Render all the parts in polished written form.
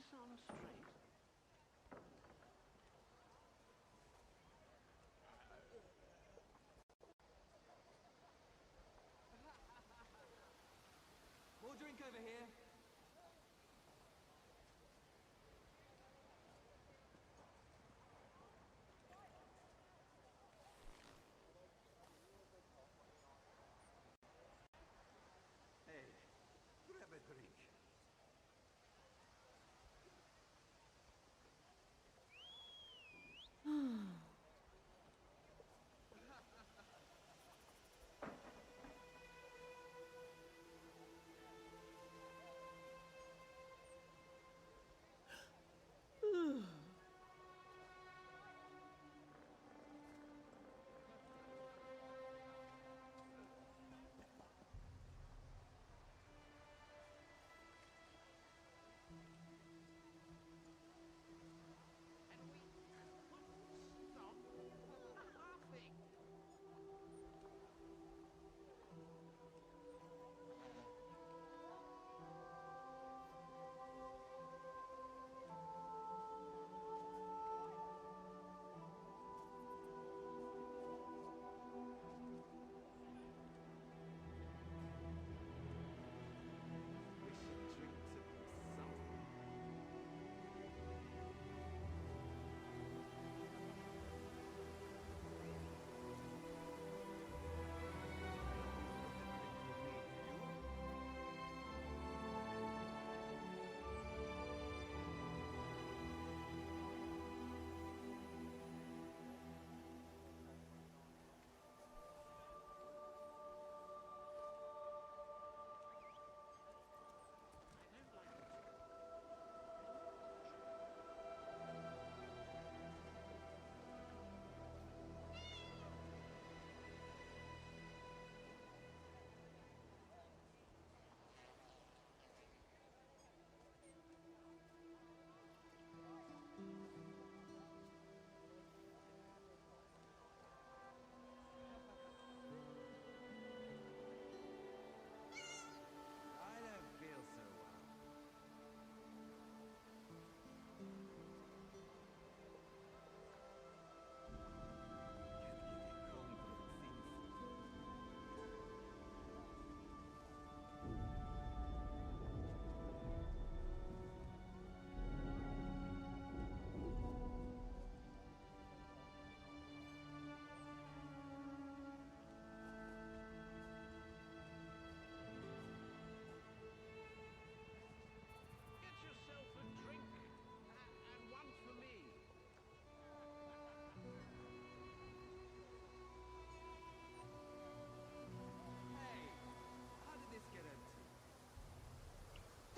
this on the street? More drink over here. Hey, grab a drink.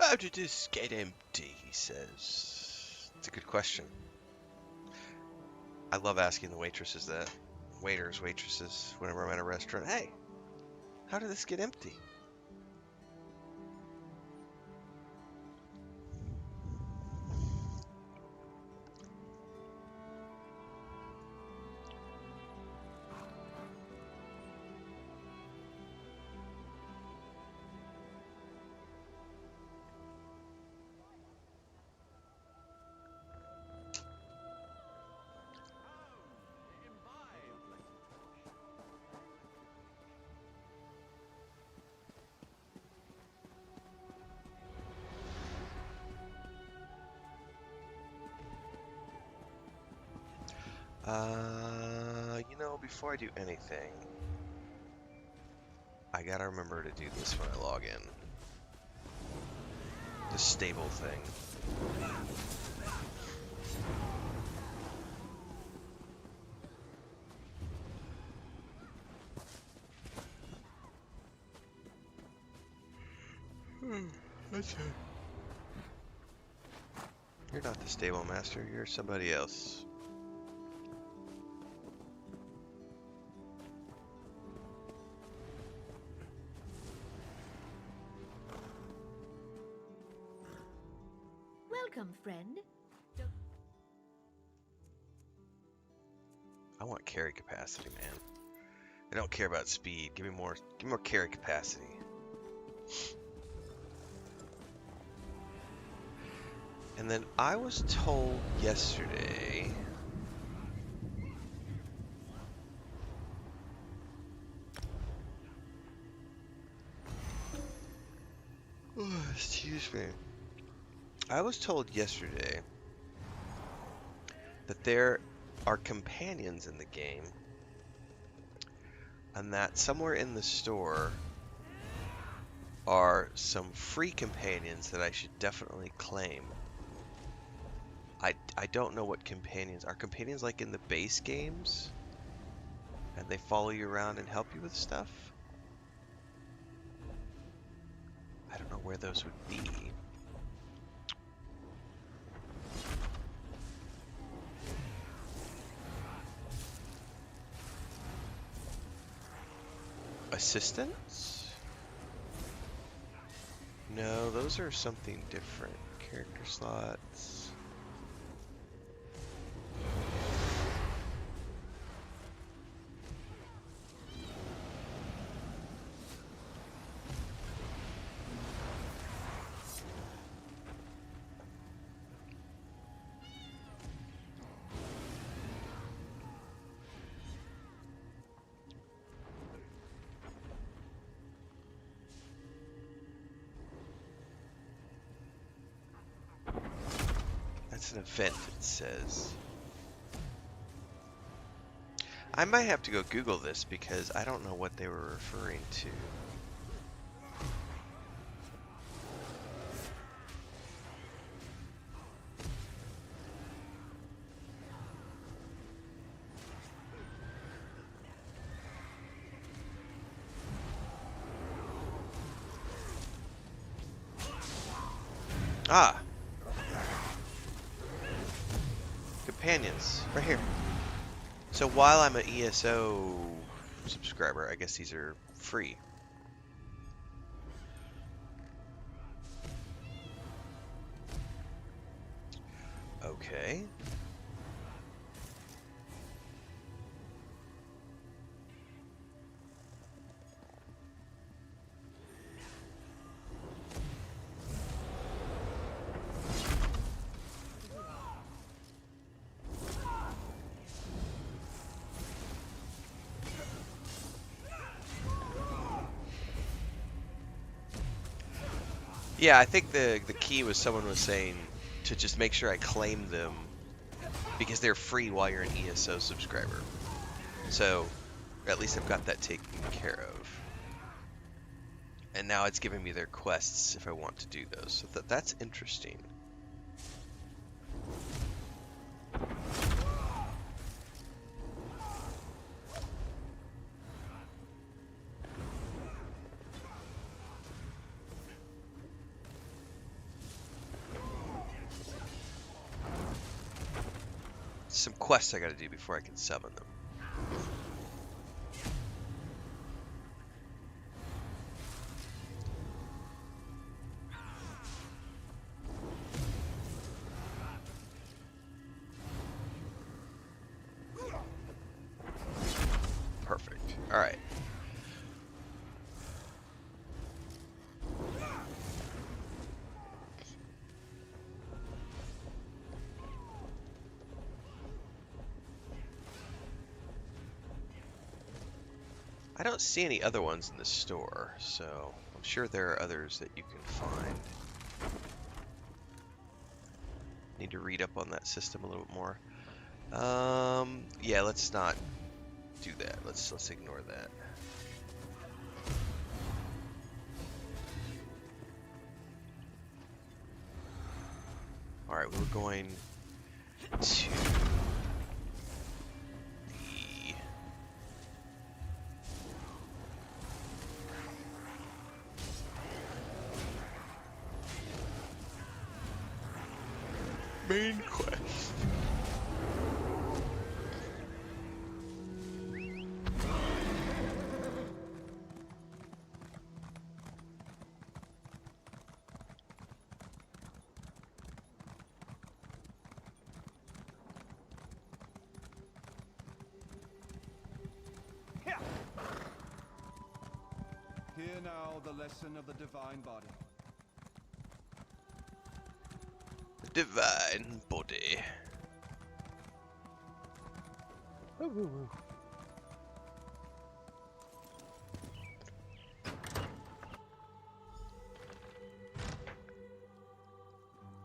How did this get empty, he says. It's a good question. I love asking the waitresses that. Waiters, waitresses, whenever I'm at a restaurant. Hey, how did this get empty? Before I do anything, I gotta remember to do this when I log in. The stable thing. That's it. You're not the stable master, you're somebody else. Welcome, friend. I want carry capacity, man. I don't care about speed. Give me more carry capacity. And then I was told yesterday... excuse me. I was told yesterday that there are companions in the game, and that somewhere in the store are some free companions that I should definitely claim. I don't know what companions are. Companions like in the base games? And they follow you around and help you with stuff? I don't know where those would be. Assistants? No, those are something different. Character slots. That's an event, it says. I might have to go Google this because I don't know what they were referring to. Ah! Companions, right here. So while I'm an ESO subscriber, I guess these are free. Okay. Yeah, I think the key was someone was saying to just make sure I claim them because they're free while you're an ESO subscriber. So at least I've got that taken care of. And now it's giving me their quests if I want to do those. So that's interesting. Some quests I gotta do before I can summon them. Perfect. Alright. I don't see any other ones in the store, so I'm sure there are others that you can find. Need to read up on that system a little bit more. Yeah, let's not do that. Let's ignore that. All right, we were going to the main quest. Hear now the lesson of the divine body. The divine body.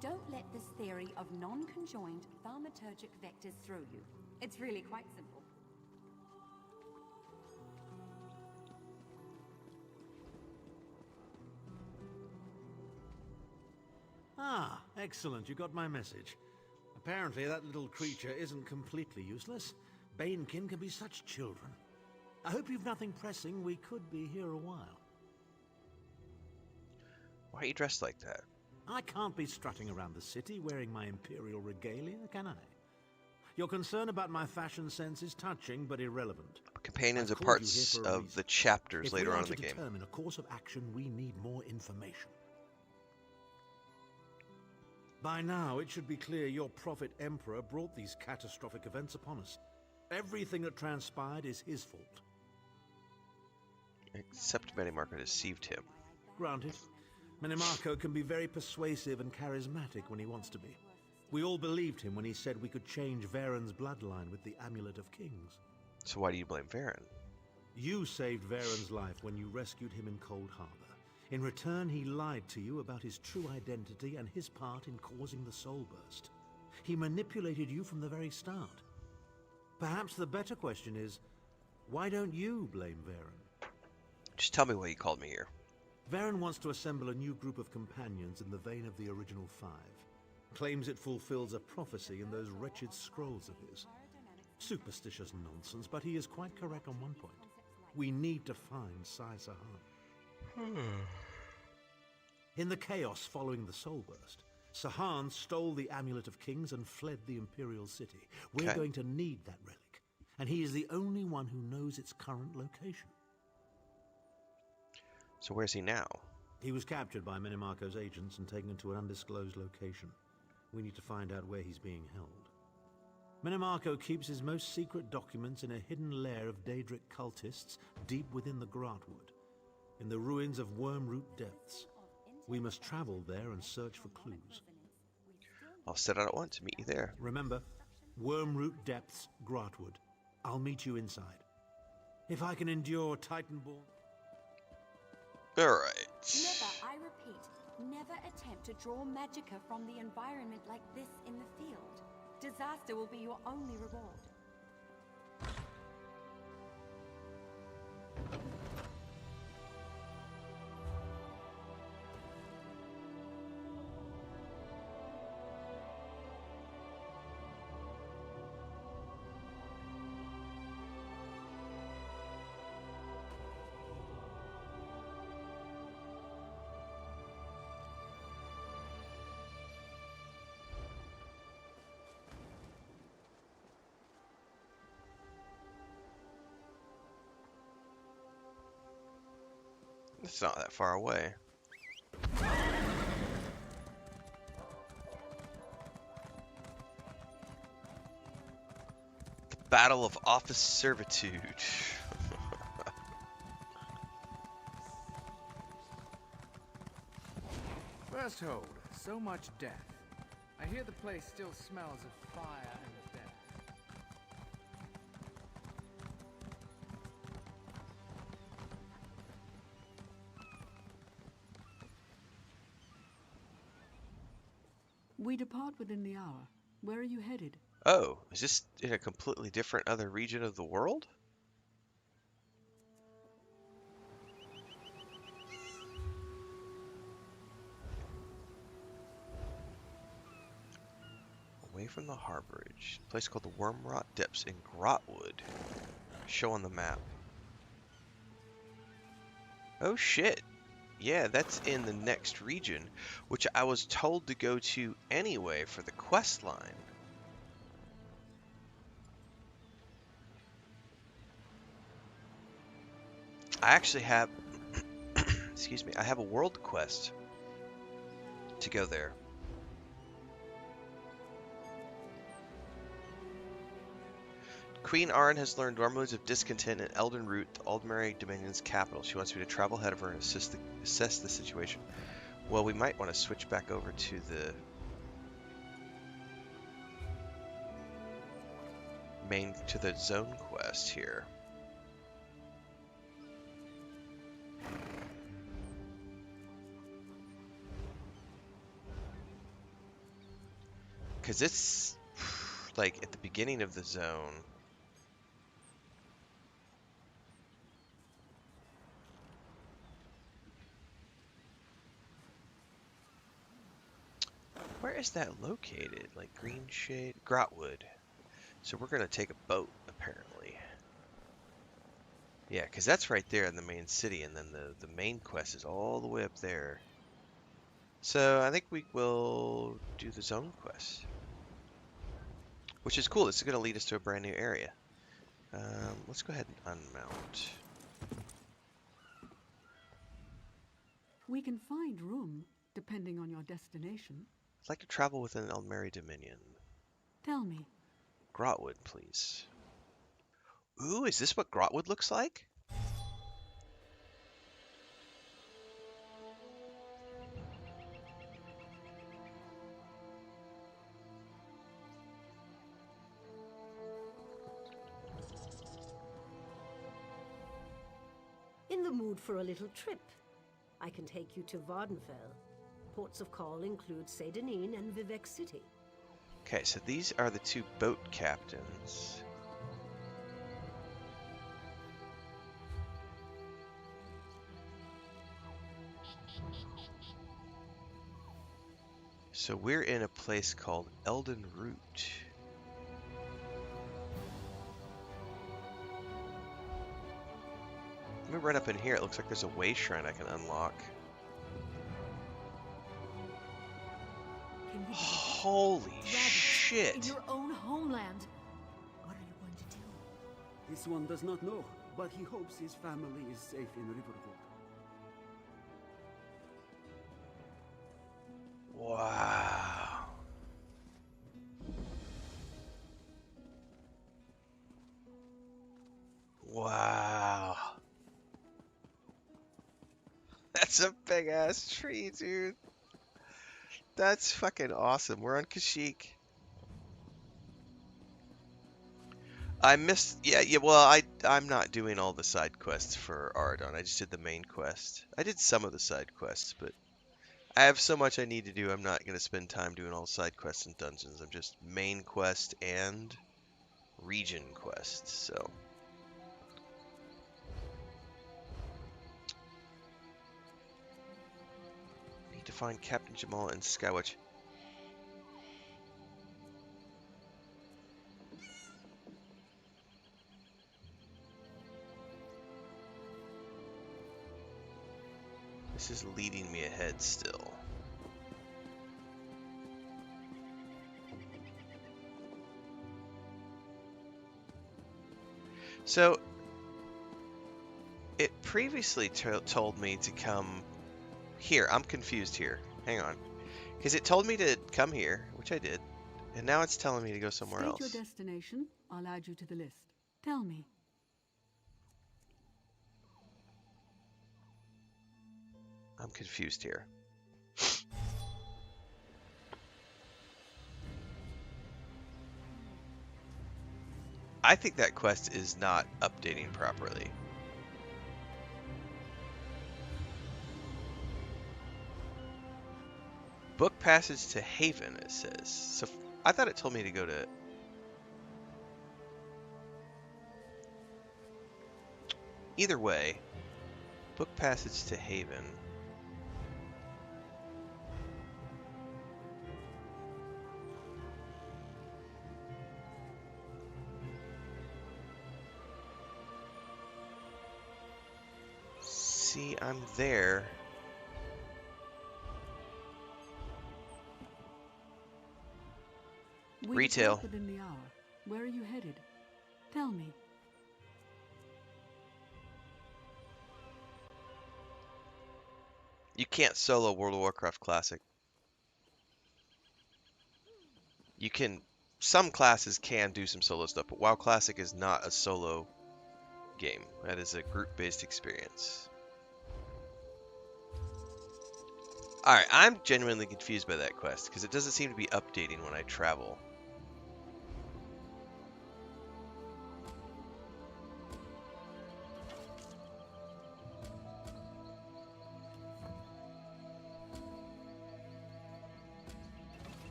Don't let this theory of non-conjoined thaumaturgic vectors throw you. It's really quite simple. Ah, excellent. You got my message. Apparently that little creature isn't completely useless. Banekin can be such children. I hope you've nothing pressing. We could be here a while. Why are you dressed like that? I can't be strutting around the city wearing my imperial regalia, can I? Your concern about my fashion sense is touching but irrelevant. Companions I've are called you parts here for a of reason. the chapters If later we are on in to the game. determine a course of action, we need more information. By now, it should be clear your prophet Emperor brought these catastrophic events upon us. Everything that transpired is his fault. Except Minimarco deceived him. Granted, Minimarco can be very persuasive and charismatic when he wants to be. We all believed him when he said we could change Varen's bloodline with the Amulet of Kings. So why do you blame Varen? You saved Varen's life when you rescued him in Cold Harbor. In return, he lied to you about his true identity and his part in causing the Soul Burst. He manipulated you from the very start. Perhaps the better question is, why don't you blame Varen? Just tell me why you called me here. Varen wants to assemble a new group of companions in the vein of the original five. Claims it fulfills a prophecy in those wretched scrolls of his. Superstitious nonsense, but he is quite correct on one point. We need to find Sai Sahan. In the chaos following the Soul Burst, Sahan stole the Amulet of Kings and fled the Imperial City. We're going to need that relic, and he is the only one who knows its current location. So where's he now? He was captured by Minimarco's agents and taken to an undisclosed location. We need to find out where he's being held. Minimarco keeps his most secret documents in a hidden lair of Daedric cultists deep within the Grotwood, in the ruins of Wormroot Depths. We must travel there and search for clues. I'll set out at once to meet you there. Remember, Wormroot Depths, Grotwood. I'll meet you inside. If I can endure Titanborn... Alright. Never, I repeat, never attempt to draw magicka from the environment like this in the field. Disaster will be your only reward. It's not that far away. The Battle of Office Servitude. First hold, so much death. I hear the place still smells of fire and death. We depart within the hour. Where are you headed? Oh, is this in a completely different other region of the world? Away from the harborage. A place called the Wormrot Depths in Grotwood. Show on the map. Oh shit. Yeah, that's in the next region, which I was told to go to anyway for the quest line. I actually have, excuse me, I have a world quest to go there. Queen Arn has learned rumblings of discontent in Elden Root, the Aldmeri Dominion's capital. She wants me to travel ahead of her and assess the situation. Well, we might want to switch back over to the to the zone quest here. Because it's like at the beginning of the zone. Where is that located? Like Green Shade? Grotwood. So we're going to take a boat, apparently. Yeah, because that's right there in the main city, and then the main quest is all the way up there. So I think we will do the zone quest. Which is cool. This is going to lead us to a brand new area. Let's go ahead and unmount. We can find room, depending on your destination. I'd like to travel within Elmeri Dominion. Tell me. Grotwood, please. Ooh, is this what Grotwood looks like? In the mood for a little trip? I can take you to Renfail. Ports of call include Saint-Denis and Vivec City. Okay, so these are the two boat captains. So we're in a place called Elden Root. Let me run up in here. It looks like there's a way shrine I can unlock. Holy shit! In your own homeland. What are you going to do? This one does not know, but he hopes his family is safe in Riverwood. Wow. Wow. That's a big ass tree, dude. That's fucking awesome. We're on Kashyyyk. I missed, yeah, well, I'm not doing all the side quests for Aurory. I just did the main quest. I did some of the side quests, but I have so much I need to do, I'm not going to spend time doing all side quests and dungeons. I'm just main quest and region quest, so. Need to find Captain Jamal and Skywatch. This is leading me ahead still. So, it previously told me to come here. I'm confused here. Hang on. Because it told me to come here, which I did. And now it's telling me to go somewhere else. State your destination. I'll add you to the list. Tell me. I'm confused here. I think that quest is not updating properly. Book passage to Haven, it says. So I thought it told me to go to... Either way, book passage to Haven. See, I'm there. Retail. Within the hour. Where are you headed? Tell me. You can't solo World of Warcraft Classic. You can... Some classes can do some solo stuff, but WoW Classic is not a solo game. That is a group-based experience. Alright, I'm genuinely confused by that quest, because it doesn't seem to be updating when I travel.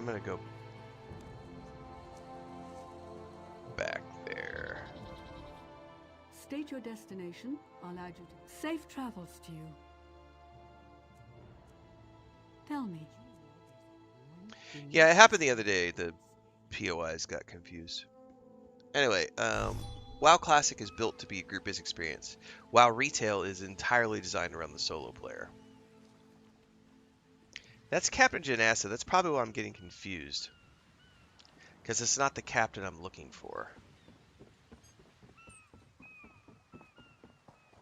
I'm gonna go back there. State your destination. I'll add you to... Safe travels to you. Tell me. Yeah, it happened the other day. The POIs got confused. Anyway, WoW Classic is built to be a group-based experience. WoW Retail is entirely designed around the solo player. That's Captain Janassa. That's probably why I'm getting confused. Because it's not the captain I'm looking for.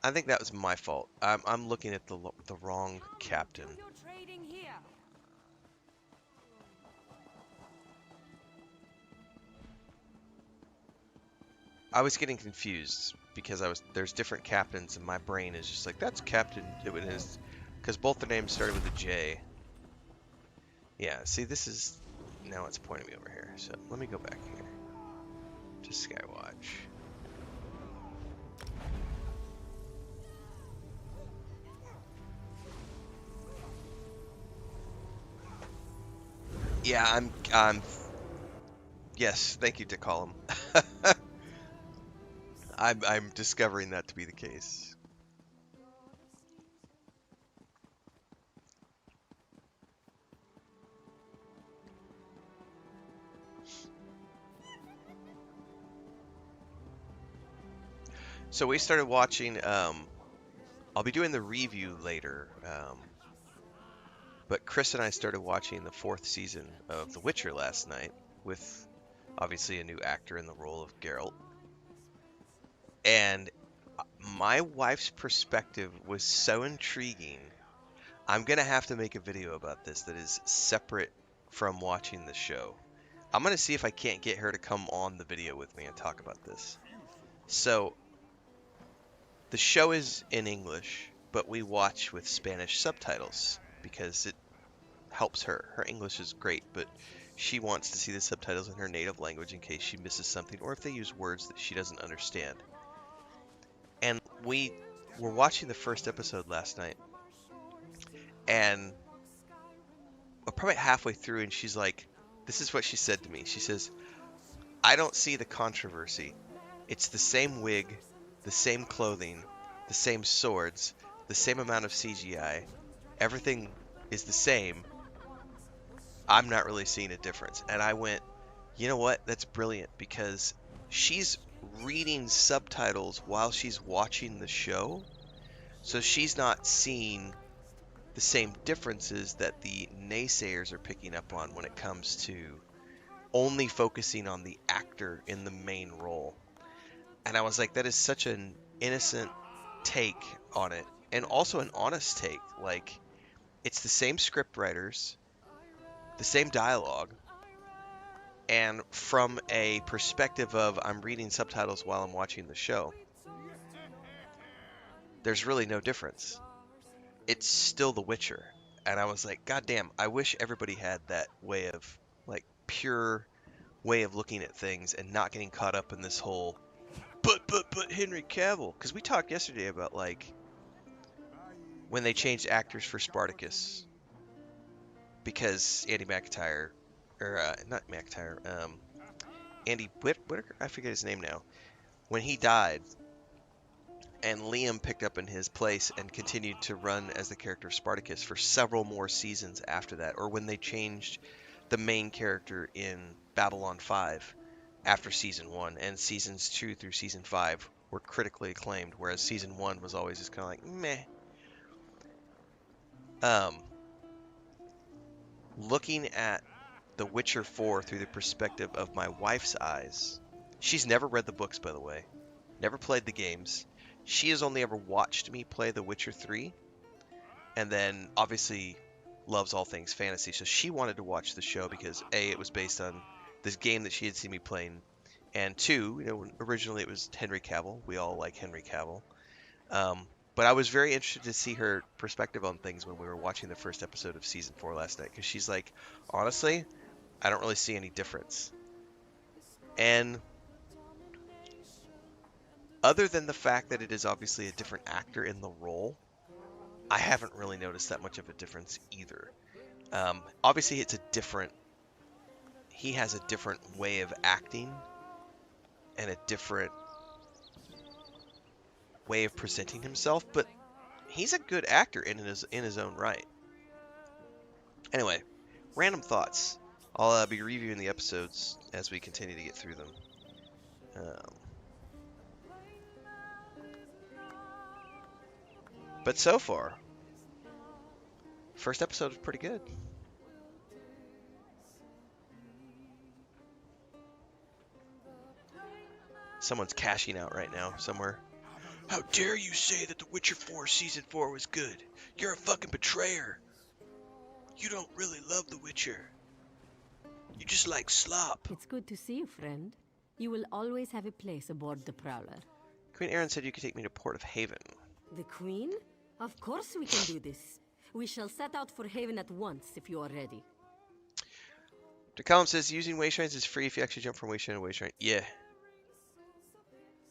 I think that was my fault. I'm looking at the wrong captain. I was getting confused because there's different captains and my brain is just like, that's Captain. It is because both the names started with a J. Yeah, see, this is now it's pointing me over here. So let me go back here to Skywatch. Yeah, I'm. Yes, thank you, Decollum. I'm discovering that to be the case. So we started watching. I'll be doing the review later. But Chris and I started watching the 4th season of The Witcher last night with obviously a new actor in the role of Geralt. And my wife's perspective was so intriguing. I'm going to have to make a video about this that is separate from watching the show. I'm going to see if I can't get her to come on the video with me and talk about this. So, the show is in English, but we watch with Spanish subtitles because it helps her. Her English is great, but she wants to see the subtitles in her native language in case she misses something or if they use words that she doesn't understand. And we were watching the first episode last night, and we're probably halfway through, and she's like, this is what she said to me. She says, I don't see the controversy. It's the same wig, the same clothing, the same swords, the same amount of CGI. Everything is the same. I'm not really seeing a difference. And I went, you know what? That's brilliant, because she's reading subtitles while she's watching the show. So she's not seeing the same differences that the naysayers are picking up on when it comes to only focusing on the actor in the main role. And I was like, that is such an innocent take on it, and also an honest take. Like, it's the same script writers, the same dialogue, and from a perspective of I'm reading subtitles while I'm watching the show, there's really no difference. It's still The Witcher. And I was like, God damn, I wish everybody had that way of, like, pure way of looking at things and not getting caught up in this whole, but Henry Cavill. Because we talked yesterday about, like, when they changed actors for Spartacus. Because Andy McIntyre, or, not McIntyre, Andy Whitaker, I forget his name now. When he died, and Liam picked up in his place and continued to run as the character of Spartacus for several more seasons after that, or when they changed the main character in Babylon 5 after season 1, and seasons 2 through season 5 were critically acclaimed, whereas season 1 was always just kind of like, meh. Looking at The Witcher 4 through the perspective of my wife's eyes, she's never read the books, by the way, never played the games. She has only ever watched me play The Witcher 3, and then obviously loves all things fantasy, so she wanted to watch the show because A, it was based on this game that she had seen me playing, and 2, you know, originally it was Henry Cavill. We all like Henry Cavill. But I was very interested to see her perspective on things when we were watching the first episode of season 4 last night, because she's like, honestly, I don't really see any difference. And other than the fact that it is obviously a different actor in the role, I haven't really noticed that much of a difference either. Obviously, it's a different he has a different way of acting and a different way of presenting himself, but he's a good actor in his own right. Anyway, random thoughts. I'll be reviewing the episodes as we continue to get through them. But so far, first episode was pretty good. Someone's cashing out right now somewhere. How dare you say that The Witcher 4 Season 4 was good? You're a fucking betrayer. You don't really love The Witcher. You just like slop. It's good to see you, friend. You will always have a place aboard the Prowler. Queen Erin said you could take me to Port of Haven. The Queen? Of course we can do this. We shall set out for Haven at once if you are ready. DeCallum says using wayshrines is free if you actually jump from wayshrine to wayshrine. Yeah.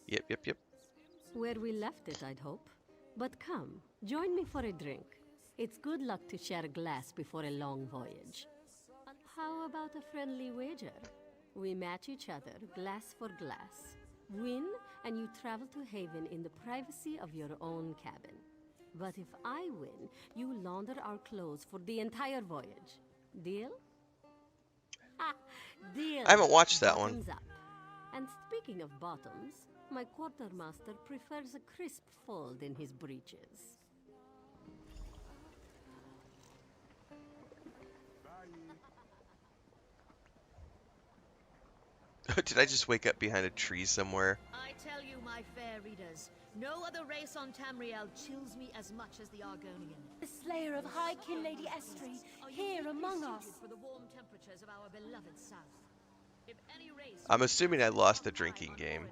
Yep. Where we left it, I'd hope. But come, join me for a drink. It's good luck to share a glass before a long voyage. How about a friendly wager? We match each other, glass for glass. Win, and you travel to Haven in the privacy of your own cabin. But if I win, you launder our clothes for the entire voyage. Deal? Ha! Deal! I haven't watched that one. Bottoms up. And speaking of bottoms, my quartermaster prefers a crisp fold in his breeches. Did I just wake up behind a tree somewhere? I tell you, my fair readers, no other race on Tamriel chills me as much as the Argonian. The slayer of High King Lady Estri, here among us. For the warm temperatures of our beloved south. If any race I'm assuming I lost the drinking game.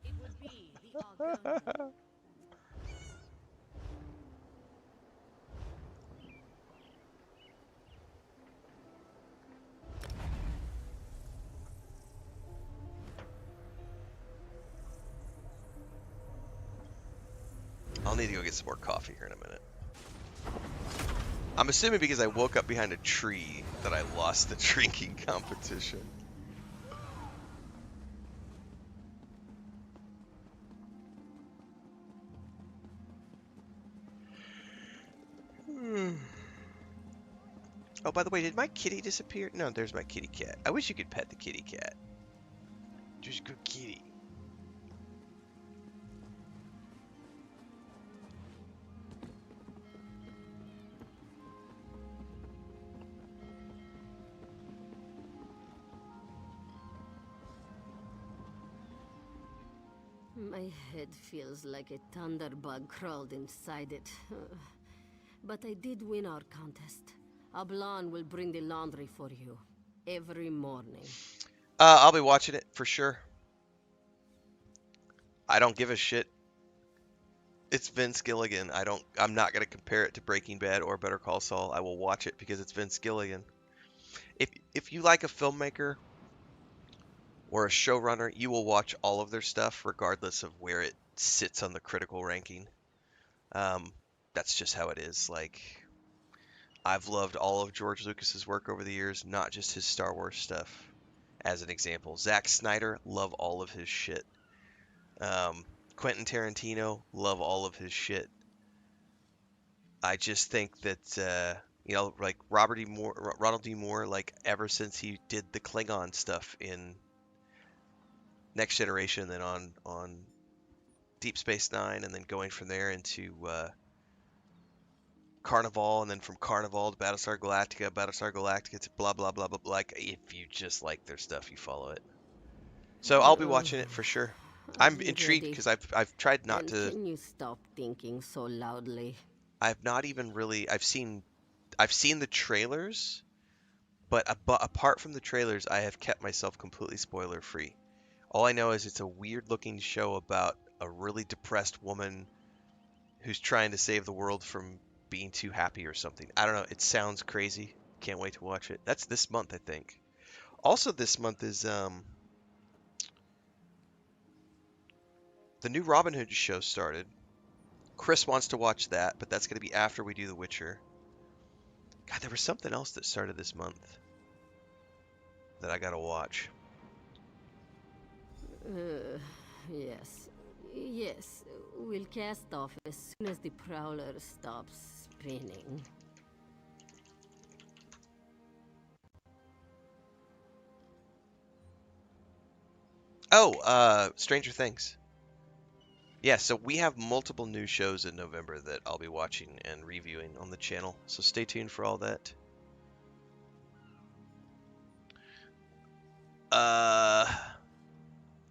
it would be the Argonian. I'll need to go get some more coffee here in a minute. I'm assuming because I woke up behind a tree that I lost the drinking competition. Oh, by the way, did my kitty disappear? No, there's my kitty cat. I wish you could pet the kitty cat. Just good kitty. My head feels like a thunderbug crawled inside it. But I did win our contest. Ablan will bring the laundry for you every morning. I'll be watching it for sure. I don't give a shit. It's Vince Gilligan. I'm not gonna compare it to Breaking Bad or Better Call Saul. I will watch it because it's Vince Gilligan. If you like a filmmaker or a showrunner, you will watch all of their stuff regardless of where it sits on the critical ranking. That's just how it is. Like, I've loved all of George Lucas's work over the years, not just his Star Wars stuff. As an example, Zack Snyder, love all of his shit. Quentin Tarantino, love all of his shit. I just think that like Ronald D. Moore, like ever since he did the Klingon stuff in Next Generation, and then on Deep Space Nine, and then going from there into Carnival, and then from Carnival to Battlestar Galactica to blah blah blah blah. Like, if you just like their stuff, you follow it. So I'll be watching it for sure. I'm intrigued because I've tried not to. Can you stop thinking so loudly? I've not even really. I've seen the trailers, but apart from the trailers, I have kept myself completely spoiler free. All I know is it's a weird looking show about a really depressed woman who's trying to save the world from being too happy or something. I don't know. It sounds crazy. Can't wait to watch it. That's this month, I think. Also this month is the new Robin Hood show started. Chris wants to watch that, but that's going to be after we do The Witcher. God, there was something else that started this month. that I gotta watch. Yes. Yes, we'll cast off as soon as the Prowler stops spinning. Oh, Stranger Things. Yeah, so we have multiple new shows in November that I'll be watching and reviewing on the channel, so stay tuned for all that.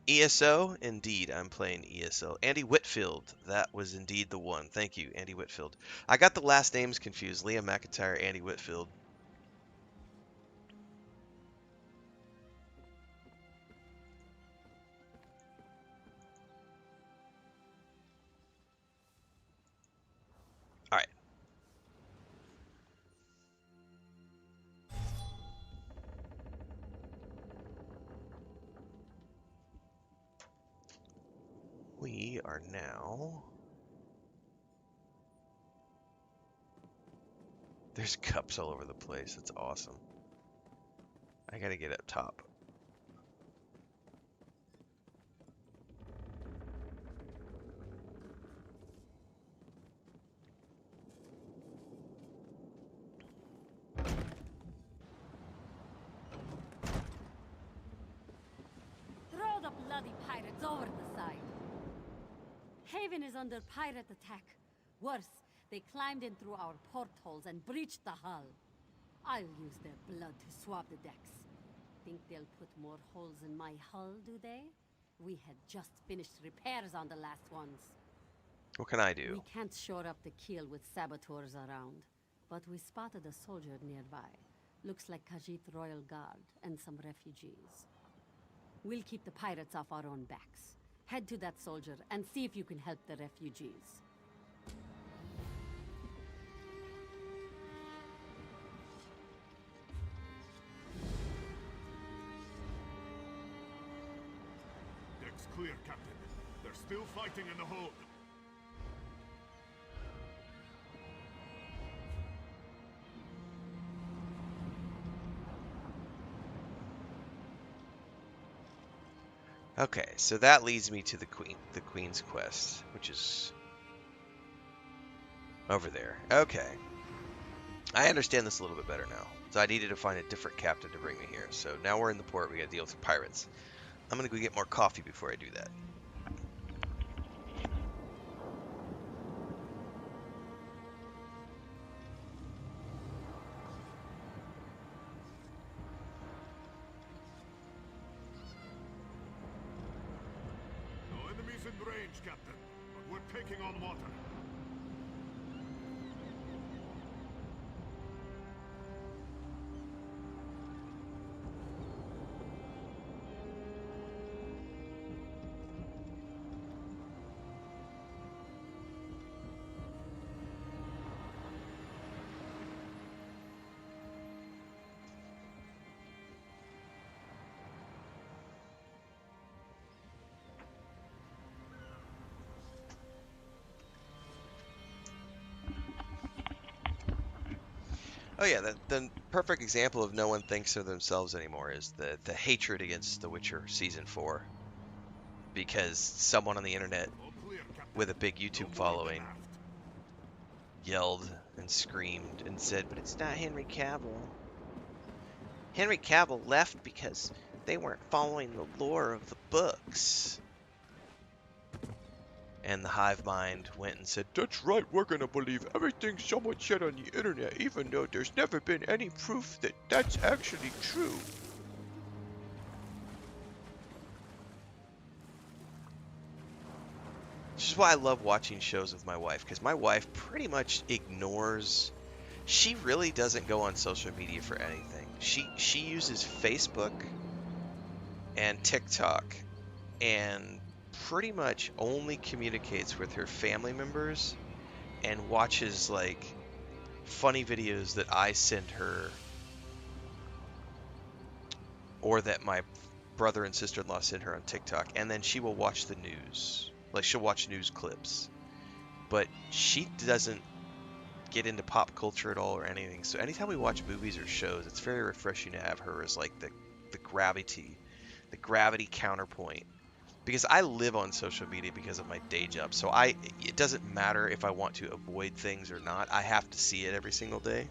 ESO? Indeed, I'm playing ESO. Andy Whitfield, that was indeed the one. Thank you, Andy Whitfield. I got the last names confused. Liam McIntyre, Andy Whitfield. Alright. We are now... There's cups all over the place. That's awesome. I gotta get up top. Throw the bloody pirates over the side. Haven is under pirate attack. Worse, they climbed in through our portholes and breached the hull. I'll use their blood to swab the decks. Think they'll put more holes in my hull, do they? We had just finished repairs on the last ones. What can I do? We can't shore up the keel with saboteurs around, but we spotted a soldier nearby. Looks like Khajiit Royal Guard and some refugees. We'll keep the pirates off our own backs. Head to that soldier and see if you can help the refugees. Deck's clear, Captain. They're still fighting in the hold. Okay, so that leads me to the Queen's Quest, which is over there. Okay. I understand this a little bit better now. So I needed to find a different captain to bring me here. So now we're in the port, we gotta deal with pirates. I'm gonna go get more coffee before I do that. In range, Captain, but we're taking on water. Oh yeah, the perfect example of no one thinks of themselves anymore is the hatred against The Witcher Season 4. Because someone on the internet with a big YouTube following yelled and screamed and said, but it's not Henry Cavill. Henry Cavill left because they weren't following the lore of the books. And the hive mind went and said, that's right, we're going to believe everything someone said on the internet, even though there's never been any proof that that's actually true. This is why I love watching shows with my wife, because my wife pretty much ignores... She really doesn't go on social media for anything. She uses Facebook and TikTok and pretty much only communicates with her family members and watches like funny videos that I send her or that my brother and sister-in-law send her on TikTok, and then she will watch the news. Like, she'll watch news clips. But she doesn't get into pop culture at all or anything. So anytime we watch movies or shows, it's very refreshing to have her as like the gravity counterpoint. Because I live on social media because of my day job, so it doesn't matter if I want to avoid things or not. I have to see it every single day,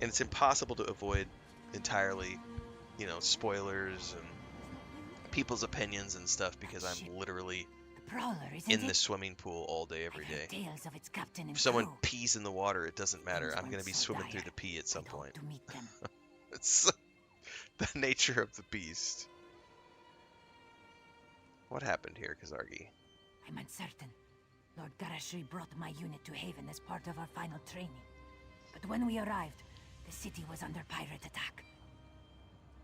and it's impossible to avoid entirely, spoilers and people's opinions and stuff because I'm literally in the swimming pool all day, every day. If someone pees in the water, it doesn't matter. I'm going to be swimming through the pee at some point. It's the nature of the beast. What happened here, Kazargi? I'm uncertain. Lord Garashri brought my unit to Haven as part of our final training. But when we arrived, the city was under pirate attack.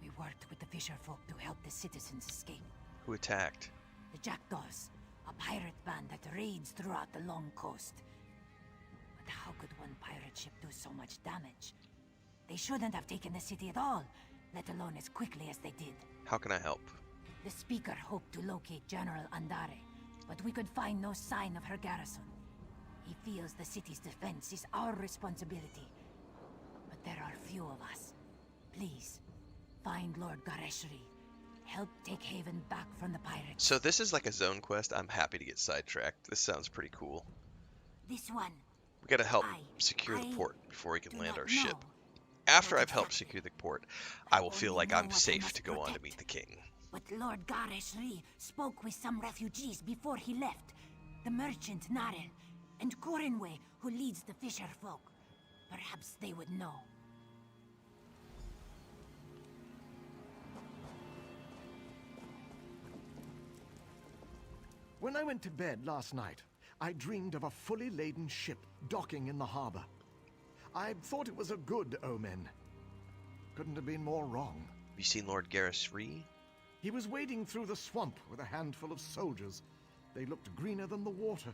We worked with the fisher folk to help the citizens escape. Who attacked? The Jackdaws, a pirate band that raids throughout the long coast. But how could one pirate ship do so much damage? They shouldn't have taken the city at all, let alone as quickly as they did. How can I help? The Speaker hoped to locate General Andare, but we could find no sign of her garrison. He feels the city's defense is our responsibility. But there are few of us. Please, find Lord Gareshri. Help take Haven back from the pirates. So this is like a zone quest. I'm happy to get sidetracked. This sounds pretty cool. This one. We gotta help secure the port before we can land our ship. After I've helped secure the port, I will feel like I'm safe to go on to meet the king. But Lord Gareshri spoke with some refugees before he left. The merchant Narel, and Corinway, who leads the fisher folk. Perhaps they would know. When I went to bed last night, I dreamed of a fully laden ship docking in the harbor. I thought it was a good omen. Couldn't have been more wrong. Have you seen Lord Gareshri? He was wading through the swamp with a handful of soldiers. They looked greener than the water.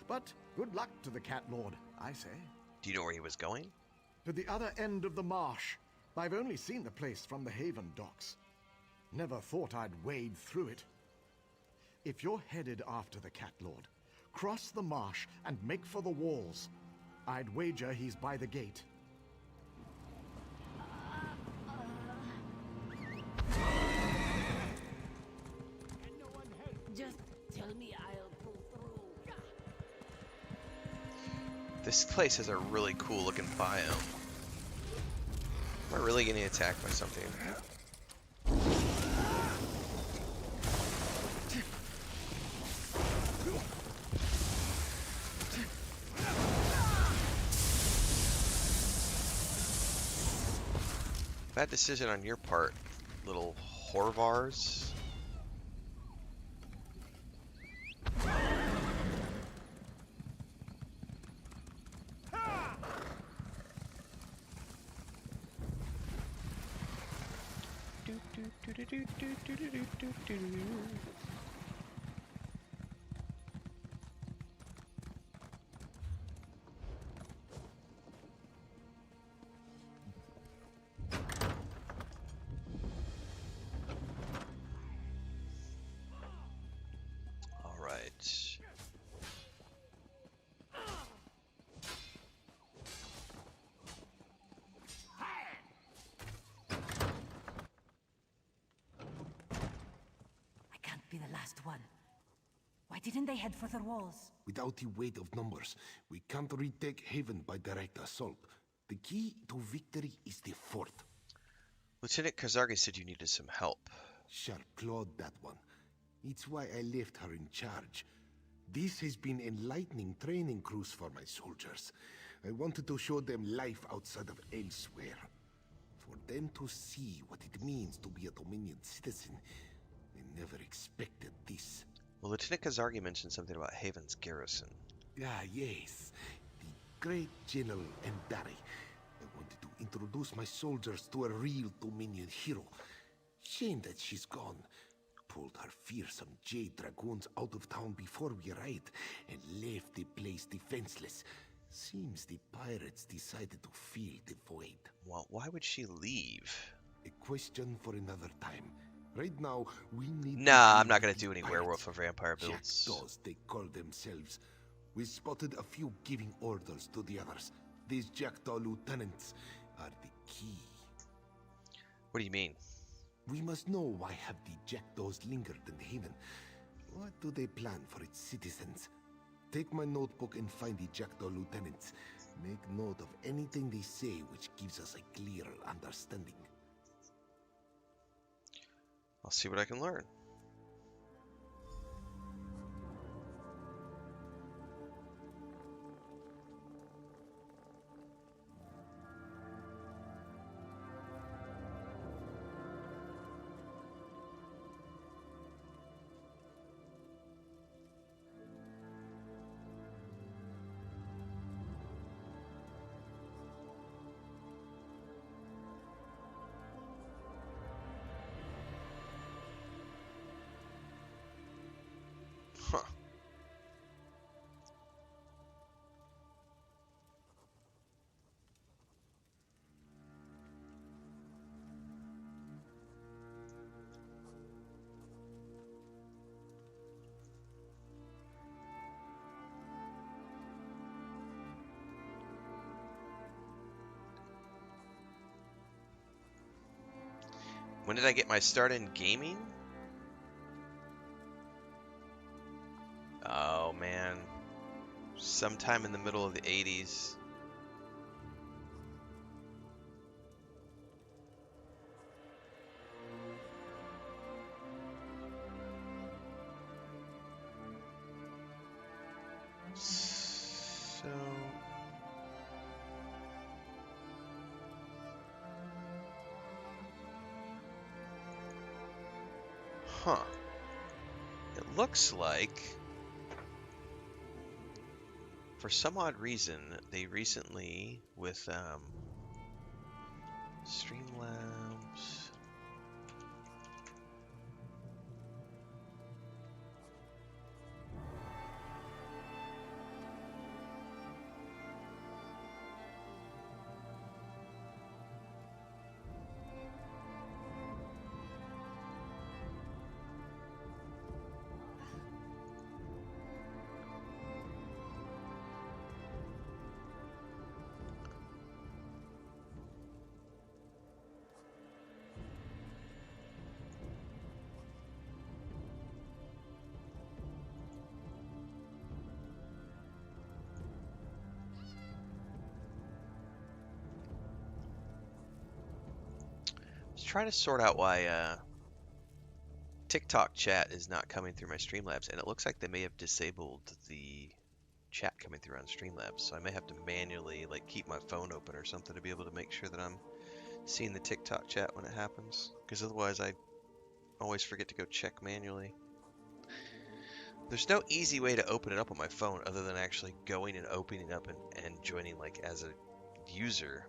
But good luck to the Cat Lord, I say. Do you know where he was going? To the other end of the marsh. I've only seen the place from the Haven docks. Never thought I'd wade through it. If you're headed after the Cat Lord, cross the marsh and make for the walls. I'd wager he's by the gate. Just tell me I'll pull through. This place has a really cool looking biome. Am I really getting attacked by something? Bad decision on your part, little Horvars. Be the last one. Why didn't they head for the walls? Without the weight of numbers, we can't retake Haven by direct assault. The key to victory is the fort. Lieutenant Kazargi said you needed some help. Sharp clawed that one. It's why I left her in charge. This has been enlightening training cruise for my soldiers. I wanted to show them life outside of elsewhere. For them to see what it means to be a Dominion citizen. I never expected this. Well, Lieutenant Kazargi mentioned something about Haven's garrison. Ah, yes. The great General Andare. I wanted to introduce my soldiers to a real Dominion hero. Shame that she's gone. Pulled her fearsome Jade Dragoons out of town before we arrived and left the place defenseless. Seems the pirates decided to fill the void. Well, why would she leave? A question for another time. Right now, we need... Nah, I'm not gonna do any werewolf or vampire builds. Jackdaws, they call themselves. We spotted a few giving orders to the others. These Jackdaw lieutenants are the key. What do you mean? We must know why have the jackdaws lingered in the Haven. What do they plan for its citizens? Take my notebook and find the jackdaw lieutenants. Make note of anything they say which gives us a clear understanding. I'll see what I can learn. Huh. When did I get my start in gaming? Oh man, sometime in the middle of the 80s. So huh. It looks like for some odd reason, they recently, with Streamlabs, trying to sort out why TikTok chat is not coming through my Streamlabs, and it looks like they may have disabled the chat coming through on Streamlabs, so I may have to manually like keep my phone open or something to be able to make sure that I'm seeing the TikTok chat when it happens, because otherwise I always forget to go check manually. There's no easy way to open it up on my phone other than actually going and opening it up and joining like as a user.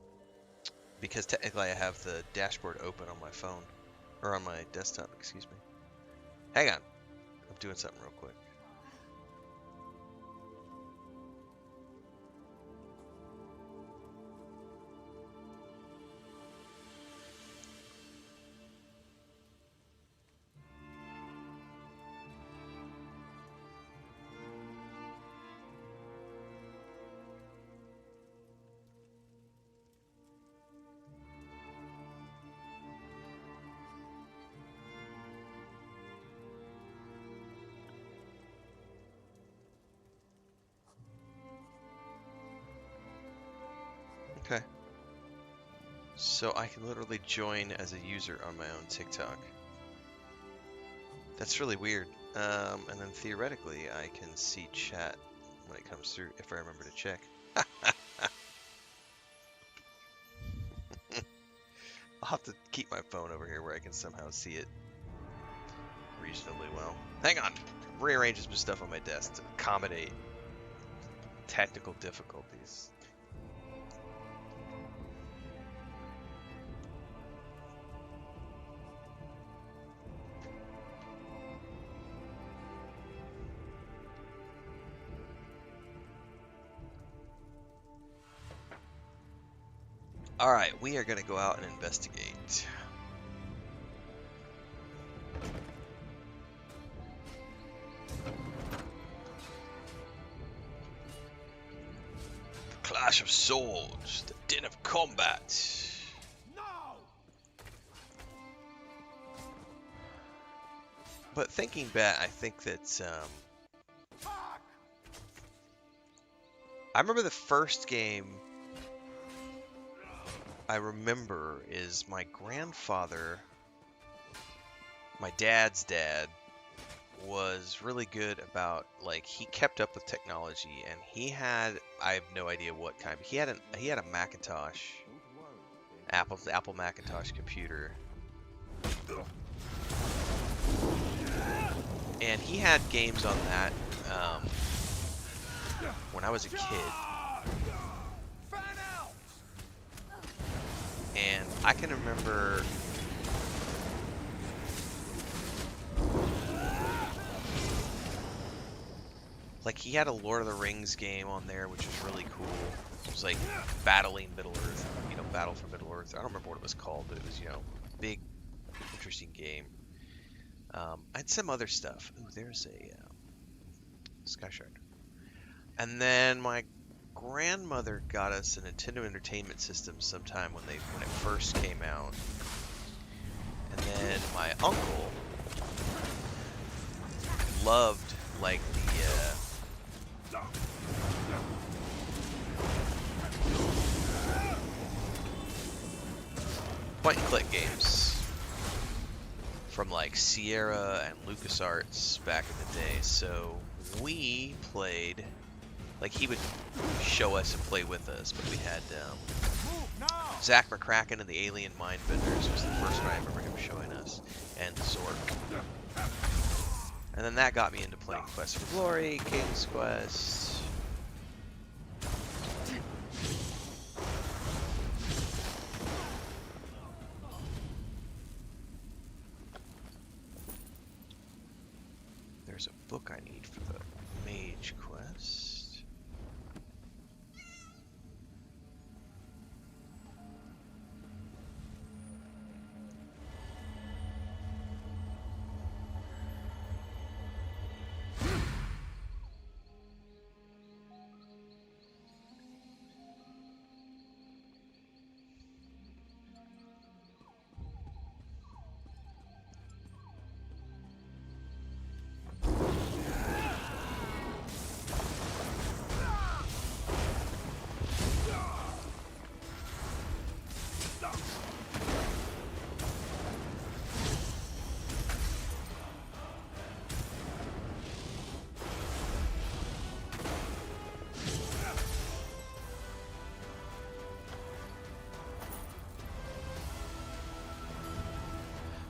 Because technically I have the dashboard open on my phone, or on my desktop, excuse me. Hang on, I'm doing something real quick. Okay. So I can literally join as a user on my own TikTok. That's really weird. And then theoretically, I can see chat when it comes through if I remember to check. I'll have to keep my phone over here where I can somehow see it reasonably well. Hang on. Rearrange some stuff on my desk to accommodate technical difficulties. Alright, we are going to go out and investigate. The clash of swords, the din of combat. No! But thinking back, I think that I remember the first game I remember is my grandfather, my dad's dad, was really good about, like, he kept up with technology, and he had, I have no idea what kind, but he had a Macintosh, Apple Macintosh computer, and he had games on that when I was a kid, and I can remember like he had a Lord of the Rings game on there, which was really cool. It was like battling Middle Earth, you know, Battle for Middle Earth. I don't remember what it was called, but it was, you know, big, interesting game. I had some other stuff. Ooh, there's a Sky Shard. And then my grandmother got us a Nintendo Entertainment System sometime when it first came out. And then my uncle loved like the point and click games from like Sierra and LucasArts back in the day. So we played, like he would show us and play with us, but we had Zach McCracken and the Alien Mindbenders was the first one I remember him showing us, and Zork. And then that got me into playing Quest for Glory, King's Quest. There's a book I need for the Mage Quest.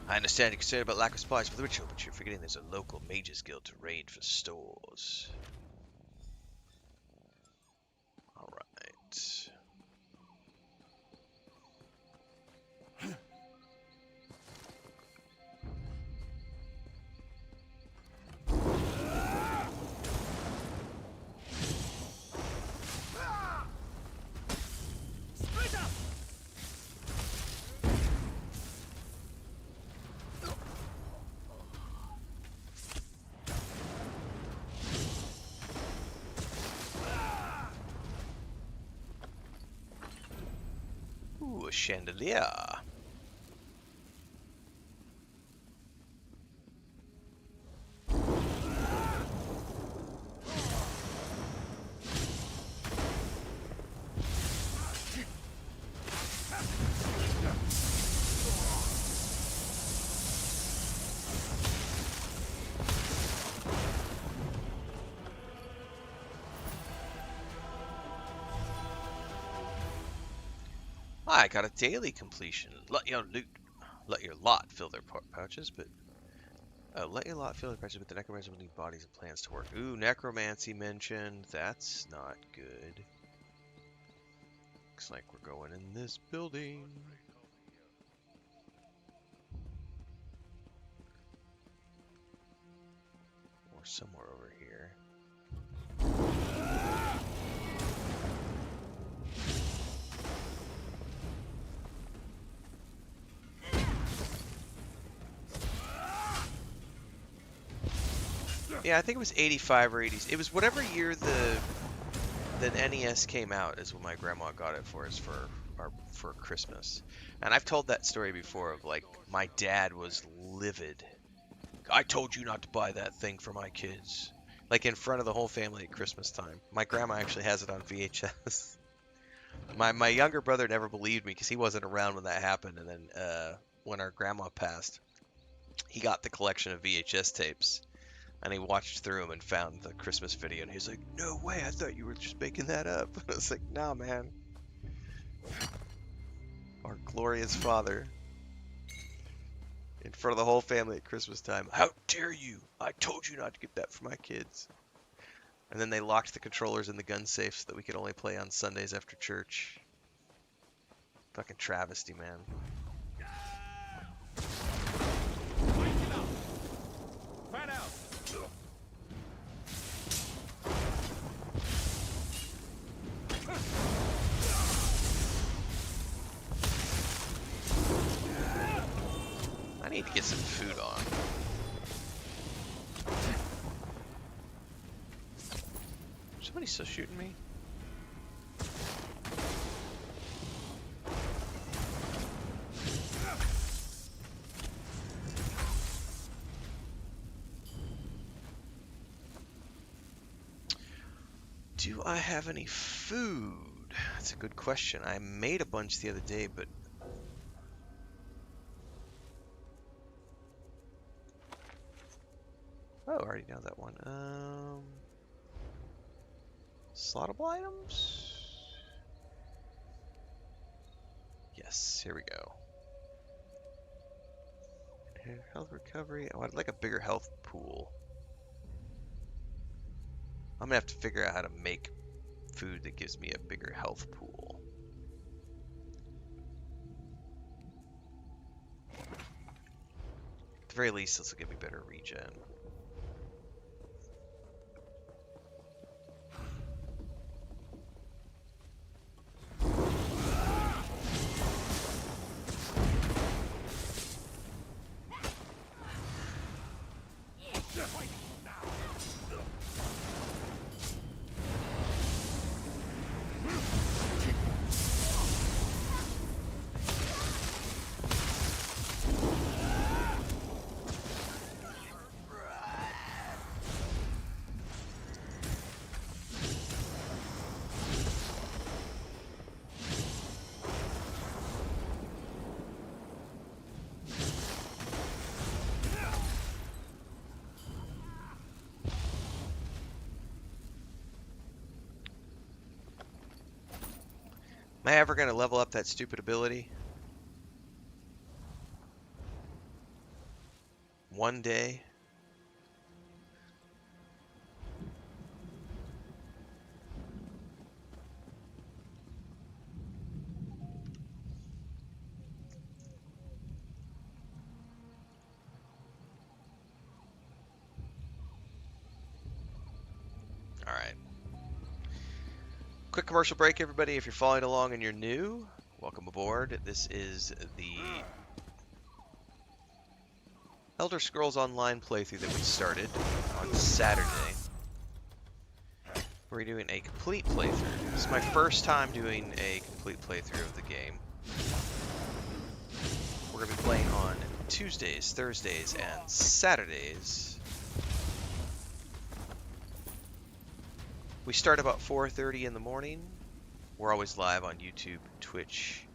I understand you're concerned about lack of supplies for the ritual, but you're forgetting there's a local mages guild to raid for stores. Alright. Ooh, a chandelier. I got a daily completion. Let your lot fill their pouches, but let your lot fill their pouches, but the necromancer will need bodies and plans to work. Ooh, necromancy mentioned. That's not good. Looks like we're going in this building. Or somewhere over here. Yeah, I think it was 85 or 80s. It was whatever year the NES came out is when my grandma got it for us for Christmas. And I've told that story before of like my dad was livid I told you not to buy that thing for my kids. Like in front of the whole family at Christmas time. My grandma actually has it on VHS. My younger brother never believed me because he wasn't around when that happened. And then when our grandma passed, he got the collection of VHS tapes. And he watched through them and found the Christmas video. And he's like, no way, I thought you were just making that up. I was like, nah, man. Our glorious father. In front of the whole family at Christmas time. How dare you? I told you not to get that for my kids. And then they locked the controllers in the gun safe so that we could only play on Sundays after church. Fucking travesty, man. Fan out. I need to get some food on. Somebody's still shooting me? Do I have any food? That's a good question. I made a bunch the other day, but oh, I already know that one. Slottable items? Yes, here we go. Health recovery. Oh, I'd like a bigger health pool. I'm gonna have to figure out how to make food that gives me a bigger health pool. At the very least, this will give me better regen. Am I ever going to level up that stupid ability? One day? All right. Quick commercial break, everybody. If you're following along and you're new, welcome aboard. This is the Elder Scrolls Online playthrough that we started on Saturday. We're doing a complete playthrough. This is my first time doing a complete playthrough of the game. We're going to be playing on Tuesdays, Thursdays, and Saturdays. We start about 4:30 in the morning. We're always live on YouTube, Twitch,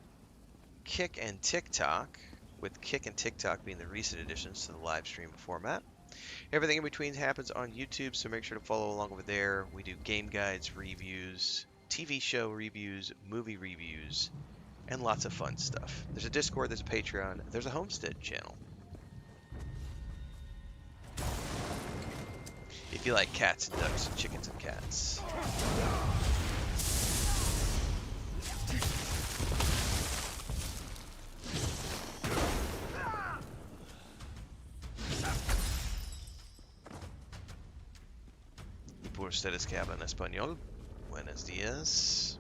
Kick, and TikTok, with Kick and TikTok being the recent additions to the live stream format. Everything in between happens on YouTube, so make sure to follow along over there. We do game guides, reviews, TV show reviews, movie reviews, and lots of fun stuff. There's a Discord, there's a Patreon, there's a Homestead channel. If you like cats and ducks and chickens and cats. ¿Y por ustedes que hablan español? Buenos días.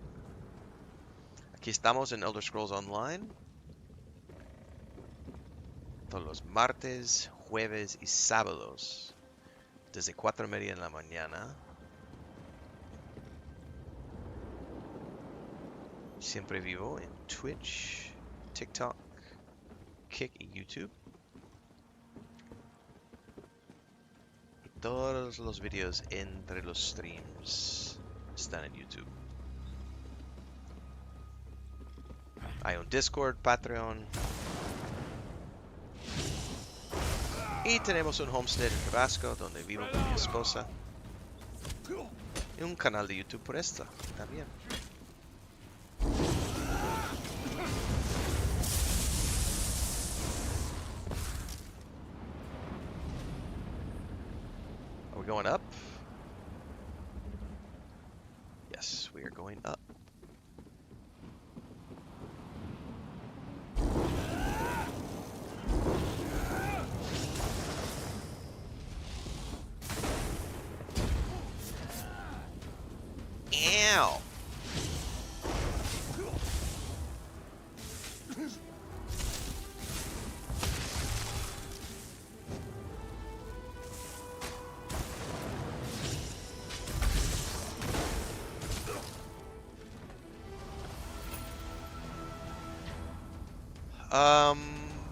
Aquí estamos en Elder Scrolls Online. Todos los martes, jueves y sábados. Desde 4:30 en la mañana. Siempre vivo en Twitch, TikTok, Kick y YouTube. Todos los videos entre los streams están en YouTube. Hay un Discord, Patreon. Y tenemos un homestead en Tabasco donde vivo con mi esposa. Y un canal de YouTube por esta también. Are we going up? Yes, we are going up. Ow!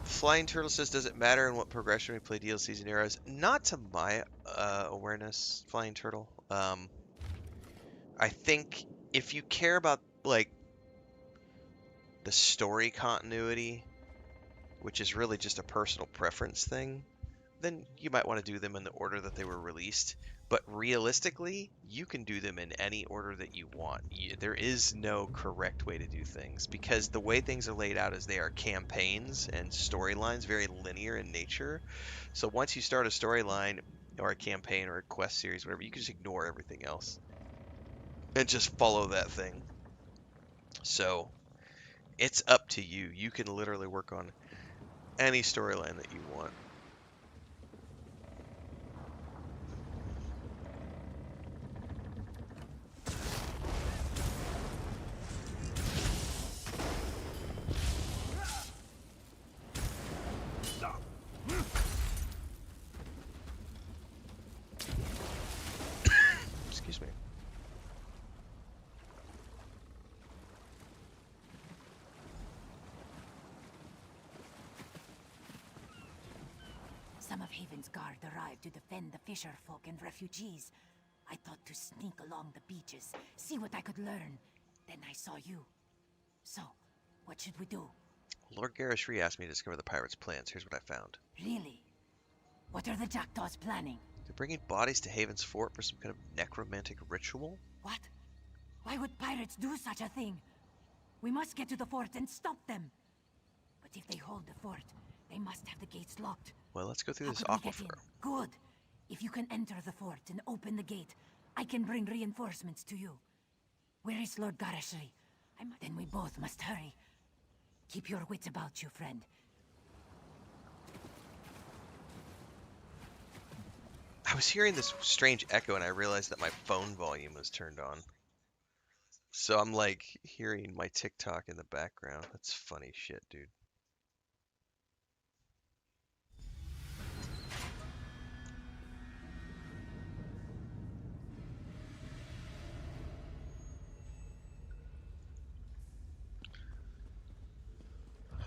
Flying Turtle says, does it matter in what progression we play DLCs and eras? Not to my awareness, Flying Turtle. I think if you care about, like, the story continuity, which is really just a personal preference thing, then you might want to do them in the order that they were released. But realistically, you can do them in any order that you want. There is no correct way to do things, because the way things are laid out is they are campaigns and storylines, very linear in nature. So once you start a storyline or a campaign or a quest series, whatever, you can just ignore everything else and just follow that thing. So it's up to you. You can literally work on any storyline that you want. Excuse me. Some of Haven's guard arrived to defend the fisher folk and refugees. I thought to sneak along the beaches, see what I could learn. Then I saw you. So, what should we do? Lord Garishri asked me to discover the pirates' plans. Here's what I found. Really? What are the jackdaws planning? They're bringing bodies to Haven's fort for some kind of necromantic ritual? What? Why would pirates do such a thing? We must get to the fort and stop them. But if they hold the fort, they must have the gates locked. Well, let's go through this How could we get in? aquifer. Good. If you can enter the fort and open the gate, I can bring reinforcements to you. Where is Lord Garishri? Then we both must hurry. Keep your wits about you, friend. I was hearing this strange echo and I realized that my phone volume was turned on. So I'm like hearing my TikTok in the background. That's funny shit, dude.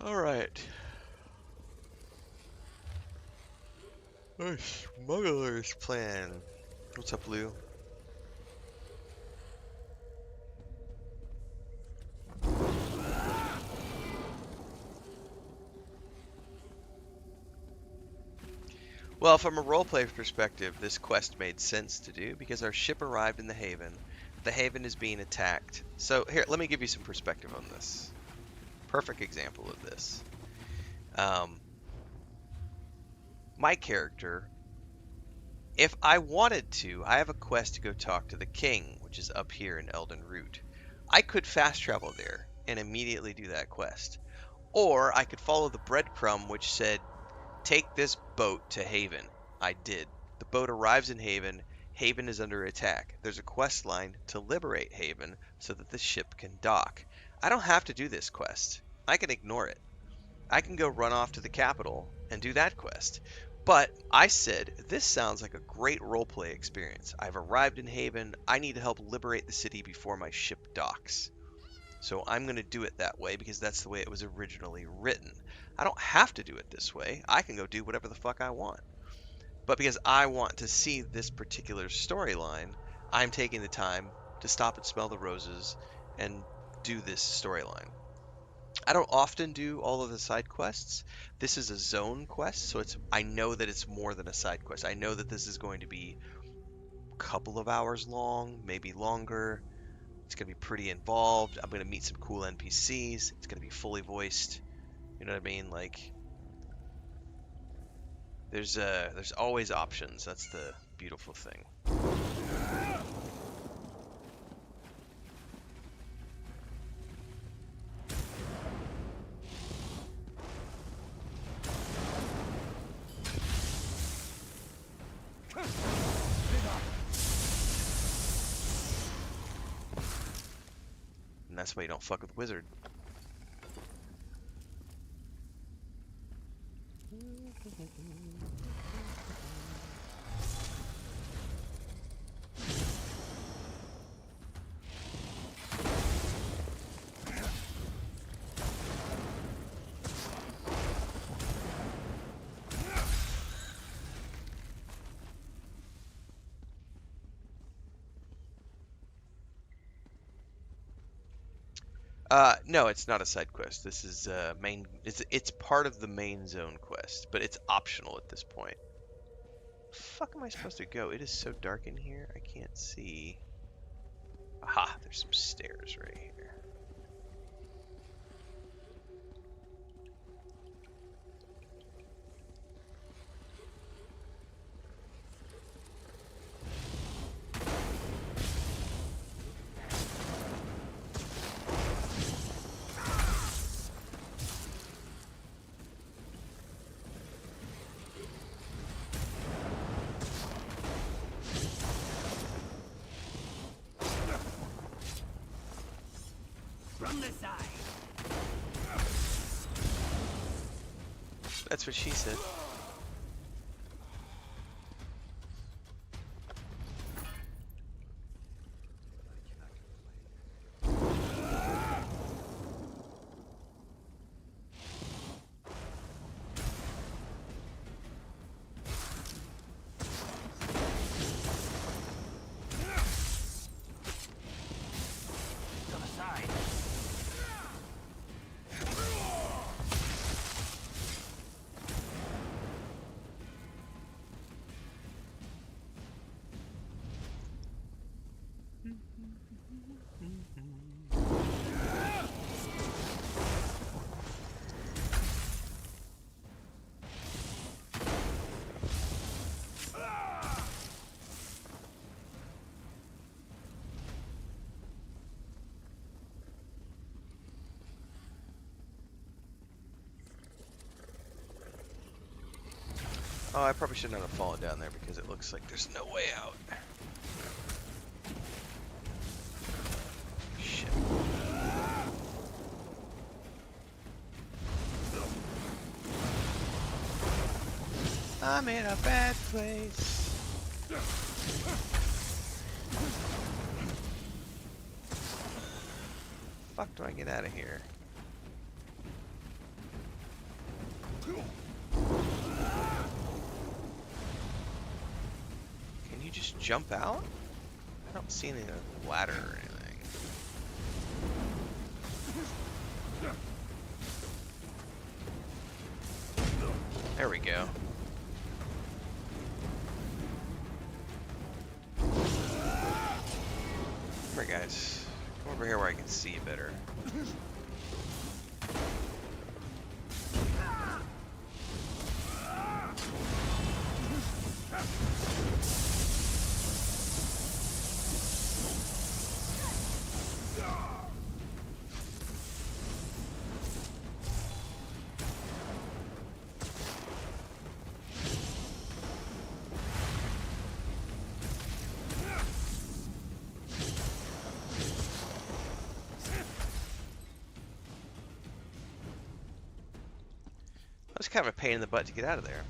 Alright. Our smuggler's plan. What's up, Lou? Well, from a roleplay perspective, this quest made sense to do because our ship arrived in the Haven. The Haven is being attacked. So here, let me give you some perspective on this. Perfect example of this. My character, if I wanted to, I have a quest to go talk to the king, which is up here in Elden Root. I could fast travel there and immediately do that quest. Or I could follow the breadcrumb which said, take this boat to Haven. I did. The boat arrives in Haven. Haven is under attack. There's a quest line to liberate Haven so that the ship can dock. I don't have to do this quest. I can ignore it. I can go run off to the capital and do that quest. But I said, this sounds like a great roleplay experience. I've arrived in Haven. I need to help liberate the city before my ship docks. So I'm going to do it that way because that's the way it was originally written. I don't have to do it this way. I can go do whatever the fuck I want. But because I want to see this particular storyline, I'm taking the time to stop and smell the roses and do this storyline. I don't often do all of the side quests. This is a zone quest, so I know that it's more than a side quest. I know that this is going to be a couple of hours long, maybe longer. It's going to be pretty involved. I'm going to meet some cool NPCs. It's going to be fully voiced. You know what I mean? Like, there's always options. That's the beautiful thing. And that's why you don't fuck with Wizard. No, it's not a side quest. This is main. It's part of the main zone quest, but it's optional at this point. The fuck am I supposed to go? It is so dark in here. I can't see. Aha! There's some stairs right here. From the side. That's what she said. Oh, I probably shouldn't have fallen down there because it looks like there's no way out. Shit. I'm in a bad place. Fuck do I get out of here? Can you just jump out? I don't see any ladder or anything. There we go. Come here, guys. Come over here where I can see you better. That was kind of a pain in the butt to get out of there.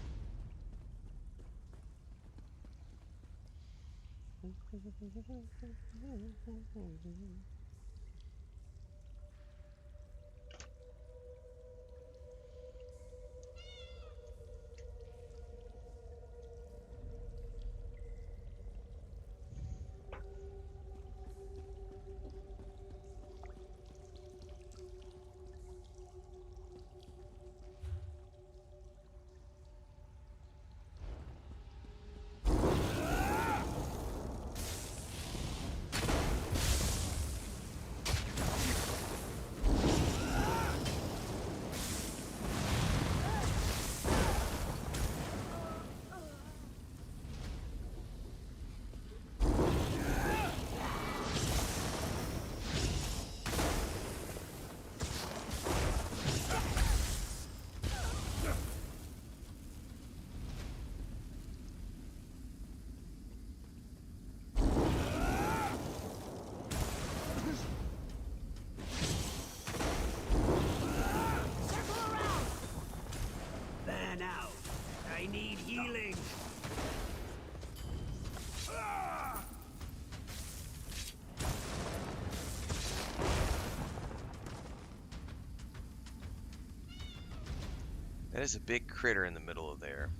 That is a big critter in the middle of there.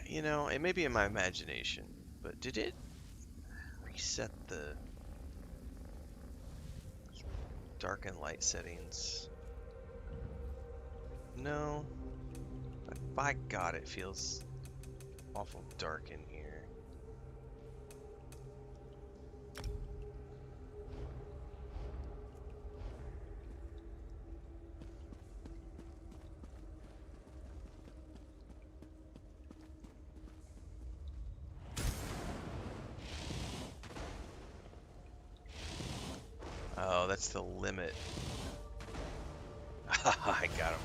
You know, it may be in my imagination, but did it reset the dark and light settings? No. But by God, it feels awful dark in here. Oh, that's the limit. I got him.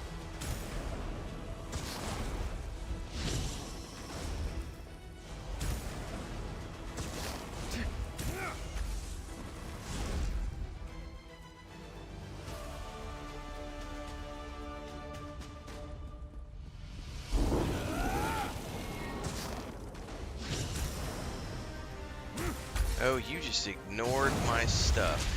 Oh, you just ignored my stuff.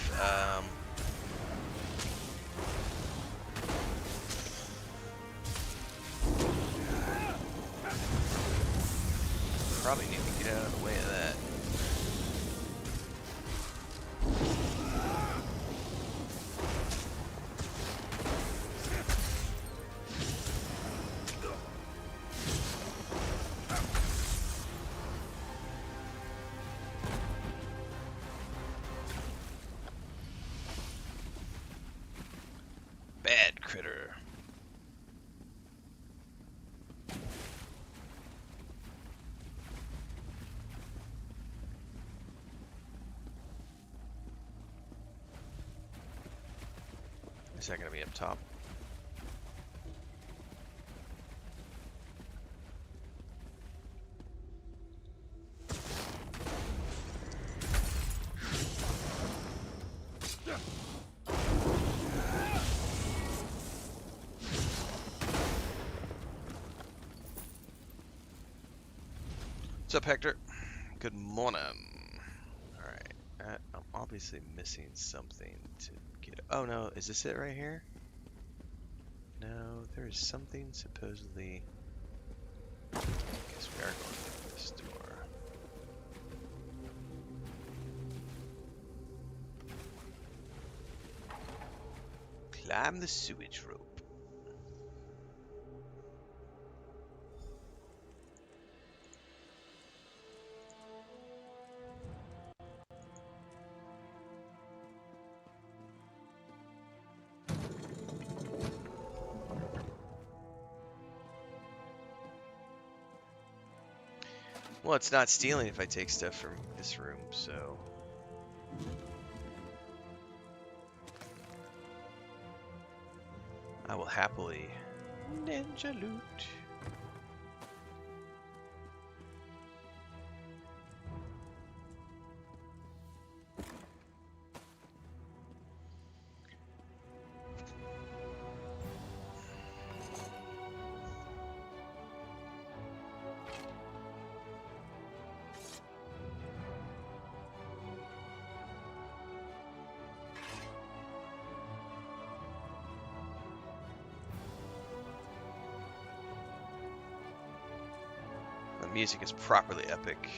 Probably need to get out of the way of that. Bad critter. Is that going to be up top? What's up, Hector? Good morning. Alright, I'm obviously missing something to get. Oh no, is this it right here? No, there is something supposedly. I guess we are going to this door. Climb the sewage rope. Well, it's not stealing if I take stuff from this room, so... I will happily ninja loot. The music is properly epic.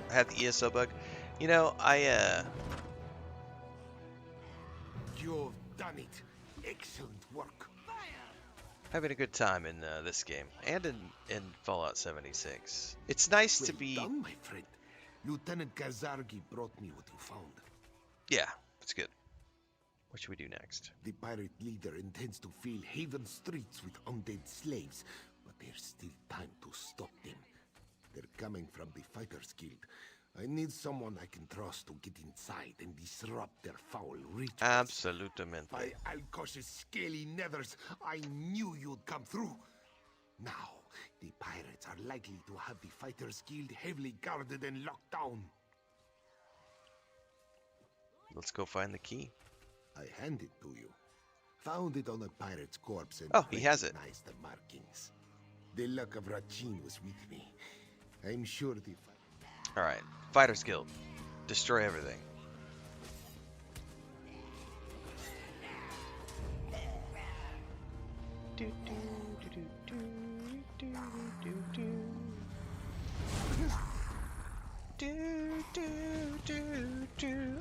I had the ESO bug. You know, You've done it. Excellent work. having a good time in this game and in Fallout 76. It's nice to be. Well done, my friend. Lieutenant Kazargi brought me what you found. Yeah, it's good. What should we do next? The pirate leader intends to fill Haven streets with undead slaves, but there's still time to stop them. They're coming from the Fighters Guild. I need someone I can trust to get inside and disrupt their foul rituals. Absolutamente. By Alkosh's scaly nethers, I knew you'd come through. Now, the pirates are likely to have the Fighters Guild heavily guarded and locked down. Let's go find the key. I hand it to you. Found it on a pirate's corpse and oh, he has it. recognized the markings. The luck of Rachin was with me. I'm sure the... Alright, Fighters Guild. Destroy everything.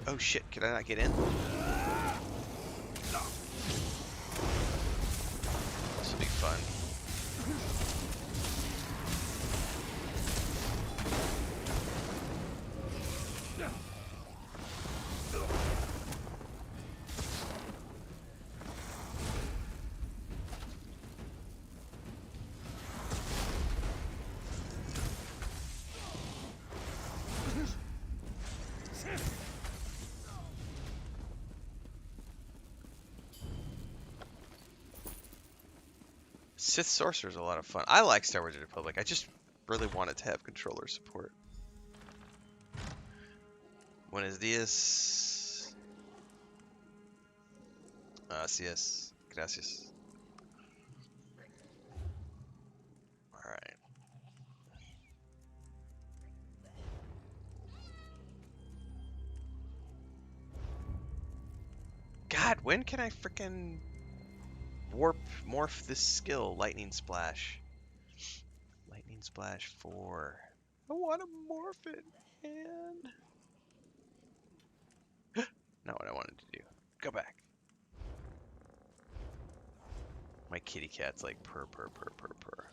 Oh shit, can I not get in? This will be fun. Sith Sorcerer's a lot of fun. I like Star Wars Republic. I just really want it to have controller support. Buenos dias. Gracias. Gracias. Alright. God, when can I frickin' morph this skill? Lightning Splash. Lightning Splash 4. I want to morph it, man. Not what I wanted to do. Go back. My kitty cat's like purr, purr, purr, purr, purr.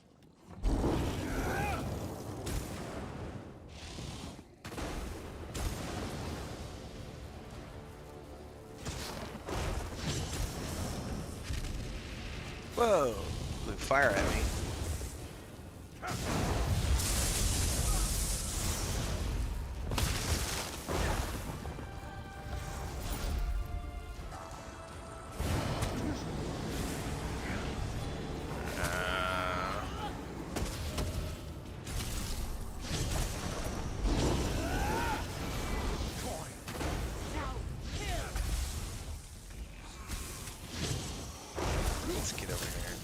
Whoa! Blew fire at me. Let's get over here.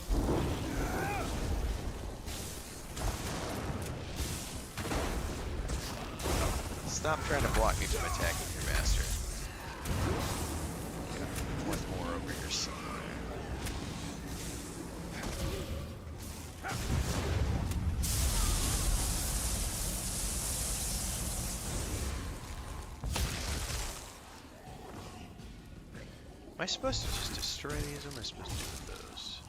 Stop trying to block me from attacking your master. Get one more over here somewhere. Am I supposed to just destroy these, or am I supposed to do with those?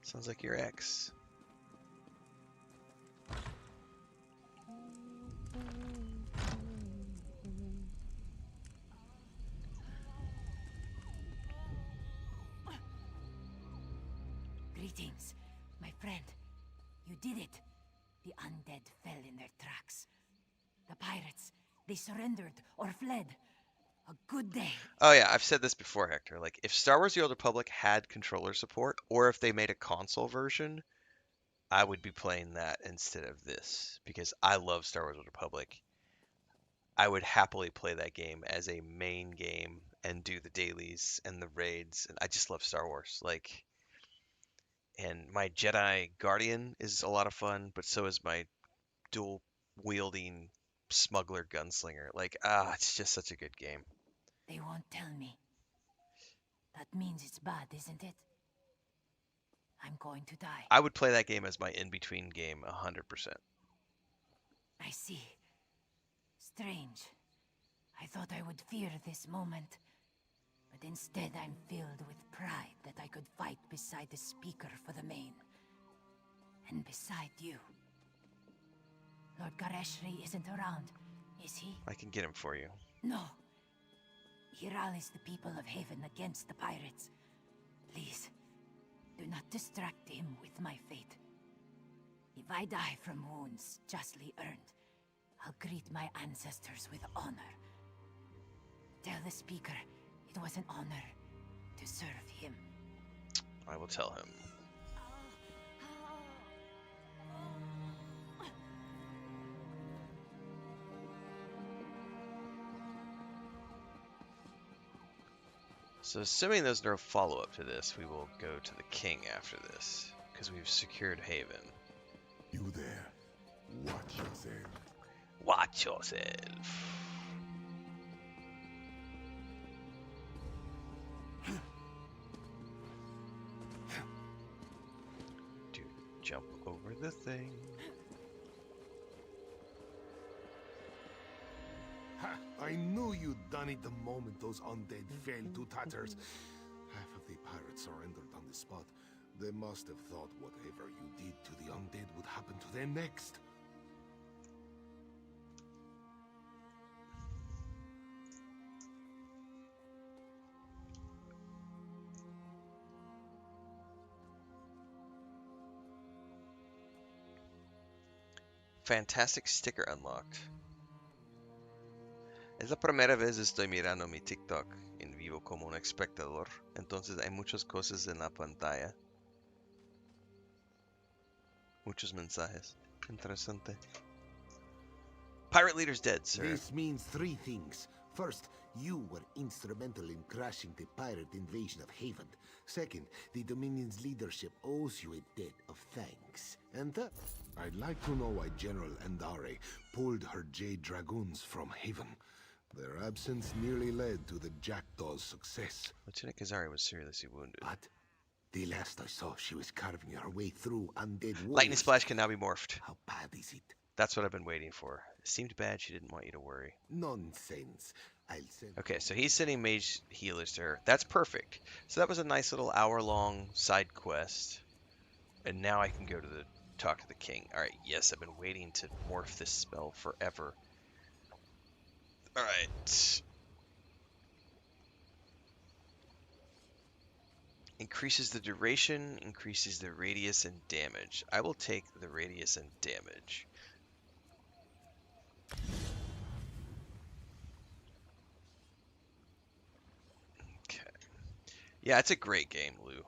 Sounds like your ex. Greetings, my friend. You did it. The undead fell in their tracks. The pirates, they surrendered or fled. A good day. Oh yeah, I've said this before, Hector. Like, if Star Wars: The Old Republic had controller support, or if they made a console version, I would be playing that instead of this, because I love Star Wars: The Old Republic. I would happily play that game as a main game and do the dailies and the raids. And I just love Star Wars. Like, and my Jedi Guardian is a lot of fun, but so is my dual wielding smuggler gunslinger. Like, it's just such a good game. They won't tell me. That means it's bad, isn't it? I'm going to die. I would play that game as my in-between game 100%. I see. Strange. I thought I would fear this moment. But instead I'm filled with pride that I could fight beside the speaker for the Main. And beside you. Lord Gareshri isn't around, is he? I can get him for you. No. He rallies the people of Haven against the pirates. Please, do not distract him with my fate. If I die from wounds justly earned, I'll greet my ancestors with honor. Tell the speaker it was an honor to serve him. I will tell him. So assuming there's no follow-up to this, we will go to the king after this, because we've secured Haven. You there. Watch yourself. Watch yourself. Dude, jump over the thing. Ha! I knew you'd done it the moment those undead fell to tatters. Half of the pirates surrendered on the spot. They must have thought whatever you did to the undead would happen to them next. Fantastic sticker unlocked. Es la primera vez estoy mirando mi TikTok en vivo como un espectador, entonces hay muchas cosas en la pantalla. Muchos mensajes. Interesante. Pirate leader's dead, sir. This means three things. First, you were instrumental in crashing the pirate invasion of Haven. Second, the Dominion's leadership owes you a debt of thanks. And third, I'd like to know why General Aurory pulled her Jade Dragoons from Haven. Their absence nearly led to the Jackdaw's success. Lieutenant Kazari was seriously wounded. But the last I saw, she was carving her way through undead warriors. Lightning Splash can now be morphed. How bad is it? That's what I've been waiting for. It seemed bad, she didn't want you to worry. Nonsense. I'll send... Okay, so he's sending mage healers to her. That's perfect. So that was a nice little hour-long side quest. And now I can go to talk to the king. Alright, yes, I've been waiting to morph this spell forever. Alright. Increases the duration, increases the radius and damage. I will take the radius and damage. Okay. Yeah, it's a great game, Lou.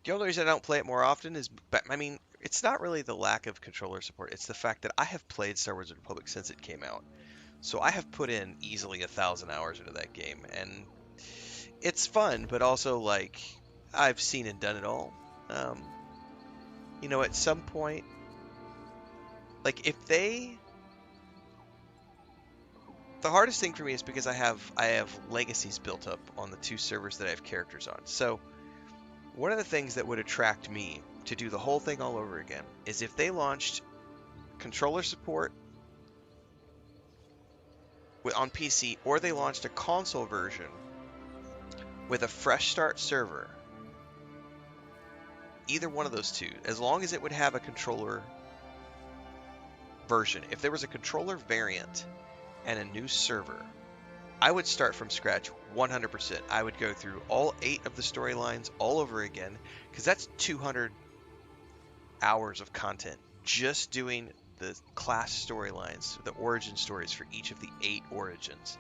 The only reason I don't play it more often is, I mean, it's not really the lack of controller support. It's the fact that I have played Star Wars: The Republic since it came out. So I have put in easily 1,000 hours into that game, and it's fun, but also, like, I've seen and done it all. You know, at some point, like, if they... The hardest thing for me is because I have legacies built up on the 2 servers that I have characters on. So one of the things that would attract me to do the whole thing all over again is if they launched controller support on PC, or they launched a console version with a fresh start server. Either one of those two, as long as it would have a controller version. If there was a controller variant and a new server, I would start from scratch 100%. I would go through all 8 of the storylines all over again, because that's 200 hours of content just doing the class storylines, the origin stories for each of the 8 origins.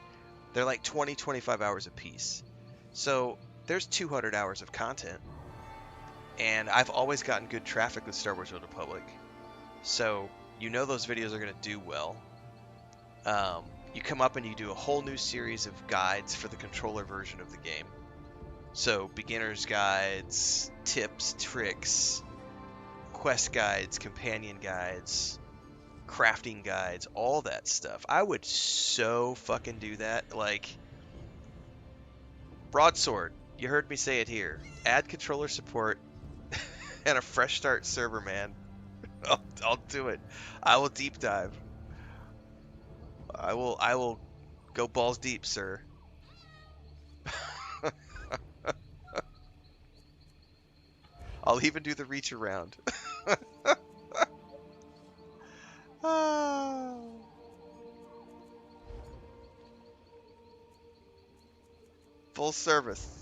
They're like 20-25 hours a piece. So there's 200 hours of content, and I've always gotten good traffic with Star Wars: The Republic. So you know those videos are going to do well. You come up and you do a whole new series of guides for the controller version of the game. So beginner's guides, tips, tricks, quest guides, companion guides, crafting guides, all that stuff. I would so fucking do that. Like, Broadsword, you heard me say it here. Add controller support and a fresh start server, man. I'll do it. I will deep dive. I will go balls deep, sir. I'll even do the reach around. Full service.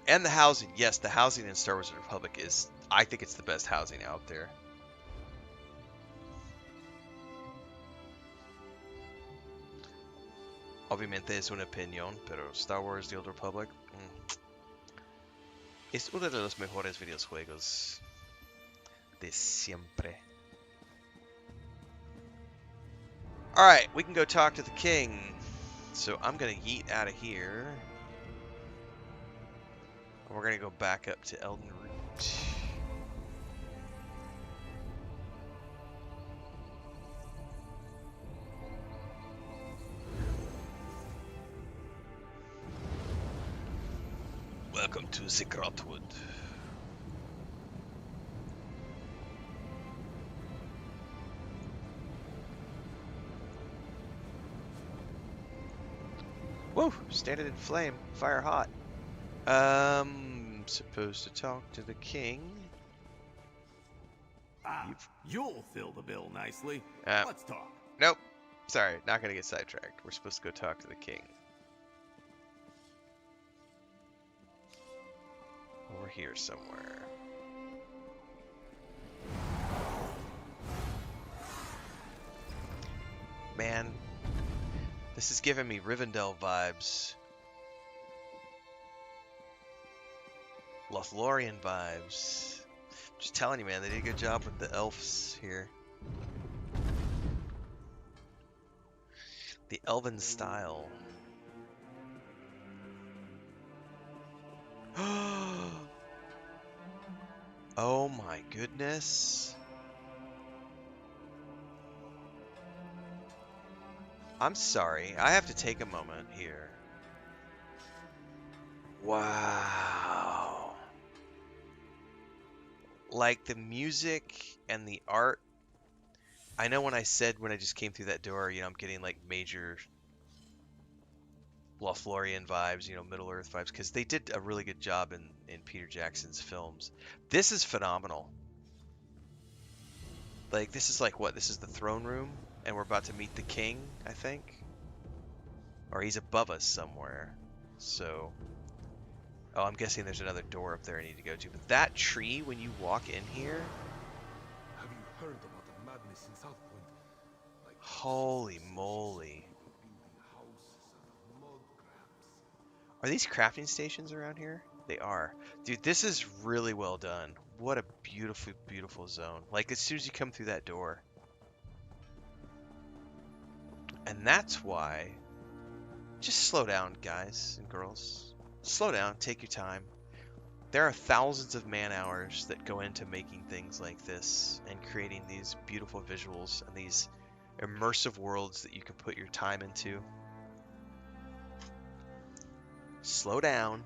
And the housing. Yes, the housing in Star Wars: The Republic is, I think it's the best housing out there. Obviamente es una opinión, pero Star Wars: The Old Republic es uno de los mejores videojuegos de siempre. Alright, we can go talk to the king. So I'm gonna yeet out of here. And we're gonna go back up to Elden Root. Welcome to the Grotwood. Whoa! Standing in flame, fire hot. Supposed to talk to the king. You'll fill the bill nicely. Let's talk. Nope. Sorry, not gonna get sidetracked. We're supposed to go talk to the king. Over here somewhere. Man, this is giving me Rivendell vibes. Lothlorien vibes. Just telling you, man, they did a good job with the elves here. The elven style. Oh my goodness. I'm sorry, I have to take a moment here. Wow. Like the music and the art. I know when I said when I just came through that door, you know, I'm getting like major Lothlorien vibes, you know, Middle Earth vibes, because they did a really good job in Peter Jackson's films. This is phenomenal. Like, this is like what? This is the throne room, and we're about to meet the king, I think? Or he's above us somewhere. So, oh, I'm guessing there's another door up there I need to go to. But that tree, when you walk in here... Have you heard about the madness in South Point? Like, holy moly. Are these crafting stations around here? They are. Dude, this is really well done. What a beautiful, beautiful zone. Like, as soon as you come through that door. And that's why... Just slow down, guys and girls. Slow down. Take your time. There are thousands of man-hours that go into making things like this and creating these beautiful visuals and these immersive worlds that you can put your time into. Slow down.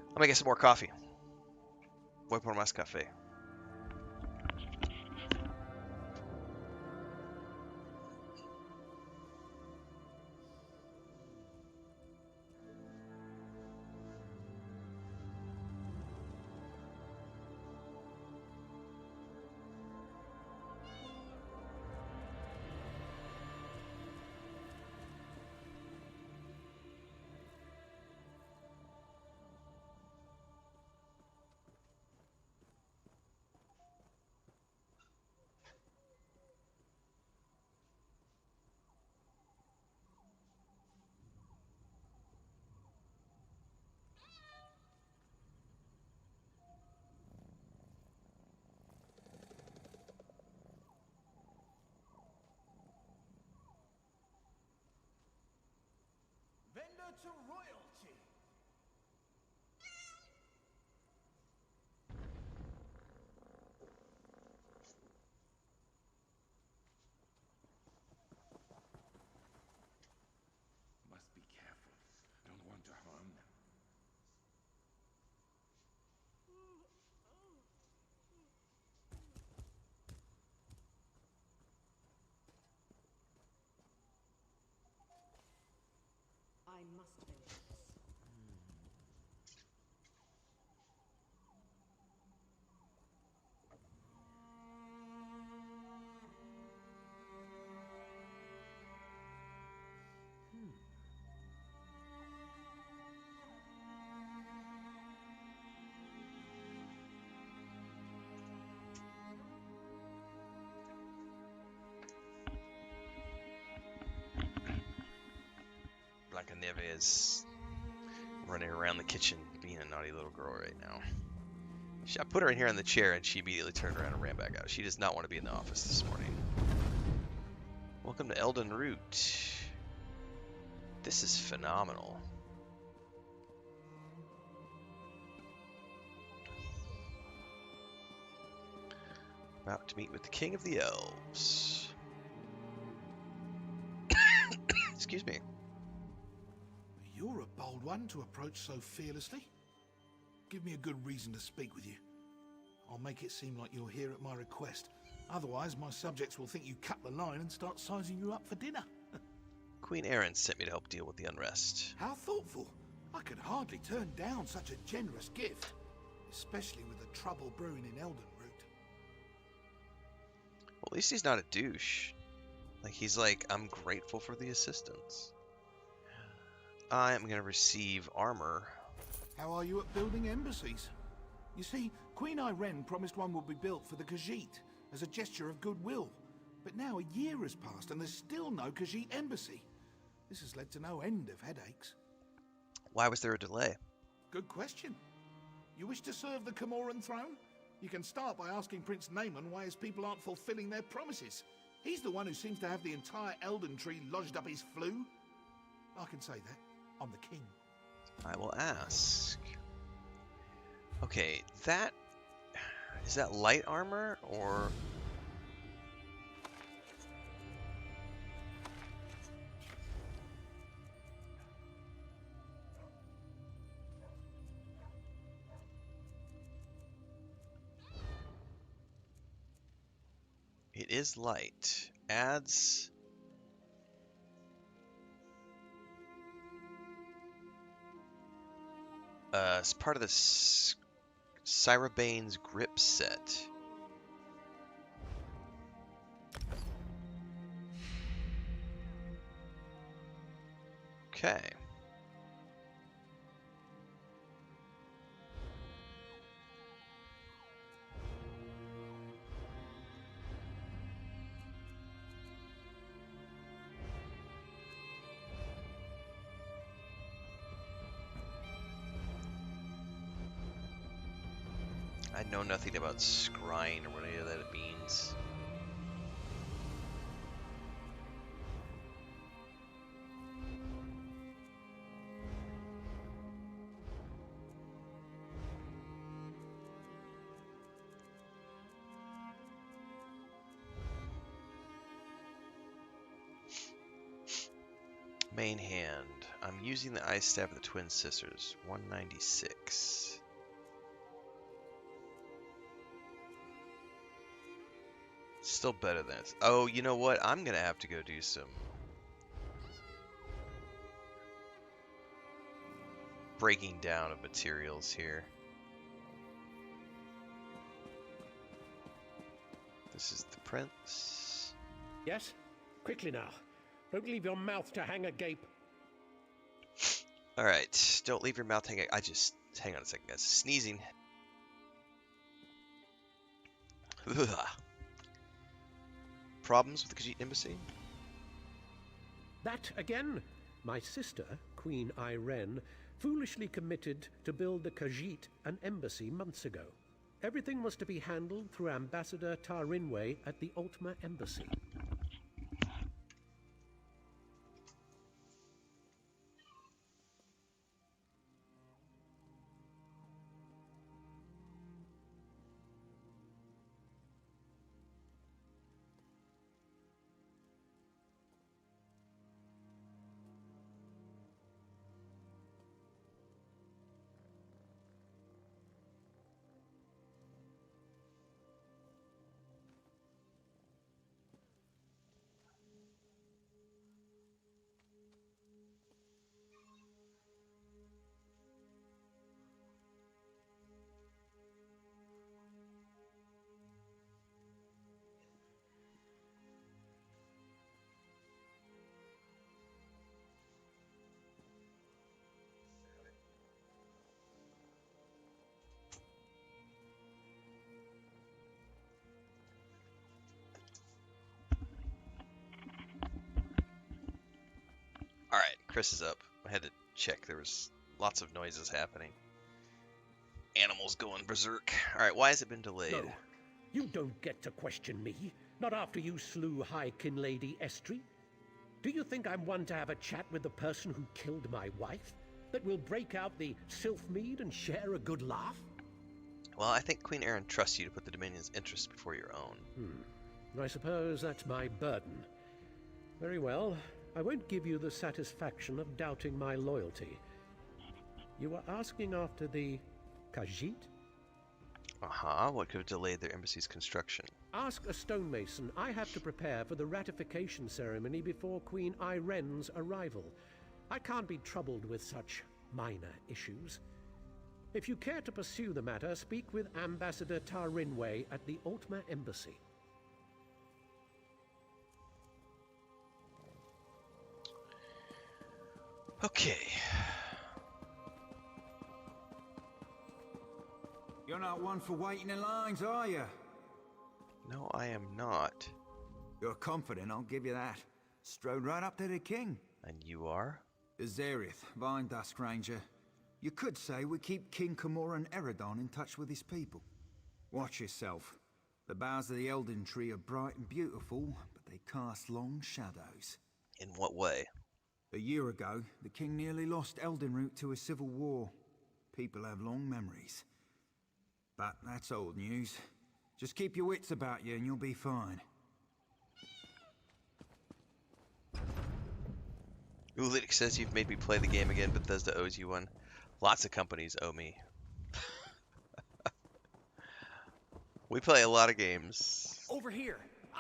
I'm gonna get some more coffee. Voy por más café. To royalty. must be careful. Don't want to harm them. I must finish this. Blanca Nieves running around the kitchen being a naughty little girl right now. I put her in here in the chair and she immediately turned around and ran back out. She does not want to be in the office this morning. Welcome to Elden Root. This is phenomenal. About to meet with the King of the Elves. Excuse me. You're a bold one to approach so fearlessly. Give me a good reason to speak with you. I'll make it seem like you're here at my request. Otherwise, my subjects will think you cut the line and start sizing you up for dinner. Queen Erin sent me to help deal with the unrest. How thoughtful. I could hardly turn down such a generous gift. Especially with the trouble brewing in Elden Root. Well, at least he's not a douche. Like, he's like, I'm grateful for the assistance. I am going to receive armor. How are you at building embassies? You see, Queen Irene promised one would be built for the Khajiit as a gesture of goodwill. But now a year has passed and there's still no Khajiit embassy. This has led to no end of headaches. Why was there a delay? Good question. You wish to serve the Camoran throne? You can start by asking Prince Naaman why his people aren't fulfilling their promises. He's the one who seems to have the entire Elden tree lodged up his flue. I can say that. I'm the king. I will ask. Okay, that... Is that light armor, or... It is light. Adds... it's part of the Cyrabane's grip set. Okay. I know nothing about scrying or whatever that it means. Main hand. I'm using the Ice Staff of the Twin Sisters. 196. Still better than it's... Oh, you know what? I'm gonna have to go do some breaking down of materials here. This is the prince. Yes? Quickly now. Don't leave your mouth to hang agape. Alright, don't leave your mouth hanging. Hang on a second, guys. Sneezing. Ugh. Problems with the Khajiit embassy? That again? My sister, Queen Irene, foolishly committed to build the Khajiit an embassy months ago. Everything was to be handled through Ambassador Tarinwe at the Ultima Embassy. Alright, Chris is up. I had to check. There was lots of noises happening. Animals going berserk. Alright, why has it been delayed? No, you don't get to question me. Not after you slew High Kinlady Estrie. Do you think I'm one to have a chat with the person who killed my wife? That will break out the Sylphmead and share a good laugh? Well, I think Queen Erin trusts you to put the Dominion's interests before your own. I suppose that's my burden. Very well. I won't give you the satisfaction of doubting my loyalty. You were asking after the Khajiit? What could have delayed their embassy's construction? Ask a stonemason. I have to prepare for the ratification ceremony before Queen Iren's arrival. I can't be troubled with such minor issues. If you care to pursue the matter, speak with Ambassador Tarinway at the Altma Embassy. Okay. You're not one for waiting in lines, are you? No, I am not. You're confident, I'll give you that. Strode right up to the king. And you are? Azerith, Vine Dusk Ranger. You could say we keep King Camoran Eredon in touch with his people. Watch yourself. The boughs of the Elden tree are bright and beautiful, but they cast long shadows. In what way? A year ago, the king nearly lost Eldenroot to a civil war. People have long memories. But that's old news. Just keep your wits about you and you'll be fine. Ulitic says you've made me play the game again, but Bethesda owes you one. Lots of companies owe me. We play a lot of games. Over here.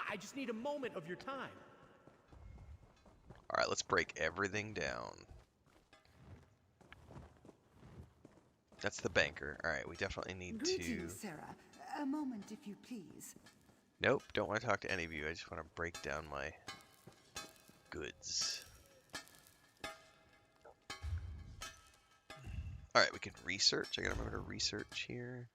I just need a moment of your time. Alright, let's break everything down. That's the banker. Alright, we definitely need Greetings, to... Sarah. A moment, if you please. Nope, don't want to talk to any of you. I just want to break down my goods. Alright, we can research. I gotta remember to research here.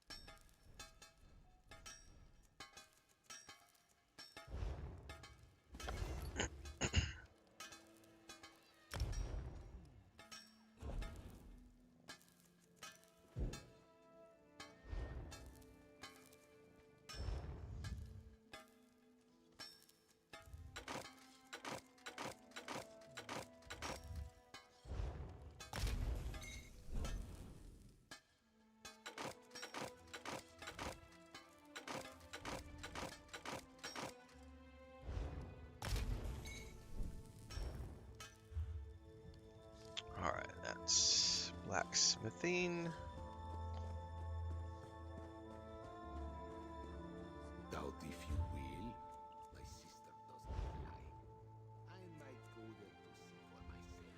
Alright, that's blacksmithing. Doubt if you will. My sister doesn't lie. I might go there to see for myself.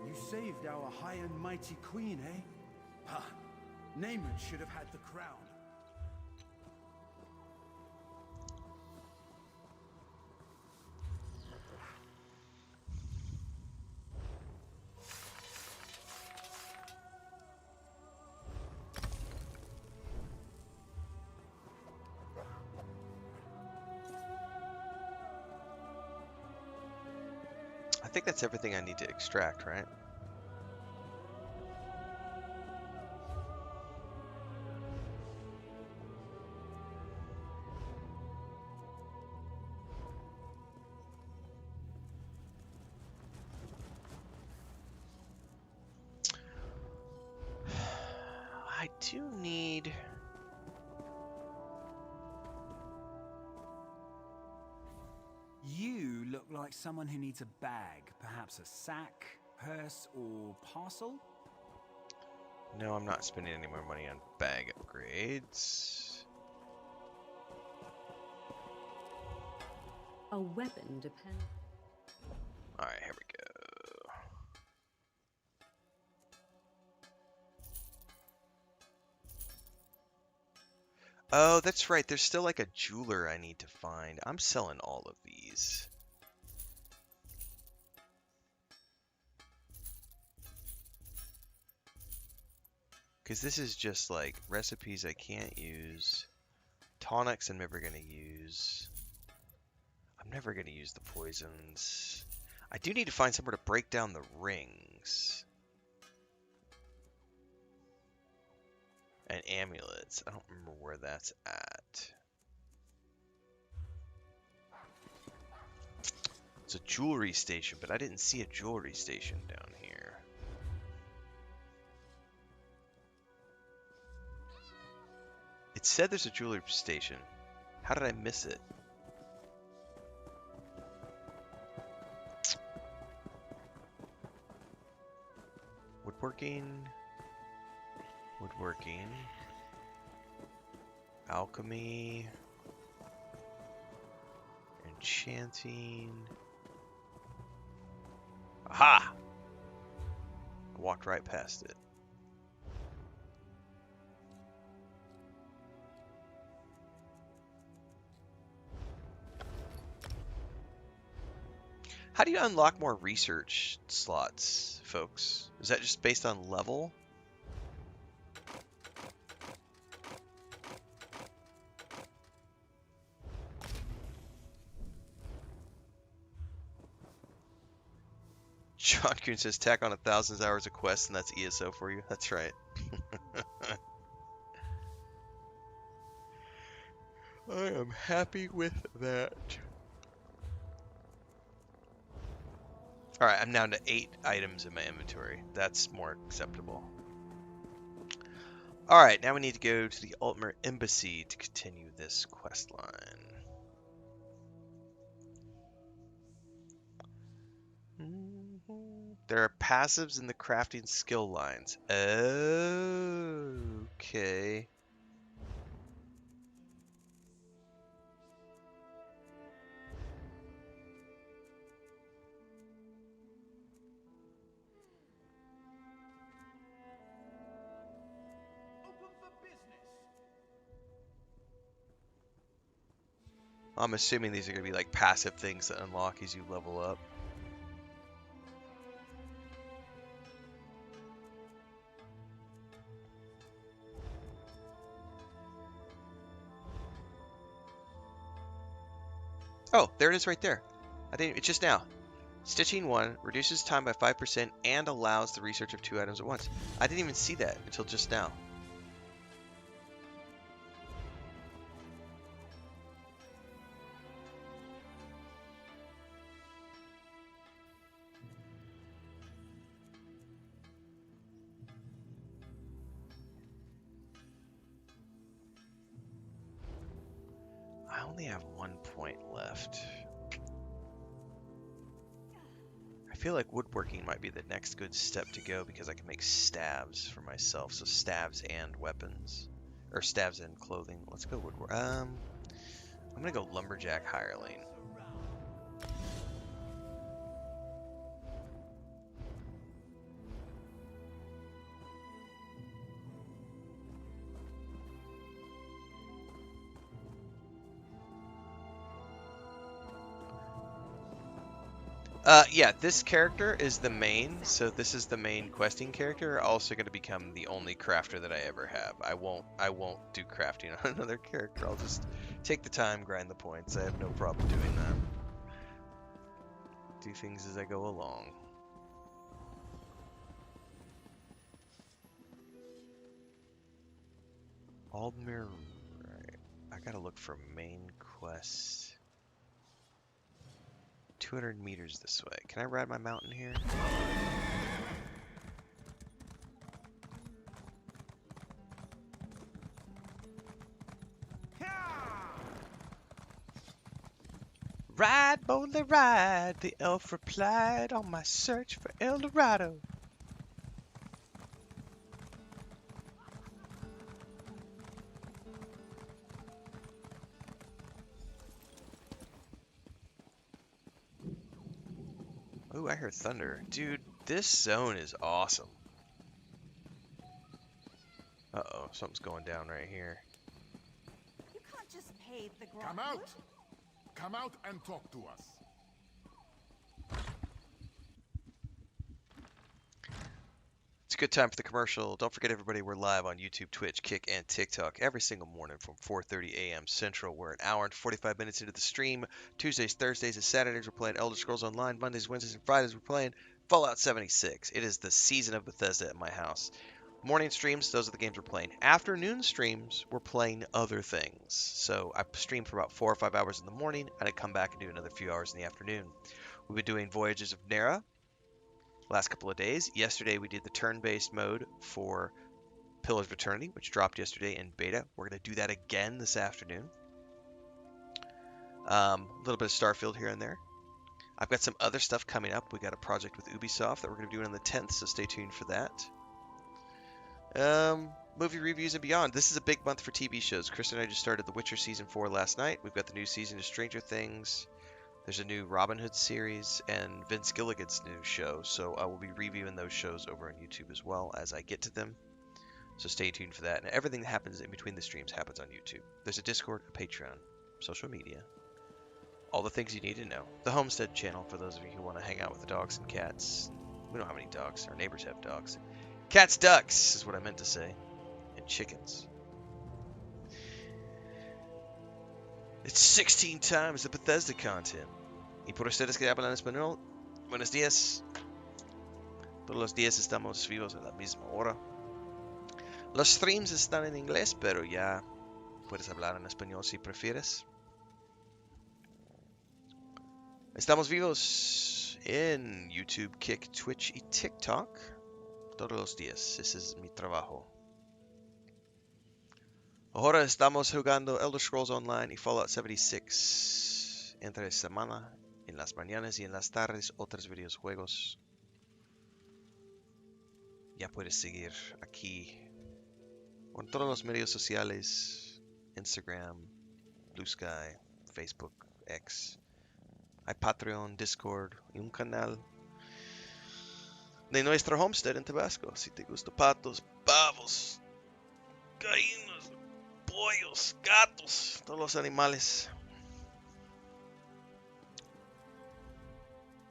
You saved our high and mighty queen, eh? Ha! Naaman should have had the crown. I think that's everything I need to extract, right? I do need... You look like someone who needs a bag, perhaps a sack, purse, or parcel? No, I'm not spending any more money on bag upgrades. A weapon depends. Alright, here we go. Oh, that's right. There's still like a jeweler I need to find. I'm selling all of these. Because this is just like recipes I can't use. Tonics I'm never going to use. I'm never going to use the poisons. I do need to find somewhere to break down the rings. And amulets. I don't remember where that's at. It's a jewelry station, but I didn't see a jewelry station down here. It said there's a jewelry station. How did I miss it? Woodworking. Woodworking. Alchemy. Enchanting. Aha! I walked right past it. How do you unlock more research slots, folks? Is that just based on level? John Kuhn says, tack on 1,000 hours of quests and that's ESO for you. That's right. I am happy with that. Alright, I'm down to 8 items in my inventory. That's more acceptable. Alright, now we need to go to the Ultimate Embassy to continue this quest line. There are passives in the crafting skill lines. Okay. I'm assuming these are going to be like passive things that unlock as you level up. Oh, there it is right there. It's just now. Stitching 1 reduces time by 5% and allows the research of 2 items at once. I didn't even see that until just now. I only have 1 point left. I feel like woodworking might be the next good step to go because I can make staves for myself. So staves and weapons. Or staves and clothing. Let's go woodwork. I'm gonna go lumberjack hireling. Yeah, this character is the main, so this is the main questing character. Also going to become the only crafter that I ever have. I won't do crafting on another character. I'll just take the time, grind the points. I have no problem doing that. Do things as I go along. Aldmere, right. I gotta look for main quest. 200 meters this way. Can I ride my mountain here? Ride, boldly ride, the elf replied on my search for El Dorado. Ooh, I hear thunder. Dude, this zone is awesome. Uh-oh, something's going down right here. You can't just pave the ground. Come out! Come out and talk to us. It's a good time for the commercial. Don't forget, everybody, we're live on YouTube, Twitch, Kick, and TikTok every single morning from 4:30 a.m. Central. We're an hour and 45 minutes into the stream. Tuesdays, Thursdays, and Saturdays, we're playing Elder Scrolls Online. Mondays, Wednesdays, and Fridays, we're playing Fallout 76. It is the season of Bethesda at my house. Morning streams, those are the games we're playing. Afternoon streams, we're playing other things. So I stream for about 4 or 5 hours in the morning, and I come back and do another few hours in the afternoon. We've been doing Voyages of Nera last couple of days. Yesterday we did the turn-based mode for Pillars of Eternity, which dropped yesterday in beta. We're going to do that again this afternoon. A little bit of Starfield here and there. I've got some other stuff coming up. We got a project with Ubisoft that we're going to be doing on the 10th, so stay tuned for that. Movie reviews and beyond. This is a big month for TV shows. Chris and I just started The Witcher Season 4 last night. We've got the new season of Stranger Things. There's a new Robin Hood series and Vince Gilligan's new show, so I will be reviewing those shows over on YouTube as well as I get to them. So stay tuned for that. And everything that happens in between the streams happens on YouTube. There's a Discord, a Patreon, social media, all the things you need to know. The Homestead channel for those of you who want to hang out with the dogs and cats. We don't have any dogs. Our neighbors have dogs. Cats, ducks is what I meant to say. And chickens. It's 16 times the Bethesda content. Y por ustedes que hablan español, buenos días. Todos los días estamos vivos a la misma hora. Los streams están en inglés, pero ya puedes hablar en español si prefieres. Estamos vivos en YouTube, Kick, Twitch y TikTok todos los días. Ese es mi trabajo. Ahora estamos jugando Elder Scrolls Online y Fallout 76 entre semana, en las mañanas y en las tardes, otros videojuegos. Ya puedes seguir aquí con todos los medios sociales, Instagram, Blue Sky, Facebook, X. Hay Patreon, Discord y un canal de nuestro homestead en Tabasco. Si te gusta patos, pavos, gallinas, pollos, gatos, todos los animales.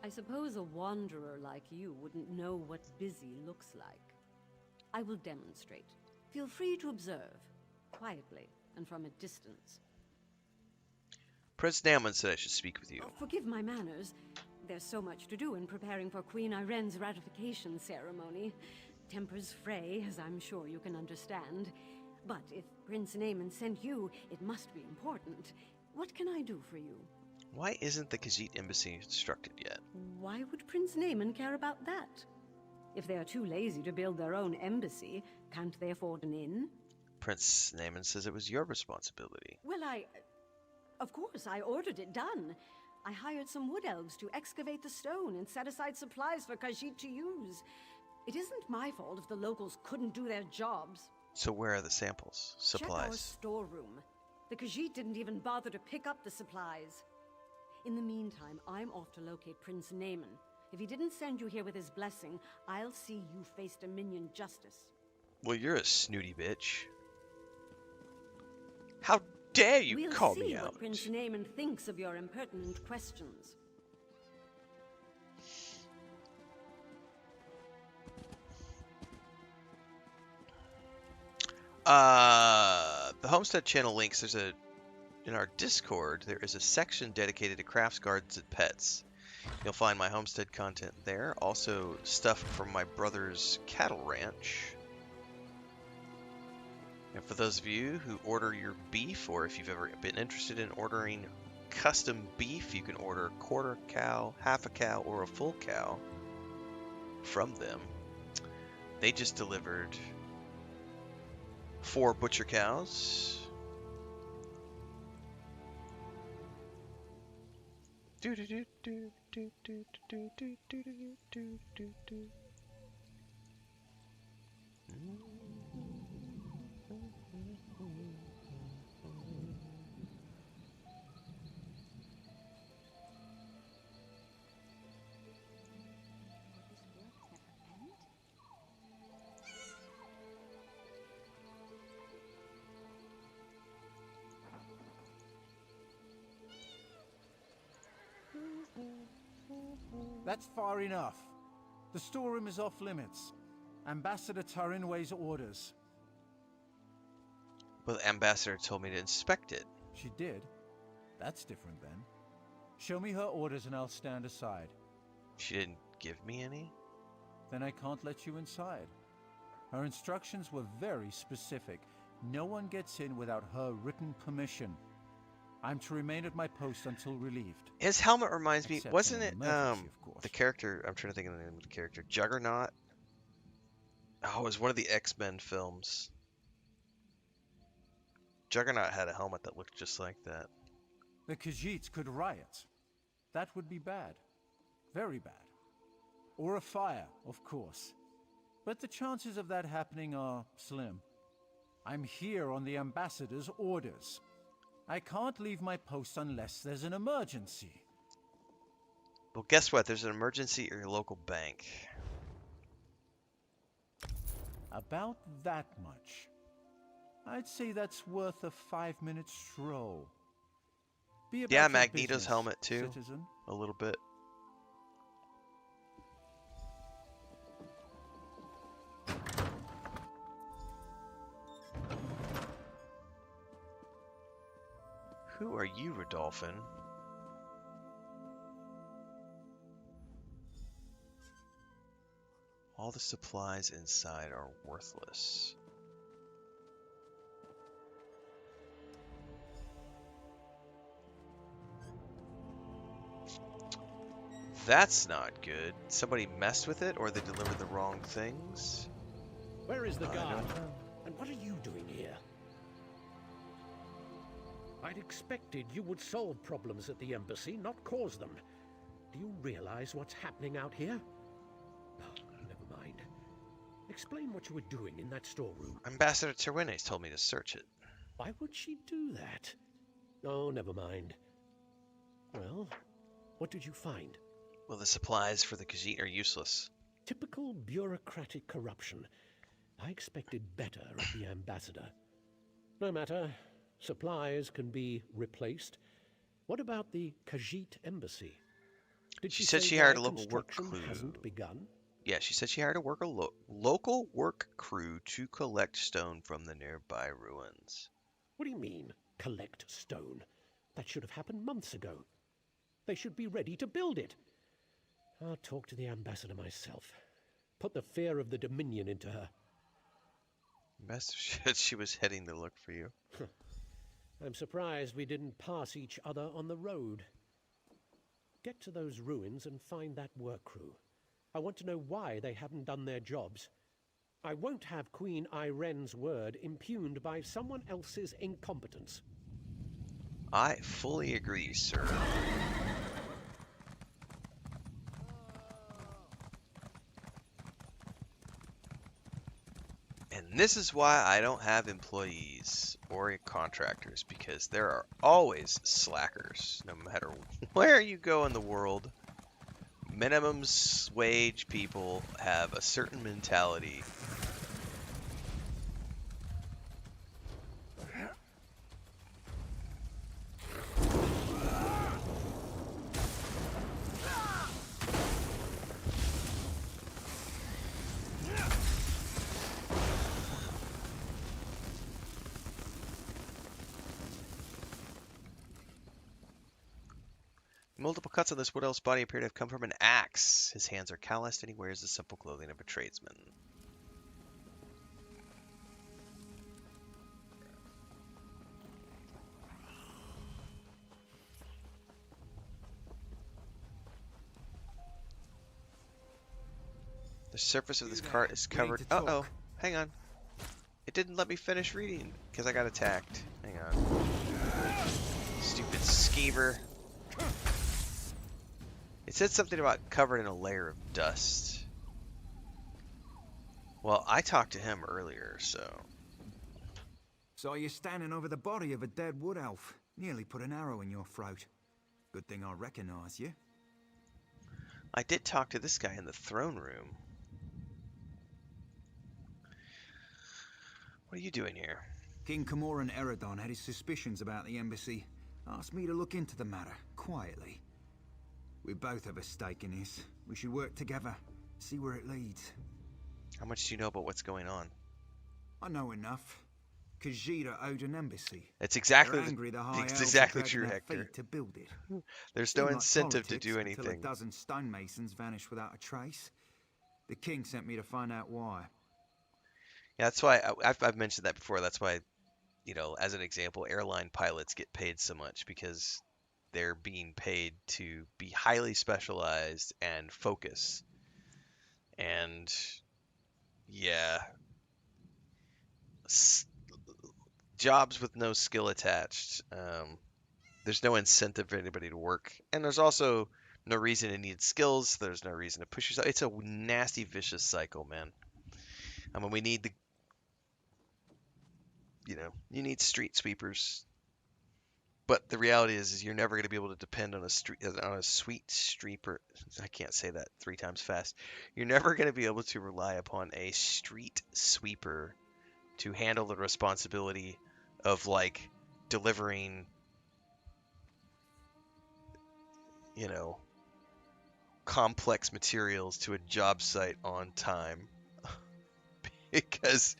I suppose a wanderer like you wouldn't know what busy looks like. I will demonstrate. Feel free to observe, quietly and from a distance. Prince Naman said I should speak with you. Oh, forgive my manners. There's so much to do in preparing for Queen Irene's ratification ceremony. Tempers fray, as I'm sure you can understand. But if Prince Naman sent you, it must be important. What can I do for you? Why isn't the Khajiit embassy constructed yet? Why would Prince Naman care about that? If they are too lazy to build their own embassy, can't they afford an inn? Prince Naman says it was your responsibility. Well, Of course, I ordered it done. I hired some wood elves to excavate the stone and set aside supplies for Khajiit to use. It isn't my fault if the locals couldn't do their jobs. So where are the samples? Supplies? Check our storeroom. The Khajiit didn't even bother to pick up the supplies. In the meantime, I'm off to locate Prince Naman. If he didn't send you here with his blessing, I'll see you face Dominion justice. Well, you're a snooty bitch. How dare you call me out? We'll see what Prince Naman thinks of your impertinent questions. The Homestead channel links, in our Discord, there is a section dedicated to crafts, gardens, and pets. You'll find my homestead content there. Also, stuff from my brother's cattle ranch. And for those of you who order your beef, or if you've ever been interested in ordering custom beef, you can order a quarter cow, half a cow, or a full cow from them. They just delivered 4 butcher cows. That's far enough. The storeroom is off limits. Ambassador Tarinway's orders. Well, the ambassador told me to inspect it. She did? That's different then. Show me her orders and I'll stand aside. She didn't give me any? Then I can't let you inside. Her instructions were very specific. No one gets in without her written permission. I'm to remain at my post until relieved. His helmet reminds me, Except wasn't in it, an emergency, of course. the character, I'm trying to think of the name of the character, Juggernaut? Oh, it was one of the X-Men films. Juggernaut had a helmet that looked just like that. The Khajiits could riot. That would be bad. Very bad. Or a fire, of course. But the chances of that happening are slim. I'm here on the ambassador's orders. I can't leave my post unless there's an emergency. Well, guess what? There's an emergency at your local bank. About that much. I'd say that's worth a 5-minute stroll. Be about Yeah, your Magneto's business, helmet too. citizen. A little bit. Who are you, Rodolphin? All the supplies inside are worthless. That's not good. Somebody messed with it, or they delivered the wrong things? Where is the guard? And what are you doing here? I'd expected you would solve problems at the embassy, not cause them. Do you realize what's happening out here? Oh, never mind. Explain what you were doing in that storeroom. Ambassador Terwinnes told me to search it. Why would she do that? Oh, never mind. Well, what did you find? Well, the supplies for the Khajiit are useless. Typical bureaucratic corruption. I expected better of the ambassador. No matter. Supplies can be replaced. What about the Khajiit embassy? Did She say said she hired a their local work construction crew. hasn't begun? Yeah, she said she hired a local work crew to collect stone from the nearby ruins. What do you mean, collect stone? That should have happened months ago. They should be ready to build it. I'll talk to the ambassador myself. Put the fear of the Dominion into her. Ambassador said she was heading to look for you. I'm surprised we didn't pass each other on the road. Get to those ruins and find that work crew. I want to know why they haven't done their jobs. I won't have Queen Iren's word impugned by someone else's incompetence. I fully agree, sir. And this is why I don't have employees or contractors, because there are always slackers, no matter where you go in the world. Minimum wage people have a certain mentality. Multiple cuts on this wood elf's body appear to have come from an axe. His hands are calloused and he wears the simple clothing of a tradesman. The surface of this cart is covered. Uh-oh. Hang on. It didn't let me finish reading because I got attacked. Hang on. Stupid skeever. It said something about covered in a layer of dust. Well, I talked to him earlier, so... Saw you standing over the body of a dead wood elf. Nearly put an arrow in your throat. Good thing I recognize you. I did talk to this guy in the throne room. What are you doing here? King Camoran Eredon had his suspicions about the embassy. Asked me to look into the matter, quietly. We both have a stake in this. We should work together, see where it leads. How much do you know about what's going on? I know enough. Khajiit owed an embassy. It's exactly it's exactly true, Hector. To build it. There's no incentive to do anything. Until a dozen stonemasons vanished without a trace. The king sent me to find out why. Yeah, that's why I've mentioned that before. That's why, you know, as an example, airline pilots get paid so much because they're being paid to be highly specialized and focus. And yeah, jobs with no skill attached. There's no incentive for anybody to work, and there's also no reason to need skills. There's no reason to push yourself. It's a nasty, vicious cycle, man. I mean, we need you need street sweepers. But the reality is you're never going to be able to depend on a sweet streeper. I can't say that 3 times fast. You're never going to be able to rely upon a street sweeper to handle the responsibility of, like, delivering, you know, complex materials to a job site on time. Because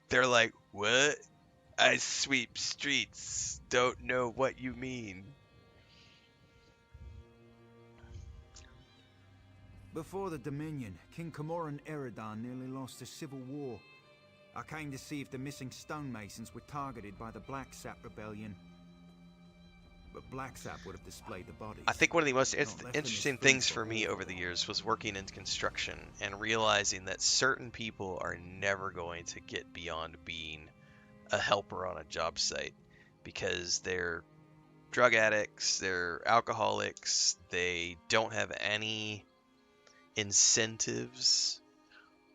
they're like, what? I sweep streets. Don't know what you mean. Before the Dominion, King Camoran Eredon nearly lost a civil war. I came to see if the missing stonemasons were targeted by the Black Sap Rebellion. But Black Sap would have displayed the bodies. I think one of the most interesting things for me over the years was working in construction and realizing that certain people are never going to get beyond being a helper on a job site because they're drug addicts, they're alcoholics, they don't have any incentives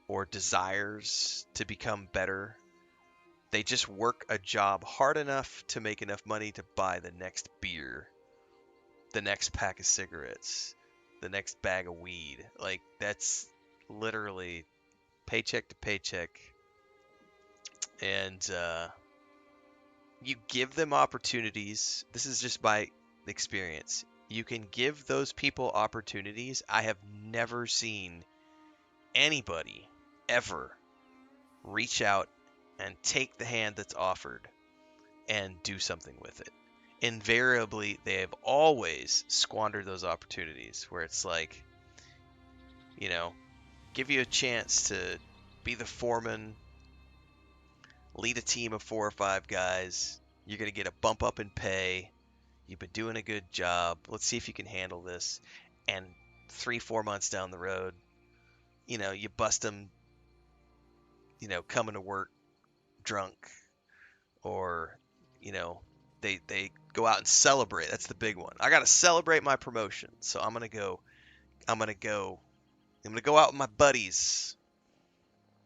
or desires to become better. They just work a job hard enough to make enough money to buy the next beer, the next pack of cigarettes, the next bag of weed. Like, that's literally paycheck to paycheck. And you give them opportunities. This is just my experience. You can give those people opportunities. I have never seen anybody ever reach out and take the hand that's offered and do something with it. Invariably, they have always squandered those opportunities where it's like, you know, give you a chance to be the foreman, lead a team of 4 or 5 guys. You're going to get a bump up in pay. You've been doing a good job. Let's see if you can handle this. And 3-4 months down the road, you know, you bust them, you know, coming to work drunk, or, you know, they go out and celebrate. That's the big one. I got to celebrate my promotion. So I'm going to go out with my buddies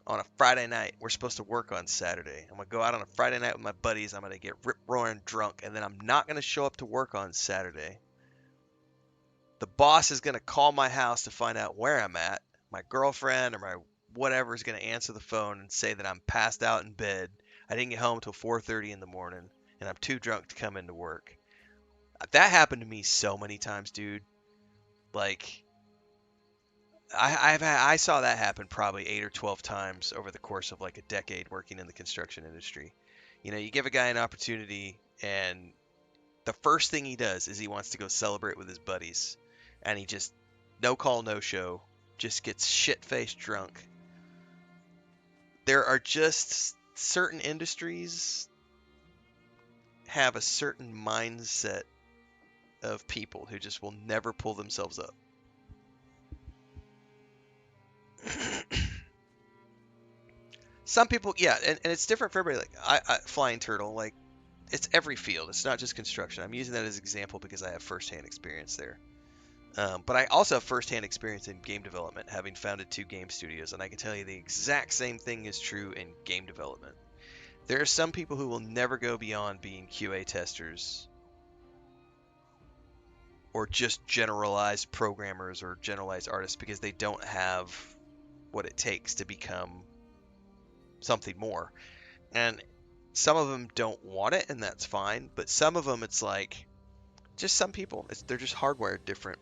on a Friday night. We're supposed to work on Saturday. I'm going to go out on a Friday night with my buddies. I'm going to get rip-roaring drunk, and then I'm not going to show up to work on Saturday. The boss is going to call my house to find out where I'm at. My girlfriend or my whatever is going to answer the phone and say that I'm passed out in bed. I didn't get home until 4:30 in the morning, and I'm too drunk to come into work. That happened to me so many times, dude. Like, I saw that happen probably 8 or 12 times over the course of like a decade working in the construction industry. You know, you give a guy an opportunity and the first thing he does is he wants to go celebrate with his buddies. And he just, no call, no show, just gets shit-faced drunk. There are just certain industries have a certain mindset of people who just will never pull themselves up. Some people, yeah, and it's different for everybody. Like I Flying Turtle, like it's every field. It's not just construction. I'm using that as an example because I have firsthand experience there. But I also have firsthand experience in game development, having founded 2 game studios, and I can tell you the exact same thing is true in game development. There are some people who will never go beyond being QA testers or just generalized programmers or generalized artists because they don't have what it takes to become something more. And some of them don't want it, and that's fine, but some of them it's like, just some people, they're just hardwired different.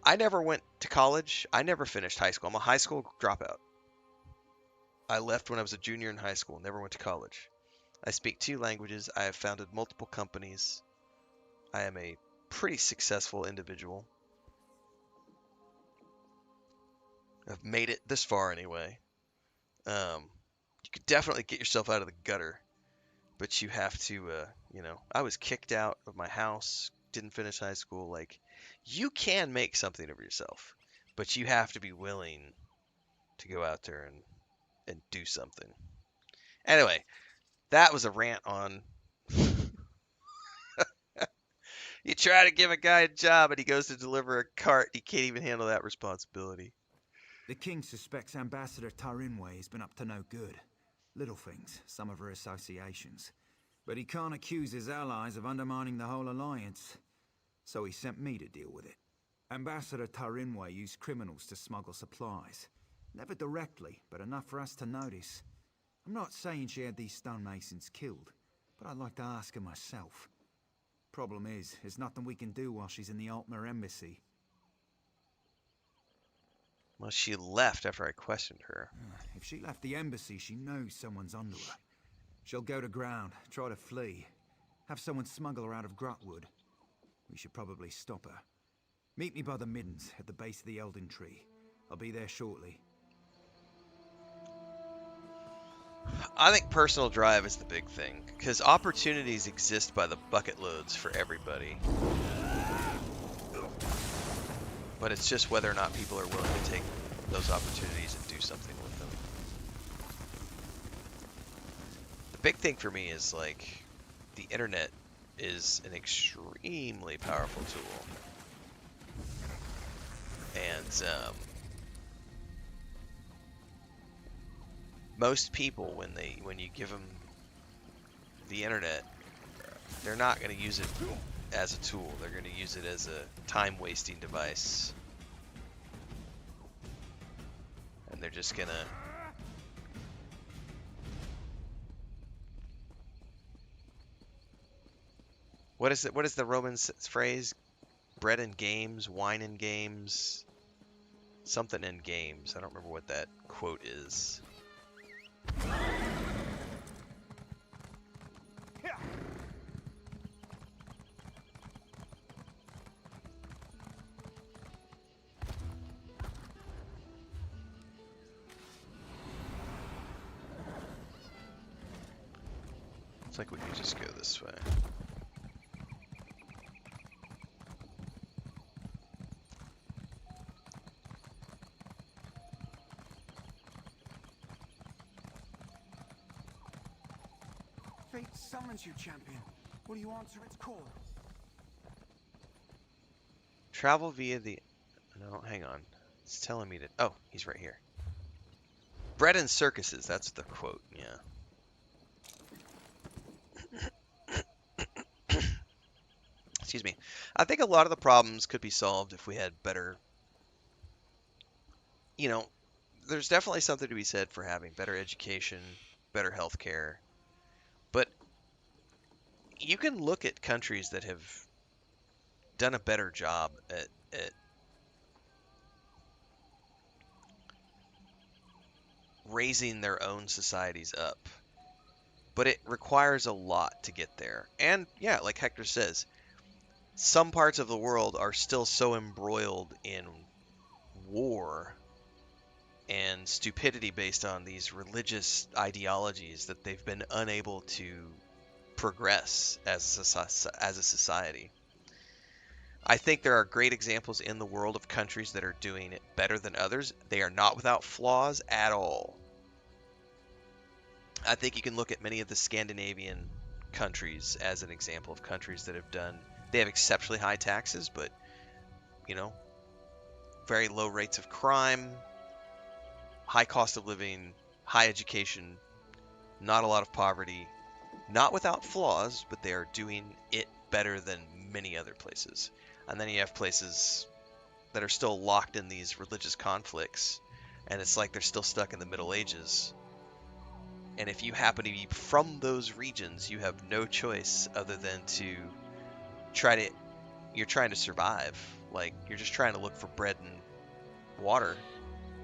I never went to college. I never finished high school. I'm a high school dropout. I left when I was a junior in high school, never went to college. I speak 2 languages. I have founded multiple companies. I am a pretty successful individual. I've made it this far anyway. You could definitely get yourself out of the gutter, but you have to, I was kicked out of my house, didn't finish high school. Like, you can make something of yourself, but you have to be willing to go out there and do something. Anyway, that was a rant on you try to give a guy a job and he goes to deliver a cart. He can't even handle that responsibility. The king suspects Ambassador Tarinway has been up to no good. Little things, some of her associations. But he can't accuse his allies of undermining the whole alliance. So he sent me to deal with it. Ambassador Tarinway used criminals to smuggle supplies. Never directly, but enough for us to notice. I'm not saying she had these stonemasons killed, but I'd like to ask her myself. Problem is, there's nothing we can do while she's in the Altmer embassy. Well, she left after I questioned her. If she left the embassy, she knows someone's under her. She'll go to ground, try to flee. Have someone smuggle her out of Grotwood. We should probably stop her. Meet me by the Middens, at the base of the Elden tree. I'll be there shortly. I think personal drive is the big thing, because opportunities exist by the bucket loads for everybody. But it's just whether or not people are willing to take those opportunities and do something with them. The big thing for me is, like, the internet is an extremely powerful tool. And, most people, when you give them the internet, they're not going to use it as a tool. They're going to use it as a time-wasting device. And they're just going to... What is the Roman phrase? Bread in games, wine in games, something in games. I don't remember what that quote is. Looks like we can just go this way. Fate summons you, champion. Will you answer its call? Travel via the... No, hang on. It's telling me to... Oh, he's right here. Bread and circuses, that's the quote, yeah. Excuse me. I think a lot of the problems could be solved if we had better... there's definitely something to be said for having better education, better healthcare. But you can look at countries that have done a better job at raising their own societies up. But it requires a lot to get there. And yeah, like Hector says, some parts of the world are still so embroiled in war and stupidity based on these religious ideologies that they've been unable to progress as a society. I think there are great examples in the world of countries that are doing it better than others. They are not without flaws at all. I think you can look at many of the Scandinavian countries as an example of countries that have done, they have exceptionally high taxes, but, you know, very low rates of crime, high cost of living, high education, not a lot of poverty, not without flaws, but they are doing it better than many other places. And then you have places that are still locked in these religious conflicts, and it's like they're still stuck in the Middle Ages. And if you happen to be from those regions, you have no choice other than to you're trying to survive. Like, you're just trying to look for bread and water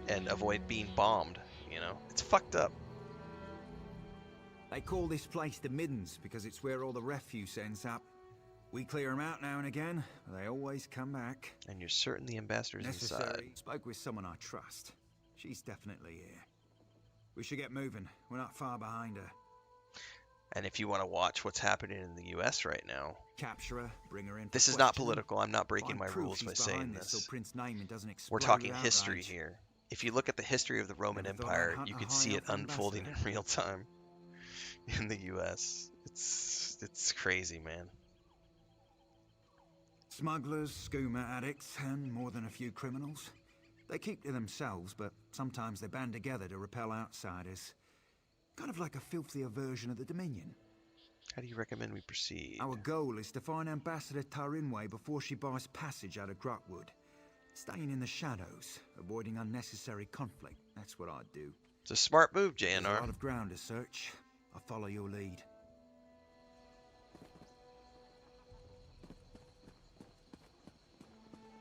and avoid being bombed, you know? It's fucked up. They call this place the Middens because it's where all the refuse ends up. We clear them out now and again, but they always come back. And you're certain the ambassador's inside. Spoke with someone I trust. She's definitely here. We should get moving. We're not far behind her. And if you want to watch what's happening in the U.S. right now, capture her, bring her in. This is not political. I'm not breaking my rules by saying this. So Prince Naaman doesn't explode. We're talking history here. If you look at the history of the Roman Empire, you could see it unfolding in real time in the U.S. It's crazy, man. Smugglers, skooma addicts, and more than a few criminals. They keep to themselves, but sometimes they band together to repel outsiders. Kind of like a filthier version of the Dominion. How do you recommend we proceed? Our goal is to find Ambassador Tarinway before she buys passage out of Grotwood. Staying in the shadows, avoiding unnecessary conflict. That's what I'd do. It's a smart move, JNR. There's a lot of ground to search. I'll follow your lead.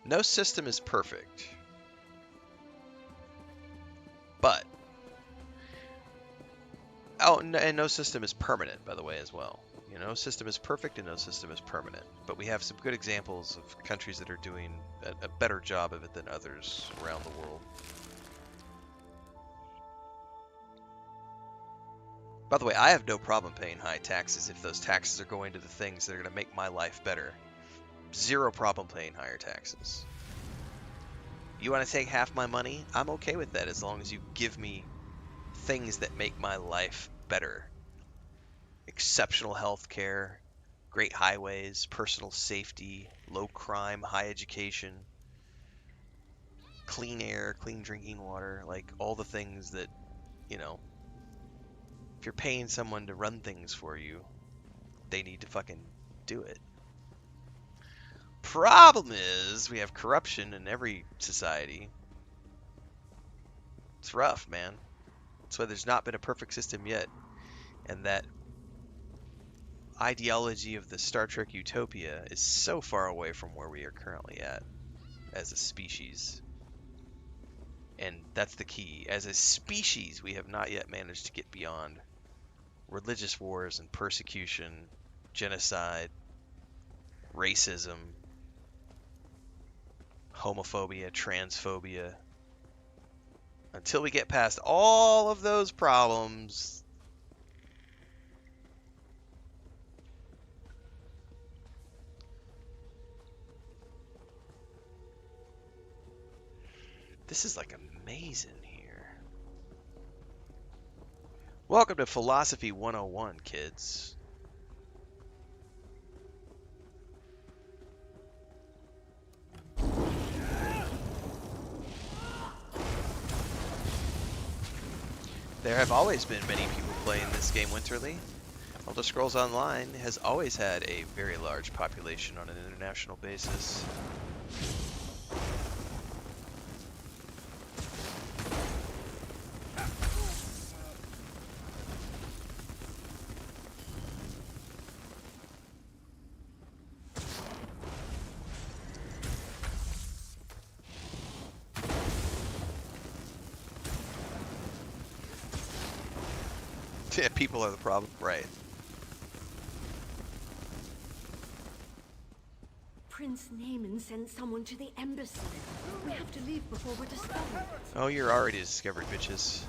No system is perfect. But and no system is permanent, by the way, as well. You know, no system is perfect and no system is permanent. But we have some good examples of countries that are doing a better job of it than others around the world. By the way, I have no problem paying high taxes if those taxes are going to the things that are going to make my life better. Zero problem paying higher taxes. You want to take half my money? I'm okay with that as long as you give me things that make my life better. Exceptional health care, great highways, personal safety, low crime, high education, clean air, clean drinking water, like all the things that, you know, if you're paying someone to run things for you, they need to fucking do it. Problem is, we have corruption in every society. It's rough, man. That's why there's not been a perfect system yet. And that ideology of the Star Trek utopia is so far away from where we are currently at as a species. And that's the key. As a species, we have not yet managed to get beyond religious wars and persecution, genocide, racism, homophobia, transphobia. Until we get past all of those problems, this is like amazing here. Welcome to Philosophy 101, kids. There have always been many people playing this game winterly. Elder Scrolls Online has always had a very large population on an international basis. Yeah, people are the problem, right? Prince Naaman sent someone to the embassy. We have to leave before we're discovered. Oh, you're already discovered, bitches.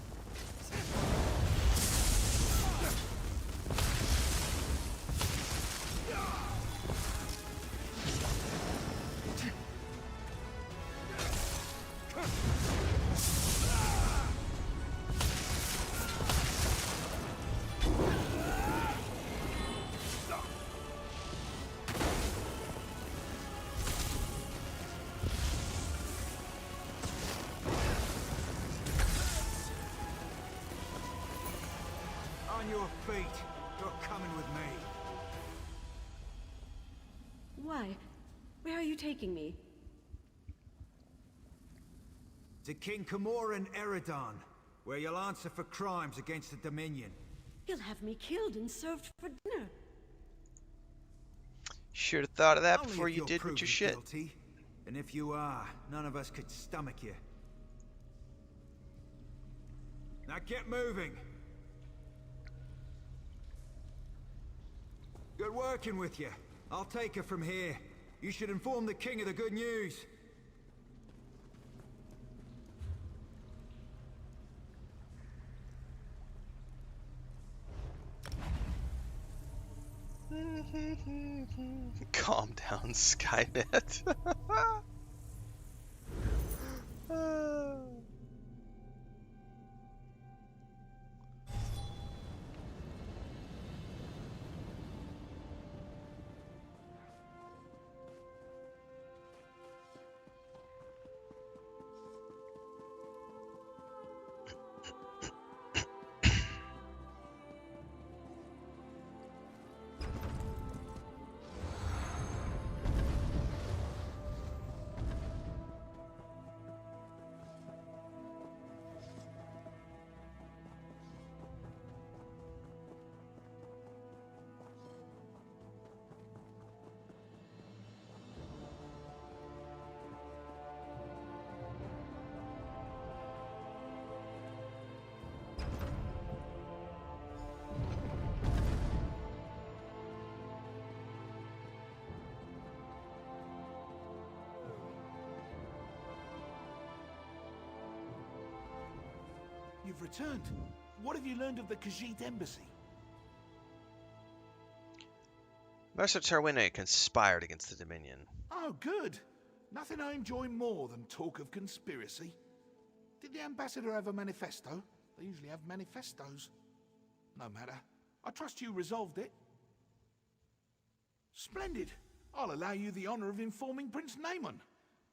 On your feet. You're coming with me. Why? Where are you taking me? To King Camoran Eredon, where you'll answer for crimes against the Dominion. He'll have me killed and served for dinner. Should have thought of that Only before if you you're did what you shit. guilty. And if you are, none of us could stomach you. Now get moving. Good working with you. I'll take her from here. You should inform the king of the good news. Calm down, Skynet. You've returned. What have you learned of the Khajiit embassy? Mercer Tarwine conspired against the Dominion. Oh, good. Nothing I enjoy more than talk of conspiracy. Did the ambassador have a manifesto? They usually have manifestos. No matter. I trust you resolved it. Splendid. I'll allow you the honor of informing Prince Naaman.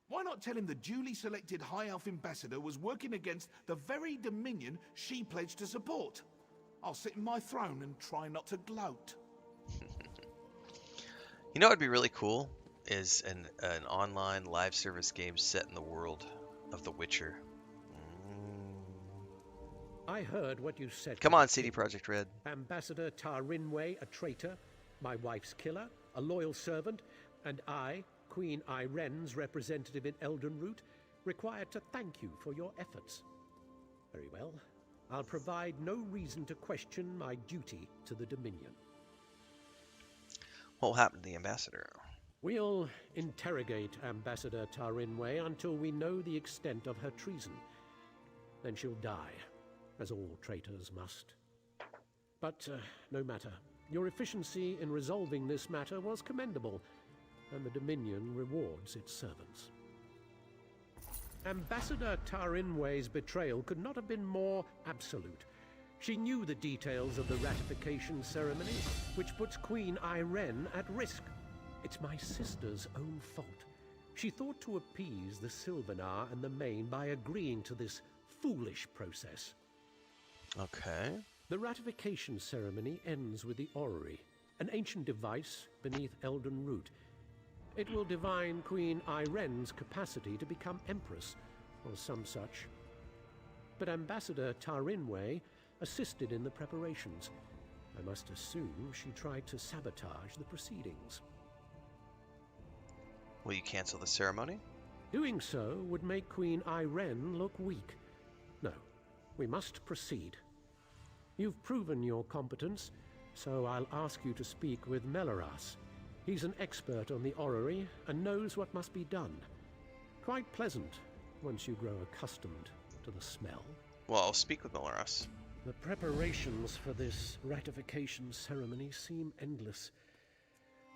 Why not tell him the duly selected High Elf ambassador was working against the very Dominion she pledged to support? I'll sit in my throne and try not to gloat. You know what would be really cool? Is an online live service game set in the world of The Witcher. I heard what you said. Come on, CD Projekt Red. Ambassador Tarinwe, a traitor, my wife's killer, a loyal servant, and I, Queen Iren's representative in Elden Root, required to thank you for your efforts. Very well. I'll provide no reason to question my duty to the Dominion. What will happen to the ambassador? We'll interrogate Ambassador Tarinwe until we know the extent of her treason. Then she'll die, as all traitors must. But no matter. Your efficiency in resolving this matter was commendable, and the Dominion rewards its servants. Ambassador Tarinwe's betrayal could not have been more absolute. She knew the details of the ratification ceremony, which puts Queen Iren at risk. It's my sister's own fault. She thought to appease the Sylvanar and the Main by agreeing to this foolish process. Okay. The ratification ceremony ends with the Aurory, an ancient device beneath Elden Root. It will divine Queen Iren's capacity to become Empress, or some such. But Ambassador Tarinwe assisted in the preparations. I must assume she tried to sabotage the proceedings. Will you cancel the ceremony? Doing so would make Queen Iren look weak. No, we must proceed. You've proven your competence, so I'll ask you to speak with Melaras. He's an expert on the Aurory and knows what must be done. Quite pleasant once you grow accustomed to the smell. Well, I'll speak with Malaras. The preparations for this ratification ceremony seem endless,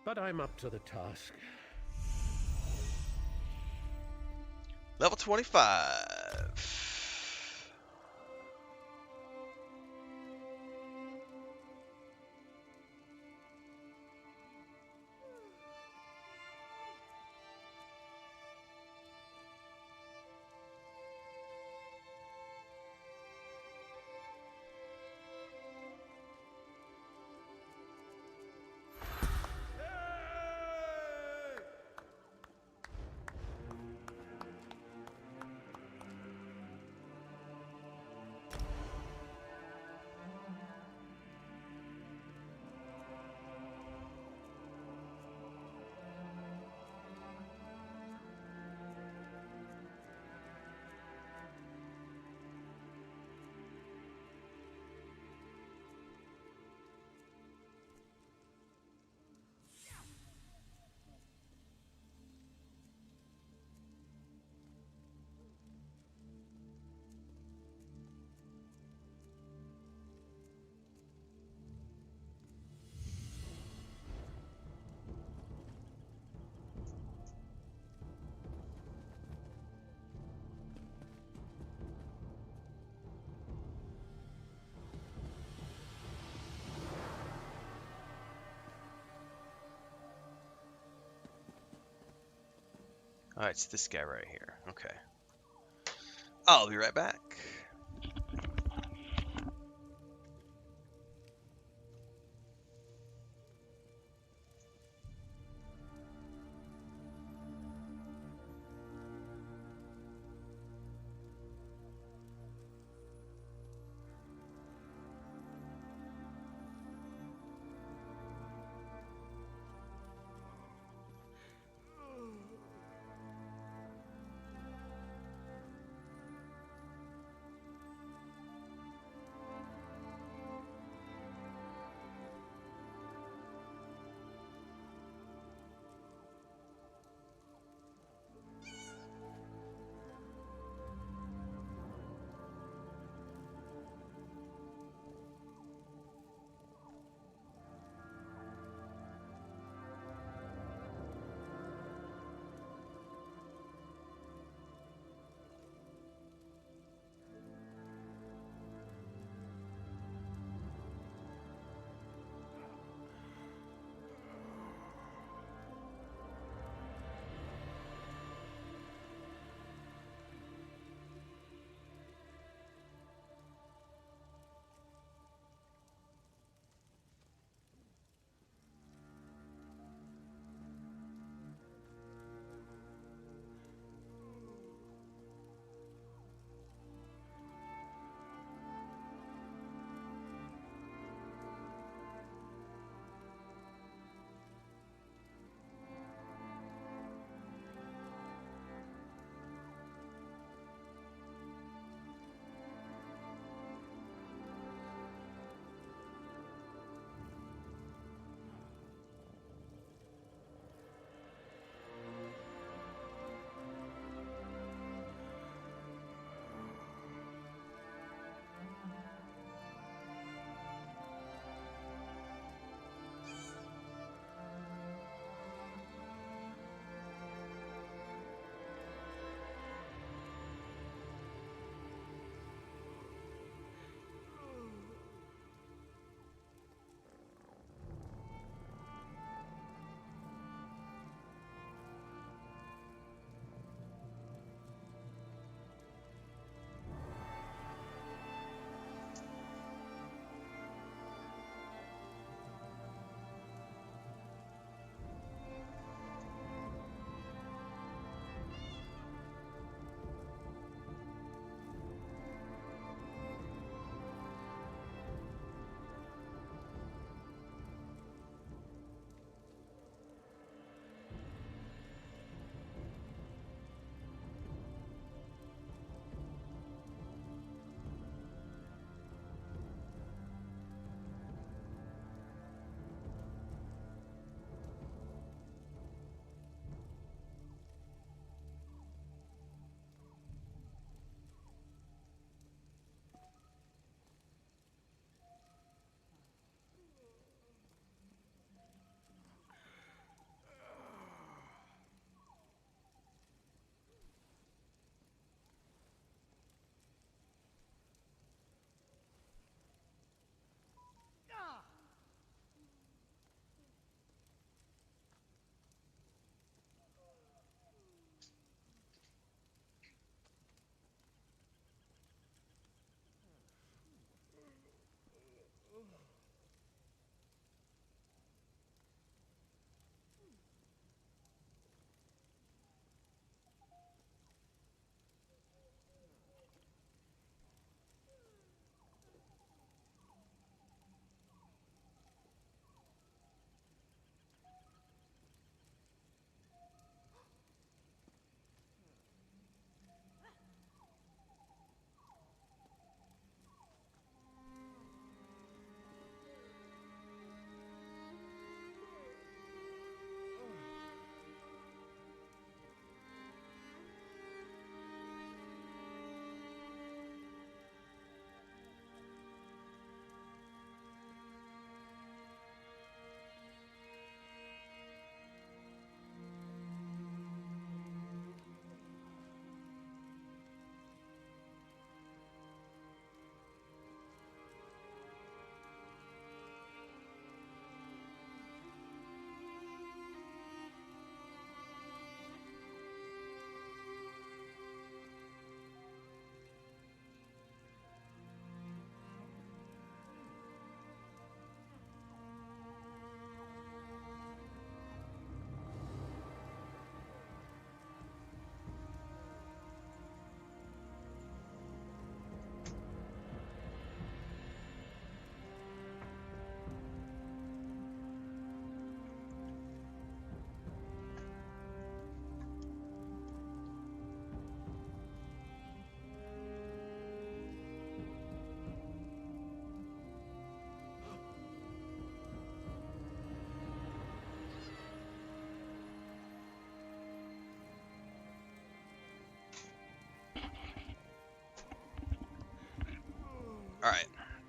but I'm up to the task. Level 25. Alright, it's this guy right here. Okay. I'll be right back.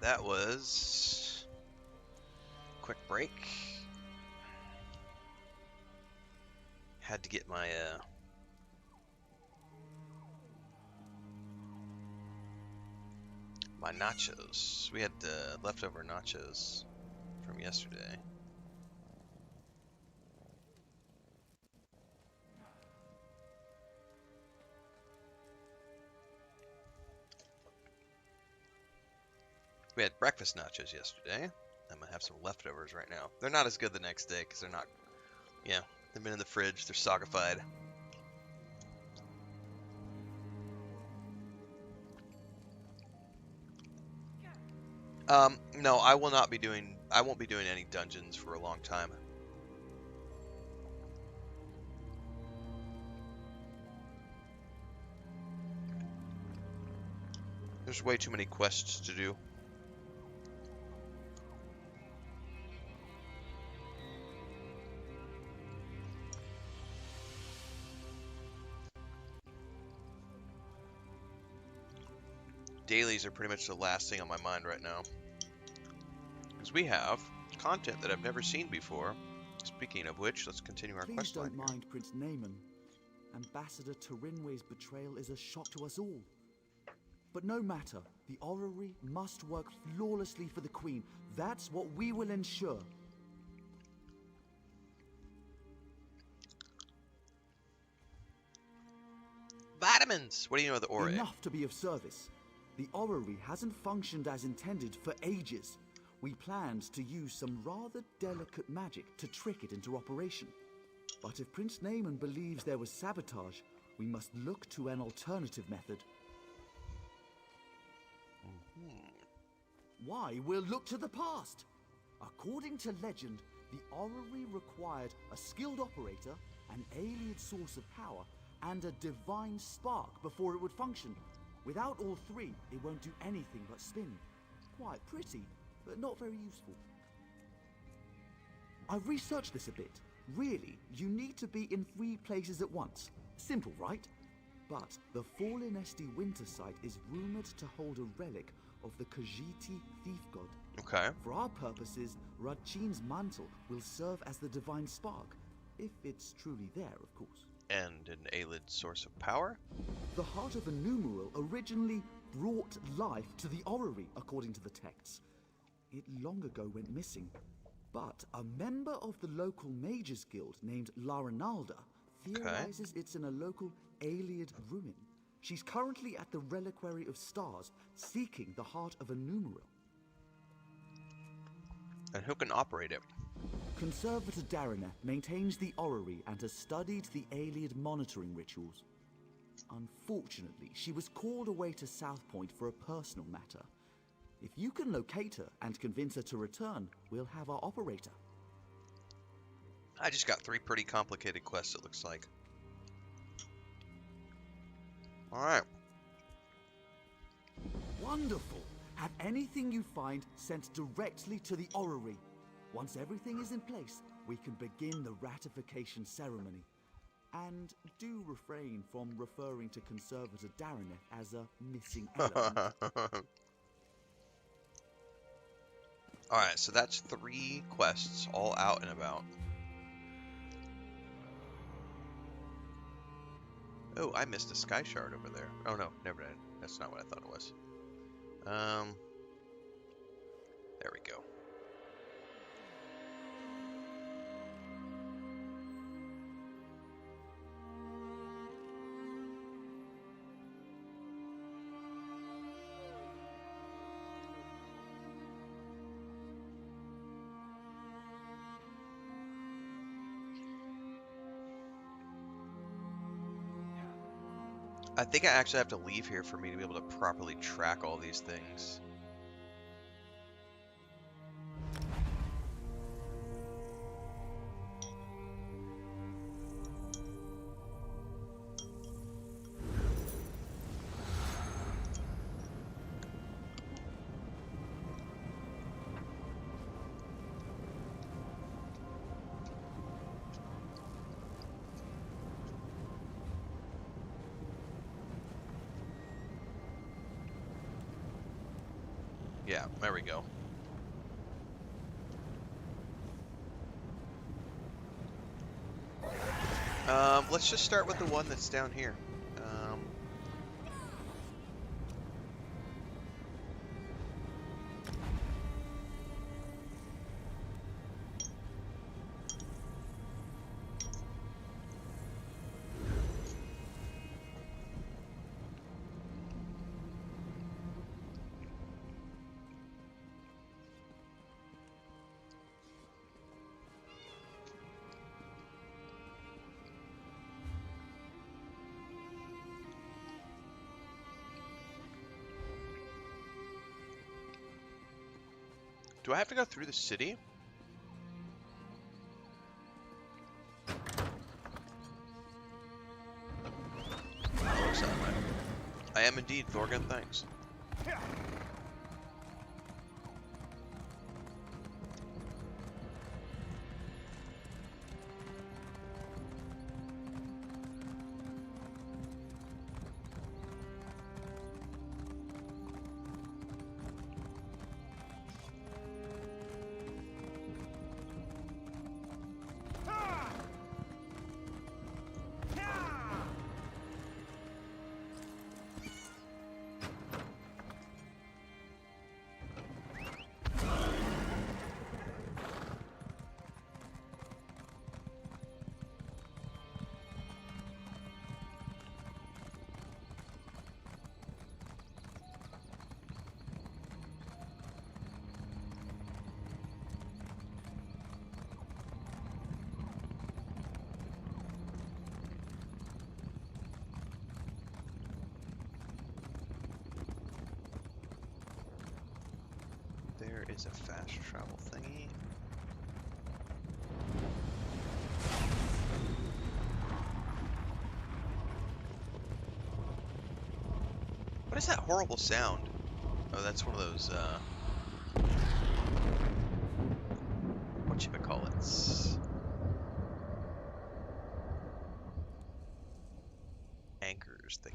that was quick break. Had to get my my nachos. We had leftover nachos from yesterday. We had breakfast nachos yesterday. I'm gonna have some leftovers right now. They're not as good the next day because they're not, yeah, they've been in the fridge. They're soggified. No, I will not be doing. I won't be doing any dungeons for a long time. There's way too many quests to do. Dailies are pretty much the last thing on my mind right now. Because we have content that I've never seen before. Speaking of which, let's continue our quest line. Please don't mind Prince Naaman. Ambassador Tarinway's betrayal is a shock to us all. But no matter, the Aurory must work flawlessly for the Queen. That's what we will ensure. Vitamins! What do you know of the Aurory? Enough to be of service. The Aurory hasn't functioned as intended for ages. We planned to use some rather delicate magic to trick it into operation. But if Prince Naaman believes there was sabotage, we must look to an alternative method. Why, we'll look to the past. According to legend, the Aurory required a skilled operator, an alien source of power, and a divine spark before it would function. Without all three, it won't do anything but spin. Quite pretty, but not very useful. I've researched this a bit. Really, you need to be in 3 places at once. Simple, right? But the Fallen Esti Winter site is rumored to hold a relic of the Khajiiti thief god. Okay. For our purposes, Radchin's mantle will serve as the divine spark, if it's truly there, of course. And an Aelid source of power? The heart of a numeral originally brought life to the Aurory, according to the texts. It long ago went missing, but a member of the local mages guild named Laranalda theorizes it's in a local Aelid ruin. She's currently at the Reliquary of Stars, seeking the heart of a numeral. And who can operate it? Conservator Darineth maintains the Aurory and has studied the Aelid monitoring rituals. Unfortunately, she was called away to South Point for a personal matter. If you can locate her and convince her to return, we'll have our operator. I just got 3 pretty complicated quests, it looks like. Alright. Wonderful! Have anything you find sent directly to the Aurory. Once everything is in place, we can begin the ratification ceremony. And do refrain from referring to Conservator Darineth as a missing element. Alright, so that's 3 quests, all out and about. Oh, I missed a sky shard over there. Oh no, never mind. That's not what I thought it was. There we go. I think I actually have to leave here for me to be able to properly track all these things. Yeah, there we go. Let's just start with the one that's down here. Do I have to go through the city? Looks that way. I am indeed, Thorgan, thanks. There is a fast travel thingy. What is that horrible sound? Oh, that's one of those, whatchamacallits? Anchors thingy.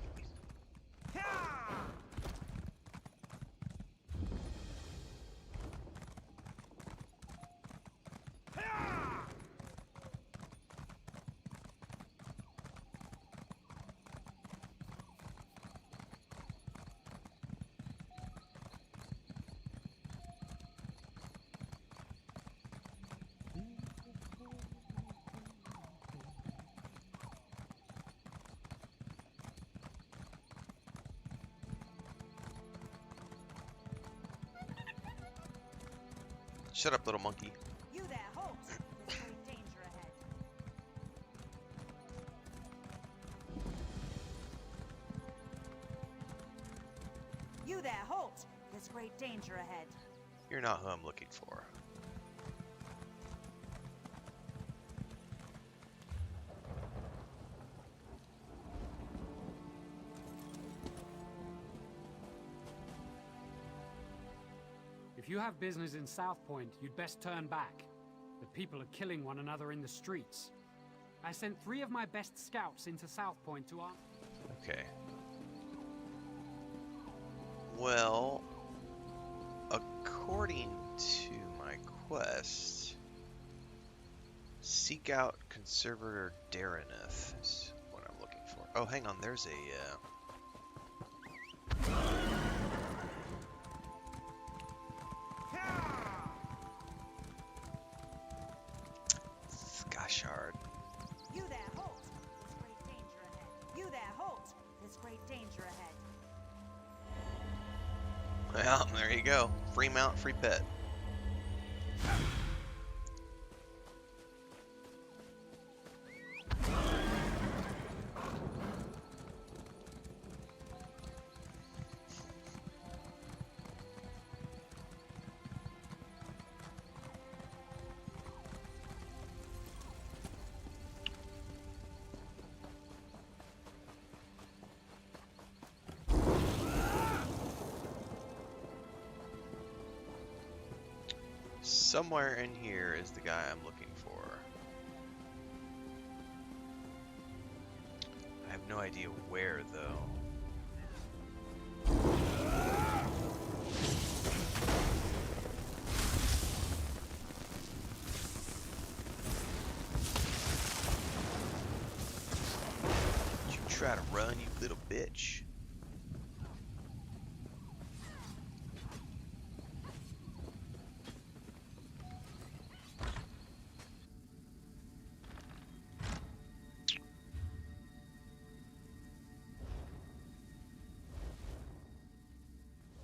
Shut up, little monkey. You there, halt! There's great danger ahead. You there, halt! There's great danger ahead. You're not who I'm looking for. If you have business in South Point, you'd best turn back. The people are killing one another in the streets. I sent 3 of my best scouts into South Point to Okay. Well, according to my quest, seek out Conservator Dareneth is what I'm looking for. Oh, hang on, there's a Skashard. You there, halt! There's great danger ahead. You there, halt! There's great danger ahead. Well, there you go. Free mount, free pet. Somewhere in here is the guy I'm looking for. I have no idea where, though. try to run, you little bitch.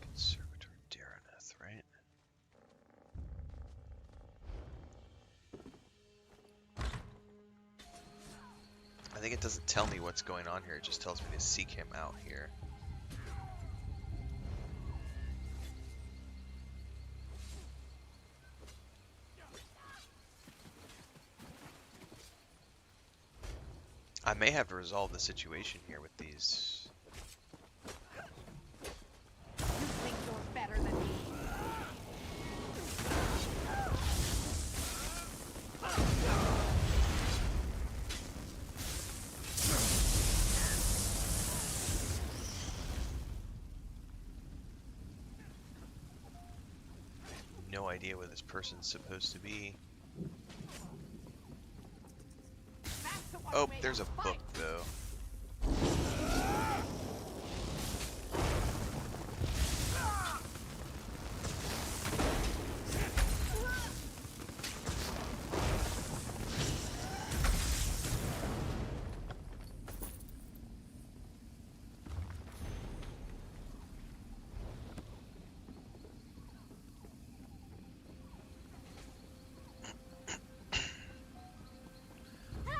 Conservator Dareneth, right? I think it doesn't tell me what's going on here, it just tells me to seek him out here. I may have to resolve the situation here with these. You think you're better than me? No idea where this person's supposed to be. Oh, there's a book though.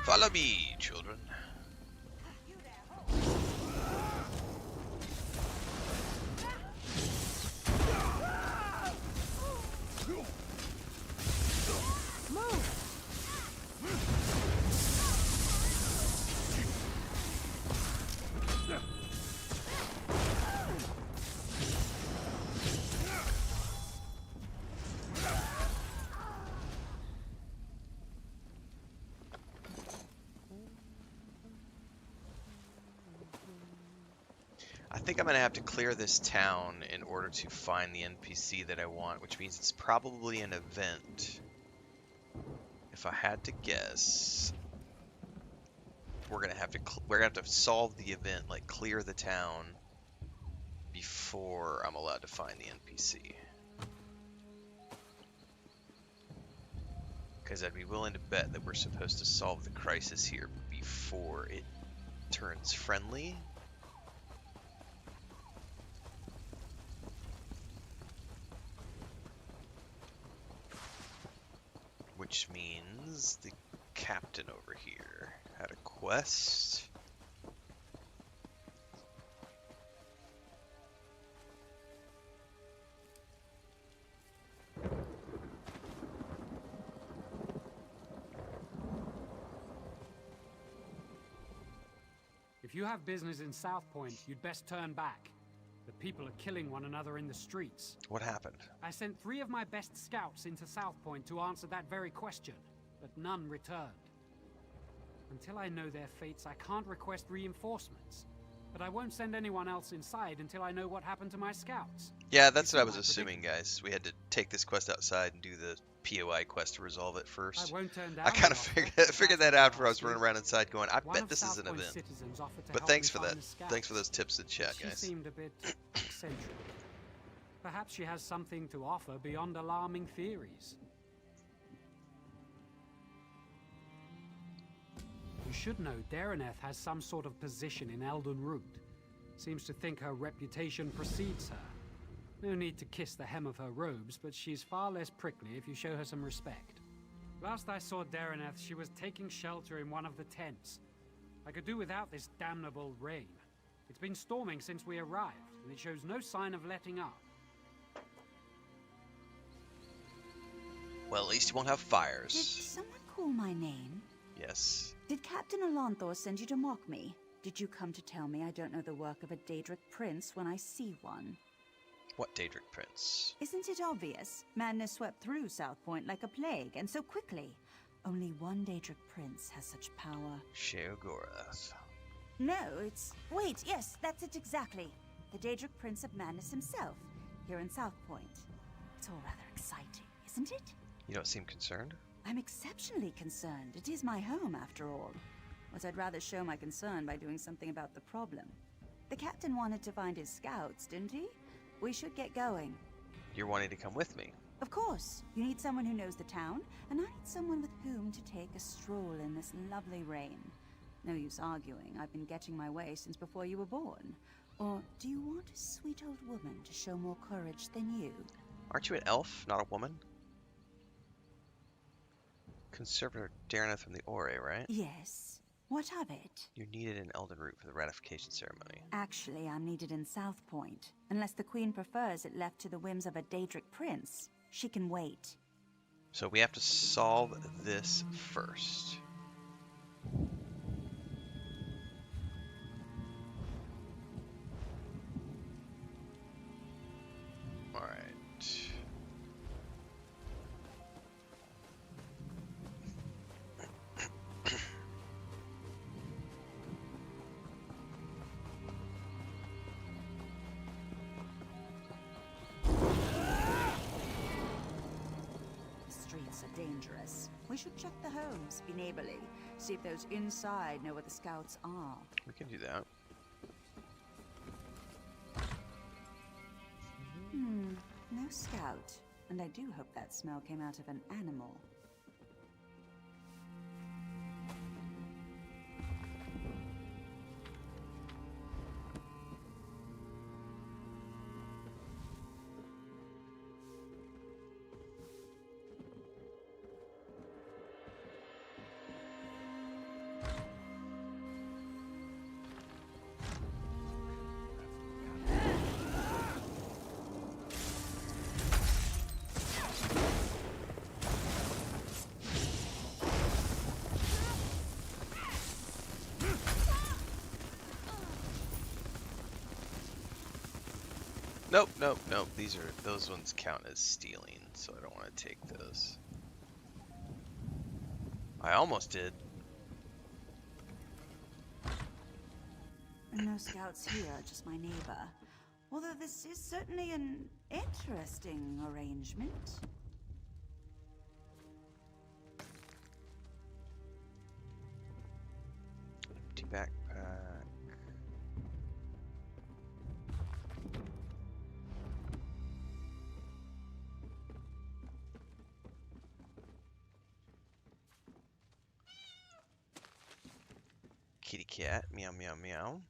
Follow me, children. I think I'm gonna have to clear this town in order to find the NPC that I want, which means it's probably an event. If I had to guess, we're gonna have to solve the event, like clear the town, before I'm allowed to find the NPC. Because I'd be willing to bet that we're supposed to solve the crisis here before it turns friendly. Which means the captain over here had a quest. If you have business in South Point, you'd best turn back. The people are killing one another in the streets. What happened? I sent 3 of my best scouts into South Point to answer that very question, but none returned. Until I know their fates, I can't request reinforcements. But I won't send anyone else inside until I know what happened to my scouts. Yeah, that's what I was assuming, guys. We had to take this quest outside and do the POI quest to resolve it first. I won't turn down I kind of figured that out after I was running around inside going, I bet this is an event. But thanks for that. Thanks for those tips in chat, guys. She seemed a bit eccentric. Perhaps she has something to offer beyond alarming theories. You should know Dareneth has some sort of position in Elden Root. Seems to think her reputation precedes her. No need to kiss the hem of her robes, but she's far less prickly if you show her some respect. Last I saw Dareneth, she was taking shelter in one of the tents. I could do without this damnable rain. It's been storming since we arrived, and it shows no sign of letting up. Well, at least you won't have fires. Did someone call my name? Yes. Did Captain Alanthor send you to mock me? Did you come to tell me I don't know the work of a Daedric prince when I see one? What Daedric prince? Isn't it obvious? Madness swept through South Point like a plague, and so quickly. Only one Daedric prince has such power. Sheogorath. No, it's... Wait, yes, that's it exactly. The Daedric Prince of Madness himself, here in South Point. It's all rather exciting, isn't it? You don't seem concerned. I'm exceptionally concerned. It is my home, after all. was I'd rather show my concern by doing something about the problem. The captain wanted to find his scouts, didn't he? We should get going. You're wanting to come with me? Of course. You need someone who knows the town, and I need someone with whom to take a stroll in this lovely rain. No use arguing. I've been getting my way since before you were born. Or do you want a sweet old woman to show more courage than you? Aren't you an elf, not a woman? Conservator Darneth from the Aurory, right? Yes. What of it? You're needed in Elden Root for the ratification ceremony. Actually, I'm needed in South Point. Unless the Queen prefers it left to the whims of a Daedric prince. She can wait. So we have to solve this first. Alright. Dangerous. We should check the homes, be neighborly, see if those inside know where the scouts are. We can do that. No scout. And I do hope that smell came out of an animal. Nope, nope, nope. Those ones count as stealing, so I don't want to take those. I almost did. No scouts here, just my neighbor. Although this is certainly an interesting arrangement. Empty backpack. Kitty cat, meow meow meow.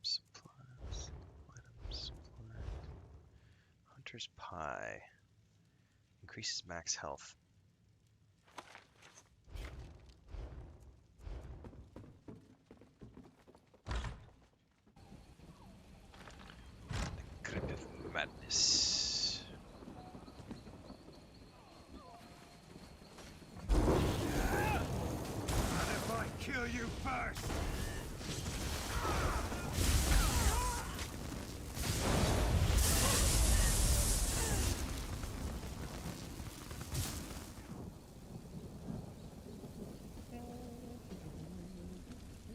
Supplies, items, supply. Hunter's pie. Increases max health. The grip of madness. Kill you first!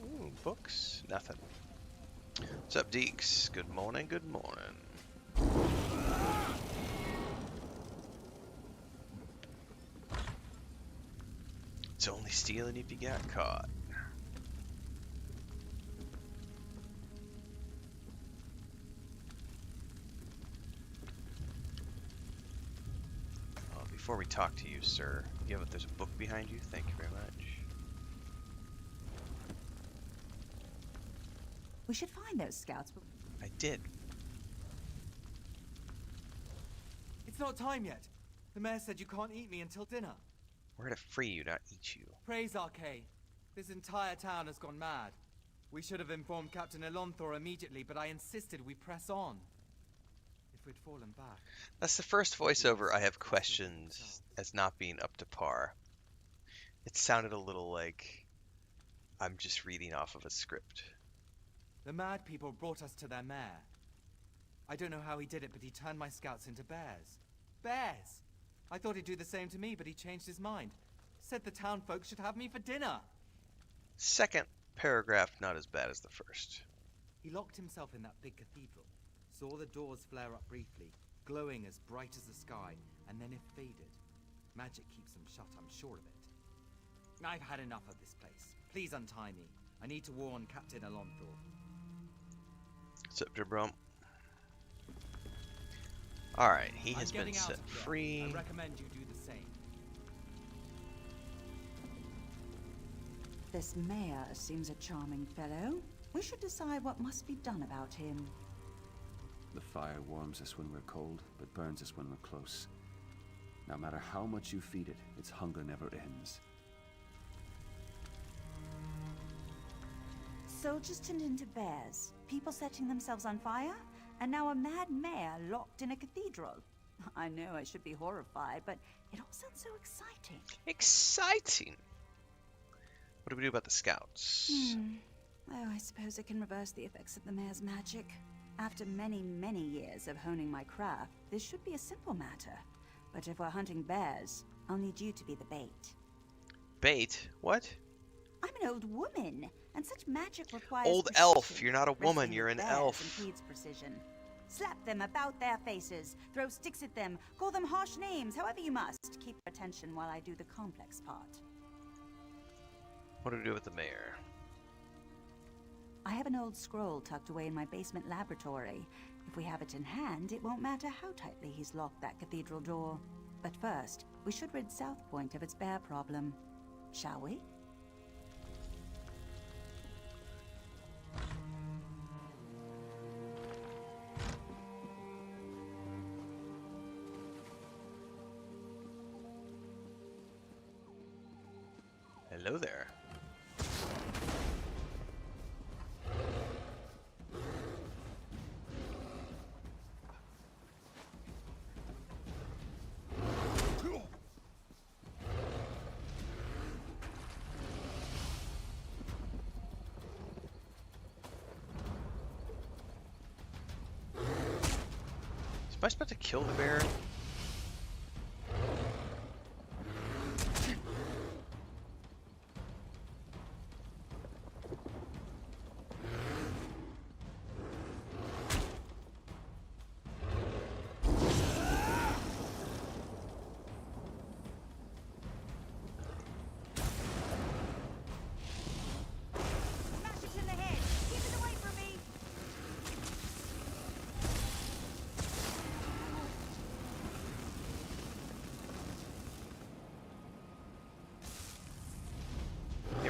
Ooh, books? Nothing. What's up, Deeks? Good morning, good morning. It's only stealing if you got caught. Before we talk to you, sir, there's a book behind you. Thank you very much. We should find those scouts. I did. It's not time yet. The mayor said you can't eat me until dinner. We're gonna free you, not eat you. Praise Arcade. This entire town has gone mad. We should have informed Captain Elonthor immediately, but I insisted we press on. If we'd fallen back. That's the first voiceover I have questioned as not being up to par. It sounded a little like I'm just reading off of a script. The mad people brought us to their mayor. I don't know how he did it, but he turned my scouts into bears. Bears! I thought he'd do the same to me, but he changed his mind. Said the town folks should have me for dinner. Second paragraph, not as bad as the first. He locked himself in that big cathedral, saw the doors flare up briefly, glowing as bright as the sky, and then it faded. Magic keeps them shut, I'm sure of it. I've had enough of this place. Please untie me. I need to warn Captain Alonthor. What's up, Jabrum? Alright, he has been set free. I recommend you do the same. This mayor seems a charming fellow. We should decide what must be done about him. The fire warms us when we're cold, but burns us when we're close. No matter how much you feed it, its hunger never ends. Soldiers turned into bears, people setting themselves on fire, and now a mad mayor locked in a cathedral. I know I should be horrified, but it all sounds so exciting. Exciting? What do we do about the scouts? Oh, I suppose I can reverse the effects of the mayor's magic. After many, many years of honing my craft, this should be a simple matter. But if we're hunting bears, I'll need you to be the bait. Bait? What? I'm an old woman, and such magic requires old precision. elf. You're not a woman, you're an elf. Impedes precision. Slap them about their faces, throw sticks at them, call them harsh names, however you must. Keep their attention while I do the complex part. What do we do with the mayor? I have an old scroll tucked away in my basement laboratory. If we have it in hand, it won't matter how tightly he's locked that cathedral door. But first, we should rid South Point of its bear problem. Shall we? Hello there. Am I supposed to kill the bear?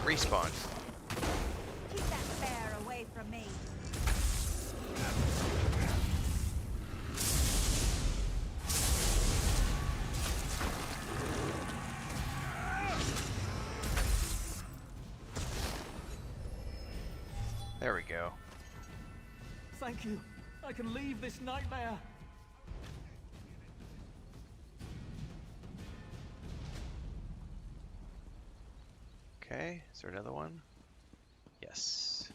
Respawn. Keep that bear away from me. There we go. Thank you. I can leave this nightmare. Okay, is there another one? Yes.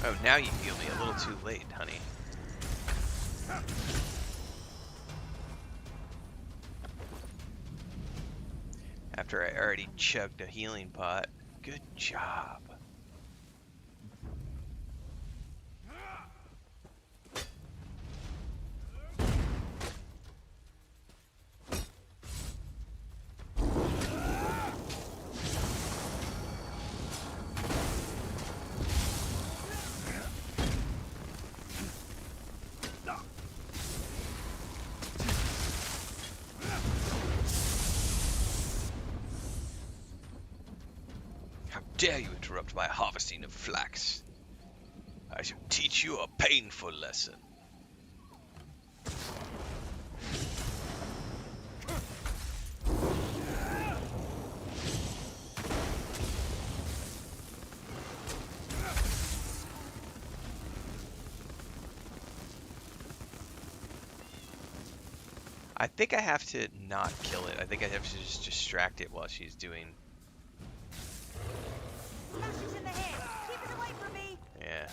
Oh, now you feel me a little too late, honey. After I already chugged a healing pot. Good job. Dare you interrupt my harvesting of flax? I shall teach you a painful lesson. I think I have to not kill it. I think I have to just distract it while she's doing. Slashes in the head. Keep it away from me. Yeah.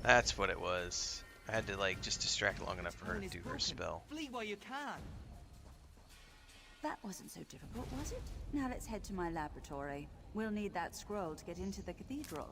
That's what it was. I had to like just distract long enough for her to do her spell. Flee while you can. That wasn't so difficult, was it? Now let's head to my laboratory. We'll need that scroll to get into the cathedral.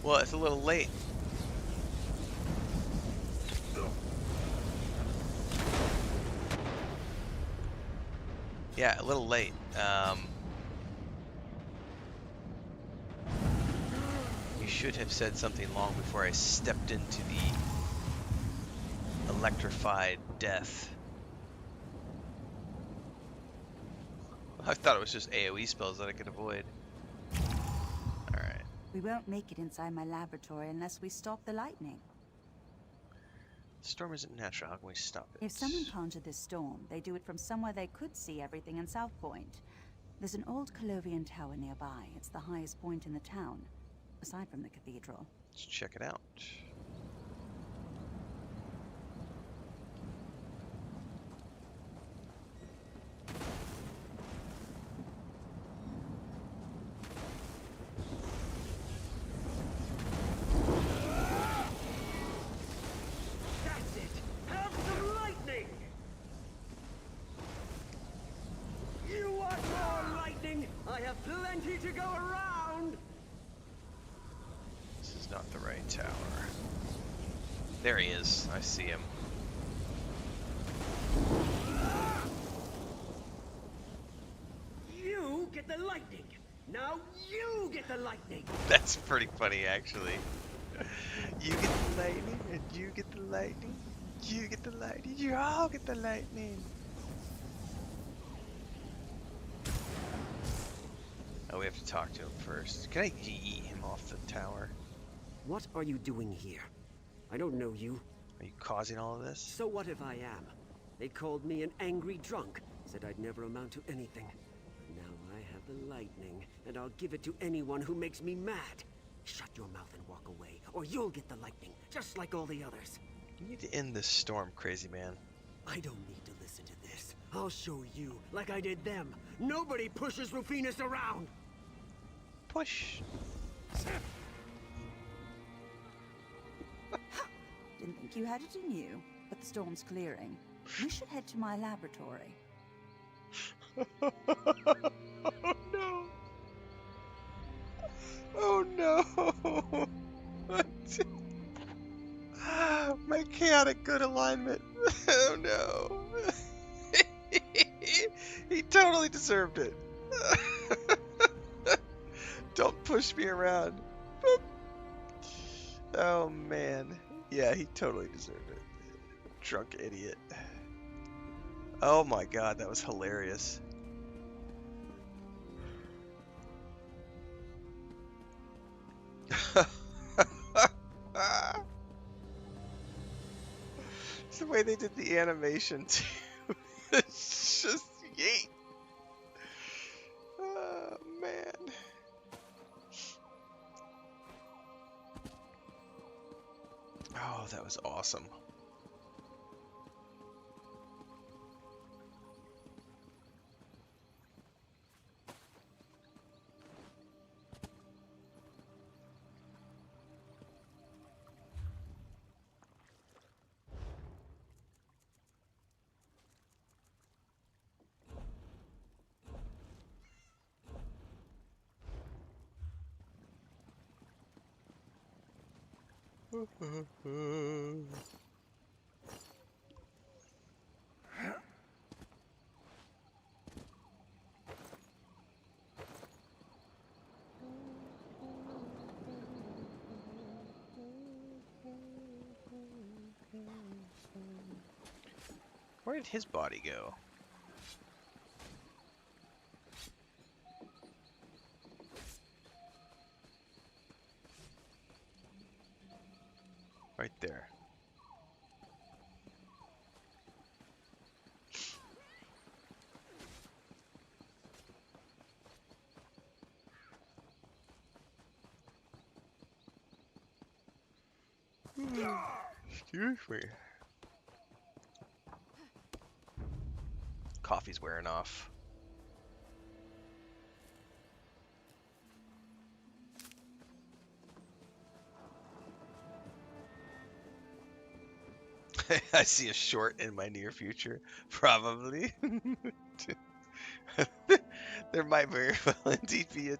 Well, it's a little late. Yeah, a little late. You should have said something long before I stepped into the electrified death. I thought it was just AoE spells that I could avoid. We won't make it inside my laboratory unless we stop the lightning. The storm isn't natural. How can we stop it? If someone conjured this storm, they do it from somewhere they could see everything in South Point. There's an old Colovian tower nearby. It's the highest point in the town, aside from the cathedral. Let's check it out. There he is. I see him. You get the lightning. Now you get the lightning. That's pretty funny, actually. You get the lightning, and you get the lightning. You get the lightning. You all get the lightning. Oh, we have to talk to him first. Can I yeet him off the tower? What are you doing here? I don't know you. Are you causing all of this? So what if I am? They called me an angry drunk, said I'd never amount to anything. Now I have the lightning, and I'll give it to anyone who makes me mad. Shut your mouth and walk away, or you'll get the lightning, just like all the others. You need to end this storm, crazy man. I don't need to listen to this. I'll show you, like I did them. Nobody pushes Rufinus around! Push. Didn't think you had it in you, but the storm's clearing. We should head to my laboratory. Oh no! Oh no! My chaotic good alignment. Oh no! He totally deserved it. Don't push me around. Oh man. Yeah, he totally deserved it. Drunk idiot. Oh my god, that was hilarious. It's the way they did the animation too. It's just yeet. Oh man. Oh, that was awesome. Where did his body go? Right there. Excuse me. Coffee's wearing off. I see a short in my near future. Probably. There might very well indeed be a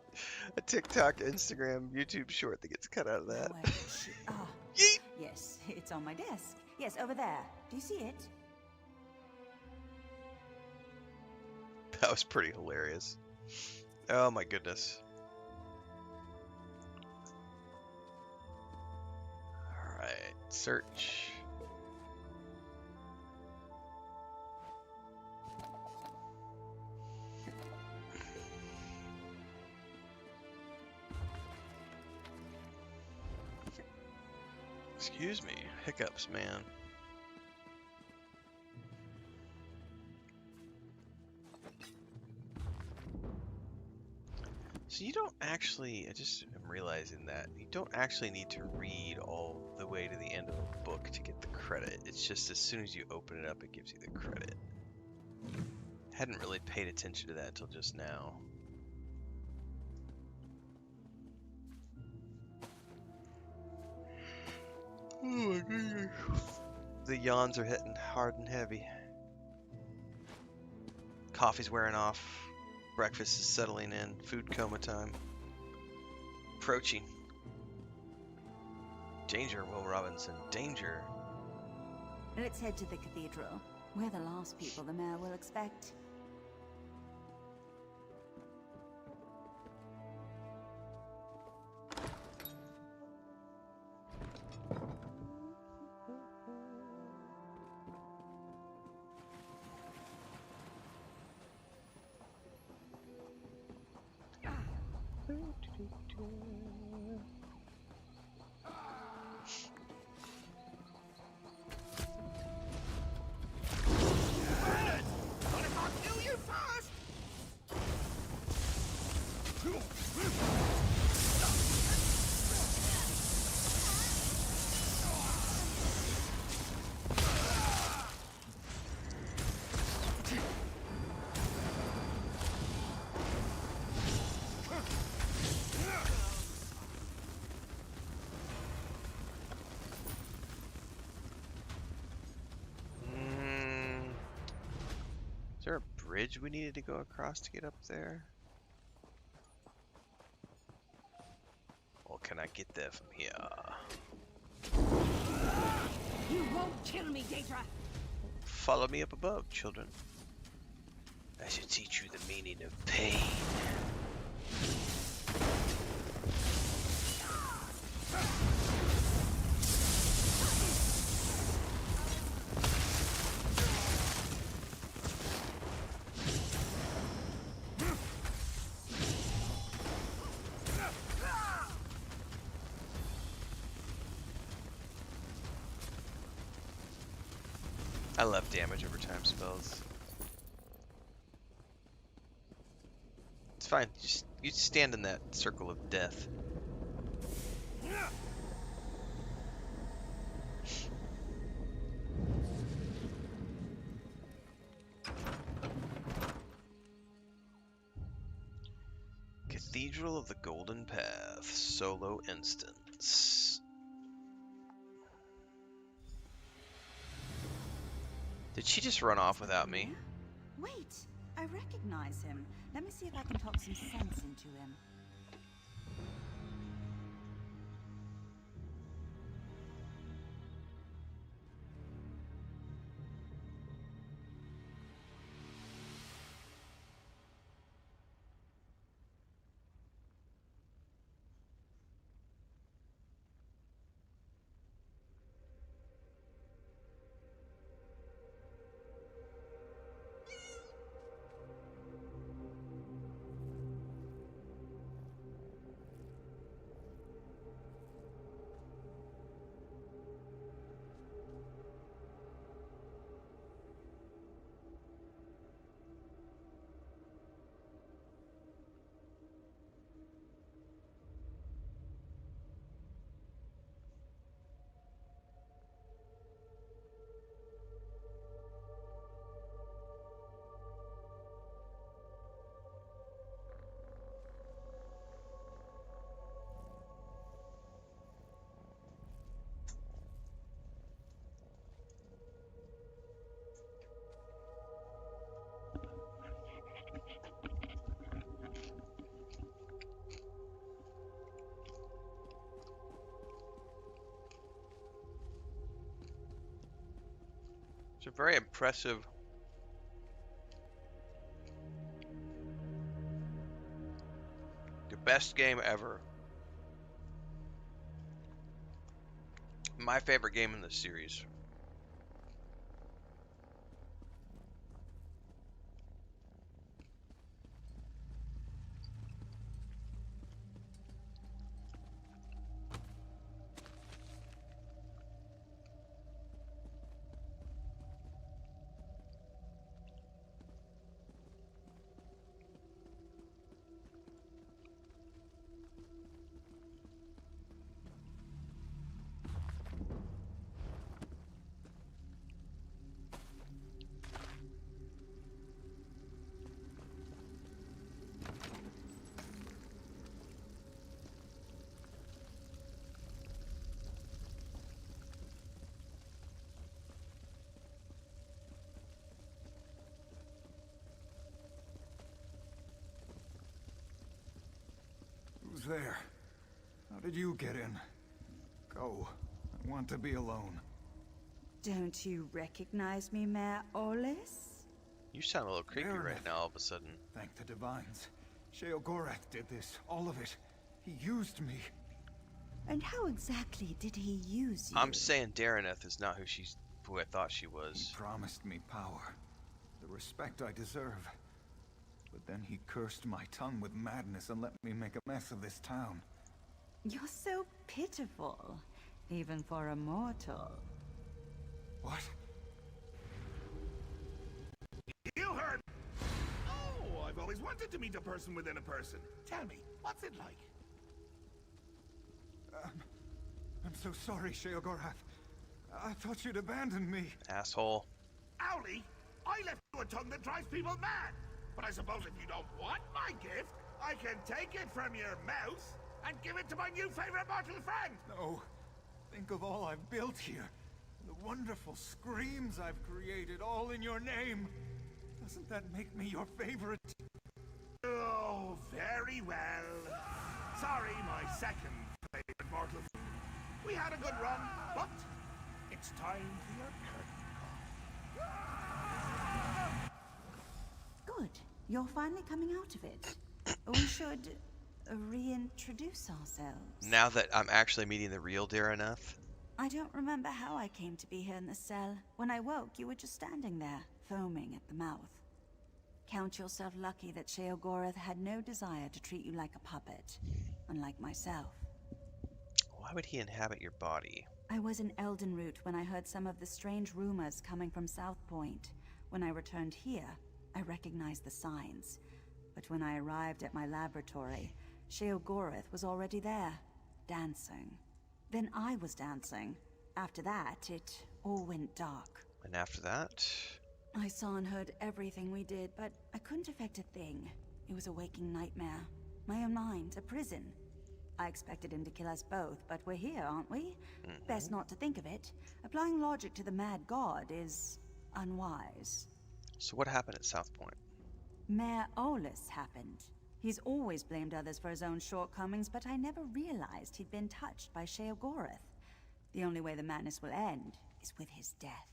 TikTok, Instagram, YouTube short that gets cut out of that. Yes, it's on my desk. Yes, over there. Do you see it? That was pretty hilarious. Oh my goodness. Alright, search. Excuse me, hiccups, man. So you don't actually, I just am realizing that, you don't actually need to read all the way to the end of a book to get the credit. It's just as soon as you open it up, it gives you the credit. Hadn't really paid attention to that till just now. Oh my goodness. The yawns are hitting hard and heavy. Coffee's wearing off. Breakfast is settling in. Food coma time. Approaching. Danger, Will Robinson. Danger. Let's head to the cathedral. We're the last people the mayor will expect. Is there a bridge we needed to go across to get up there? Or can I get there from here? You won't kill me, Daedra! Follow me up above, children. I should teach you the meaning of pain. I love damage over time spells. It's fine. You stand in that circle of death. Cathedral of the Golden Path, solo instance. Did she just run off without me? Wait, I recognize him. Let me see if I can talk some sense into him. a very impressive. The best game ever. My favorite game in the series. Who's there? How did you get in? Go. I want to be alone. Don't you recognize me, Mayor Olis? You sound a little creepy right now all of a sudden. Thank the divines. Sheogorath did this. All of it. He used me. And how exactly did he use you? I'm saying Dareneth is not who I thought she was. He promised me power. The respect I deserve. But then he cursed my tongue with madness and let me make a mess of this town. You're so pitiful, even for a mortal. What? You heard? Oh, I've always wanted to meet a person within a person. Tell me, what's it like? I'm so sorry, Sheogorath. I thought you'd abandoned me. Asshole. Owly, I left you a tongue that drives people mad. But I suppose if you don't want my gift, I can take it from your mouth and give it to my new favorite mortal friend. No. Think of all I've built here. The wonderful screams I've created, all in your name. Doesn't that make me your favorite? Oh, very well. Sorry, my second favorite mortal. We had a good run, but it's time for your curtain call. Good. You're finally coming out of it. We should reintroduce ourselves. Now that I'm actually meeting the real Dareneth. I don't remember how I came to be here in the cell. When I woke, you were just standing there, foaming at the mouth. Count yourself lucky that Sheogorath had no desire to treat you like a puppet, unlike myself. Why would he inhabit your body? I was in Elden route when I heard some of the strange rumors coming from South Point. When I returned here, I recognized the signs. But when I arrived at my laboratory, Sheogorath was already there, dancing. Then I was dancing. After that, it all went dark. And after that? I saw and heard everything we did, but I couldn't affect a thing. It was a waking nightmare. My own mind, a prison. I expected him to kill us both, but we're here, aren't we? Best not to think of it. Applying logic to the mad god is unwise. So what happened at South Point? Mayor Olis happened. He's always blamed others for his own shortcomings, but I never realized he'd been touched by Sheogorath. The only way the madness will end is with his death.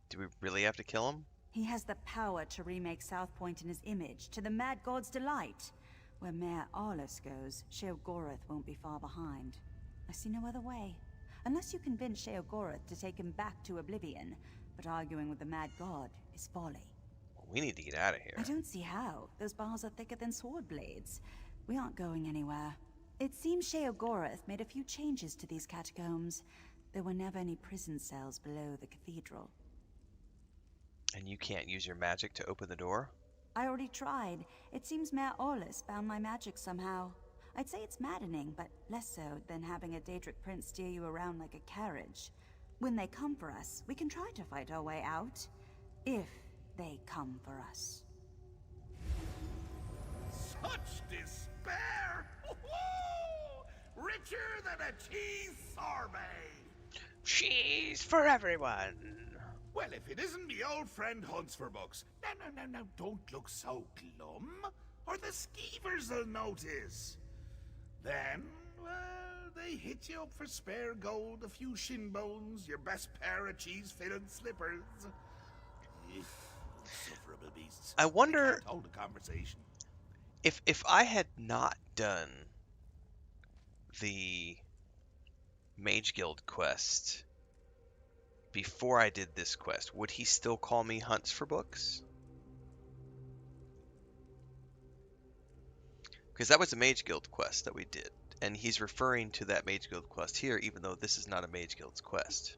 Do we really have to kill him? He has the power to remake South Point in his image, to the mad god's delight. Where Mayor Olis goes, Sheogorath won't be far behind. I see no other way. Unless you convince Sheogorath to take him back to oblivion, but arguing with the mad god is folly. We need to get out of here. I don't see how. Those bars are thicker than sword blades. We aren't going anywhere. It seems Sheogorath made a few changes to these catacombs. There were never any prison cells below the cathedral. And you can't use your magic to open the door? I already tried. It seems Mayor Olis bound my magic somehow. I'd say it's maddening, but less so than having a Daedric prince steer you around like a carriage. When they come for us, we can try to fight our way out. If they come for us. Such despair! Richer than a cheese sorbet! Cheese for everyone! Well, if it isn't me old friend Hunts for Bucks. No, don't look so glum, or the skeevers will notice. Then, well, they hit you up for spare gold, a few shin bones, your best pair of cheese-fitted slippers. Insufferable beasts. I wonder They can't hold a conversation. if I had not done the Mage Guild quest before I did this quest, would he still call me Hunts for Books? Because that was a Mage Guild quest that we did, and he's referring to that Mage Guild quest here, even though this is not a Mage Guild's quest.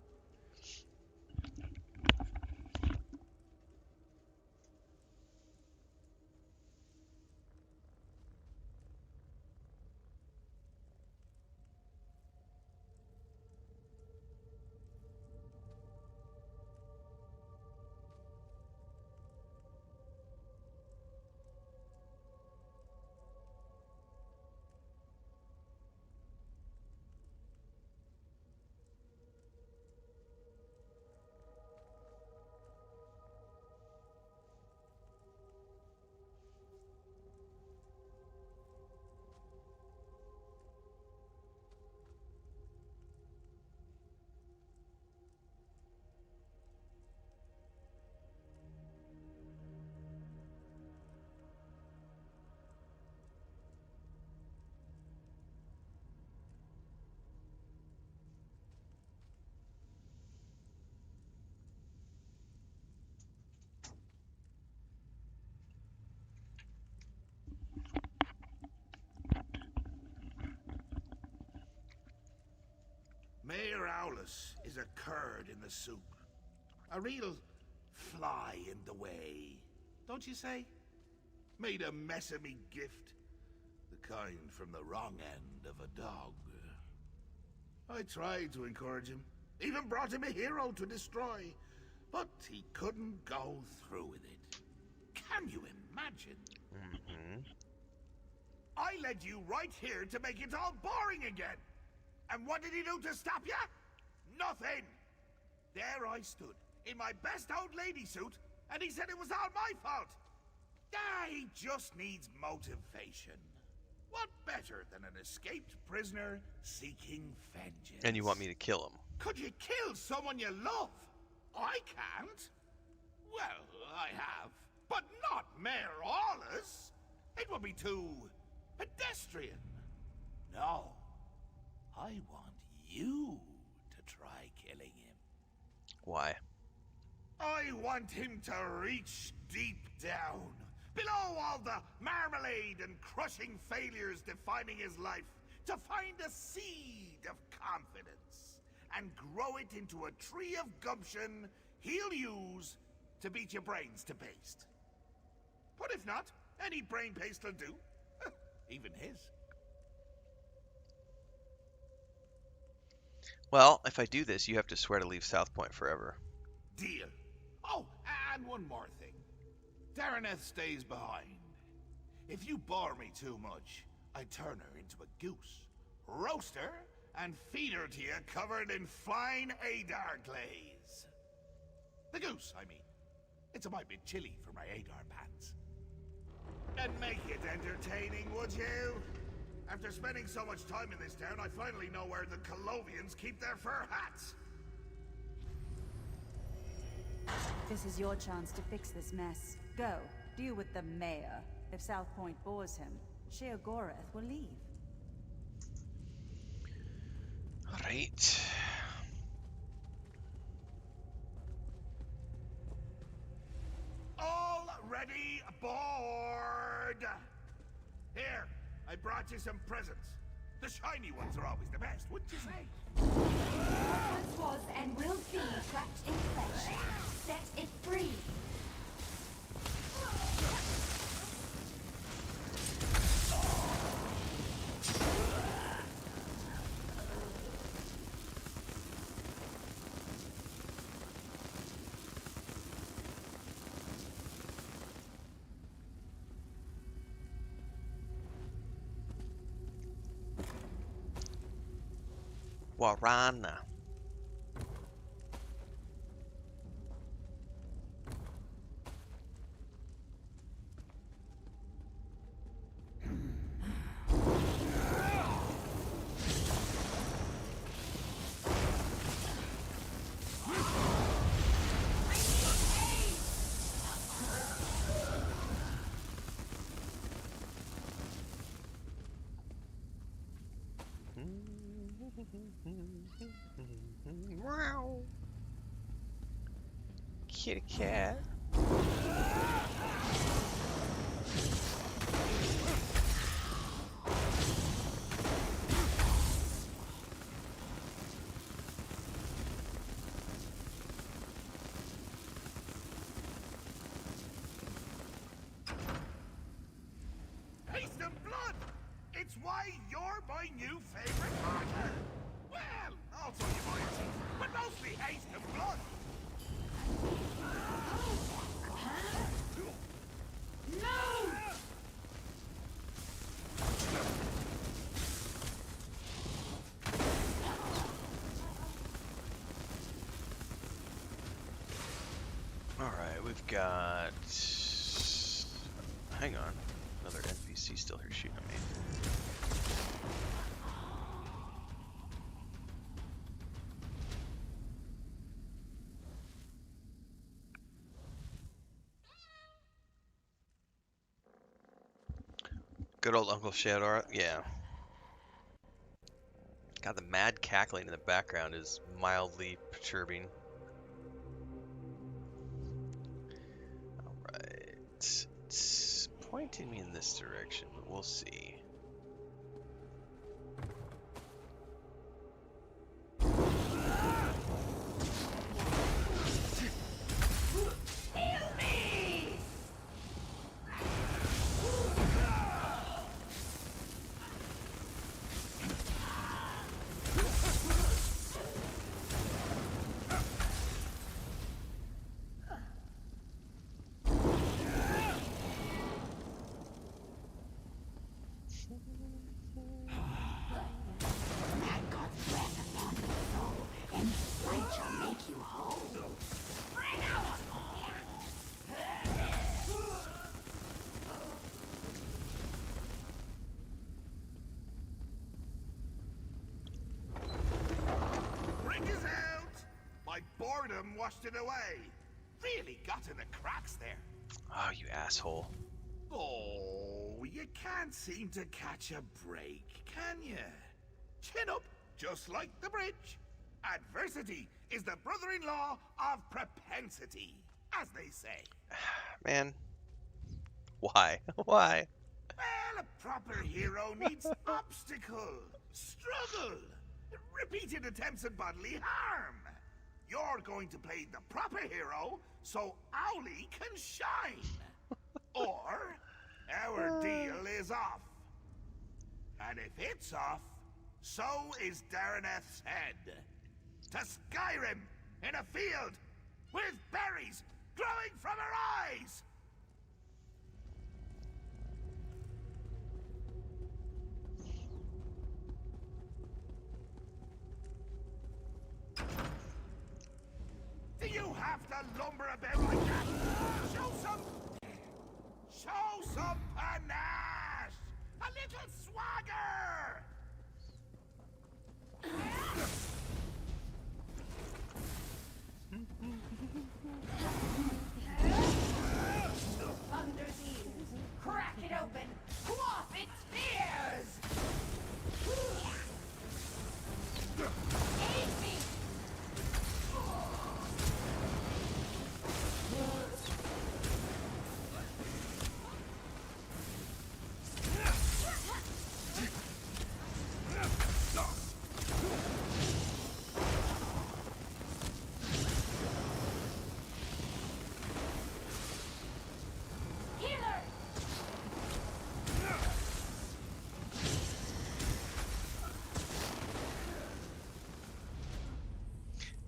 Mayor Aulus is a curd in the soup. A real fly in the way, don't you say? Made a mess of me gift. The kind from the wrong end of a dog. I tried to encourage him. Even brought him a hero to destroy. But he couldn't go through with it. Can you imagine? I led you right here to make it all boring again. And what did he do to stop you? Nothing! There I stood, in my best old lady suit, and he said it was all my fault! He just needs motivation. What better than an escaped prisoner seeking vengeance? And you want me to kill him? Could you kill someone you love? I can't. Well, I have. But not Mayor Aulus. It would be too pedestrian. No. I want you to try killing him. Why? I want him to reach deep down, below all the marmalade and crushing failures defining his life, to find a seed of confidence and grow it into a tree of gumption he'll use to beat your brains to paste. But if not, any brain paste will do. Even his. Well, if I do this, you have to swear to leave South Point forever. Deal. Oh, and one more thing. Dareneth stays behind. If you bore me too much, I turn her into a goose, roast her, and feed her to you covered in fine Adar glaze. The goose, I mean. It's a mite bit chilly for my Adar pants. And make it entertaining, would you? After spending so much time in this town, I finally know where the Colovians keep their fur hats. This is your chance to fix this mess. Go, deal with the mayor. If South Point bores him, Sheogorath will leave. Alright. All ready aboard! Here, I brought you some presents. The shiny ones are always the best, wouldn't you say? What was and will be trapped in flesh. Set it free. Warana. Wow. Kitty cat. Haste and blood! It's why you're my new favorite partner! Well, also you might see, but mostly haste and blood! No! Alright, we've got... Hang on. Another NPC still here shooting at me. Good old Uncle Shadow, yeah. God, the mad cackling in the background is mildly perturbing. Alright. It's pointing me in this direction, but we'll see. Boredom washed it away. Really got in the cracks there. Oh, you asshole. Oh, you can't seem to catch a break, can you? Chin up, just like the bridge. Adversity is the brother-in-law of propensity, as they say. Man. Why? Why? Well, a proper hero needs obstacle, struggle, repeated attempts at bodily harm. You're going to play the proper hero so Aurory can shine. Or our deal is off. And if it's off, so is Dareneth's head. To Skyrim in a field with berries growing from her eyes. Do you have to lumber a bit like that? Show some panache! A little swagger! Thunder's ears! Crack it open! Quaff its fears! Aid me!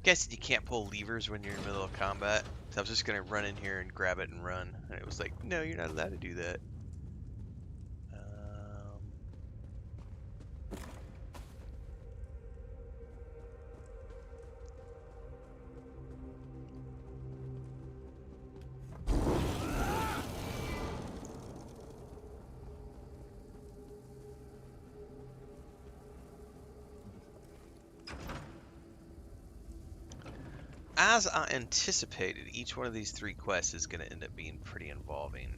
Guessing you can't pull levers when you're in the middle of combat. So I was just gonna run in here and grab it and run. And it was like, no, you're not allowed to do that. As I anticipated, each one of these 3 quests is going to end up being pretty involving.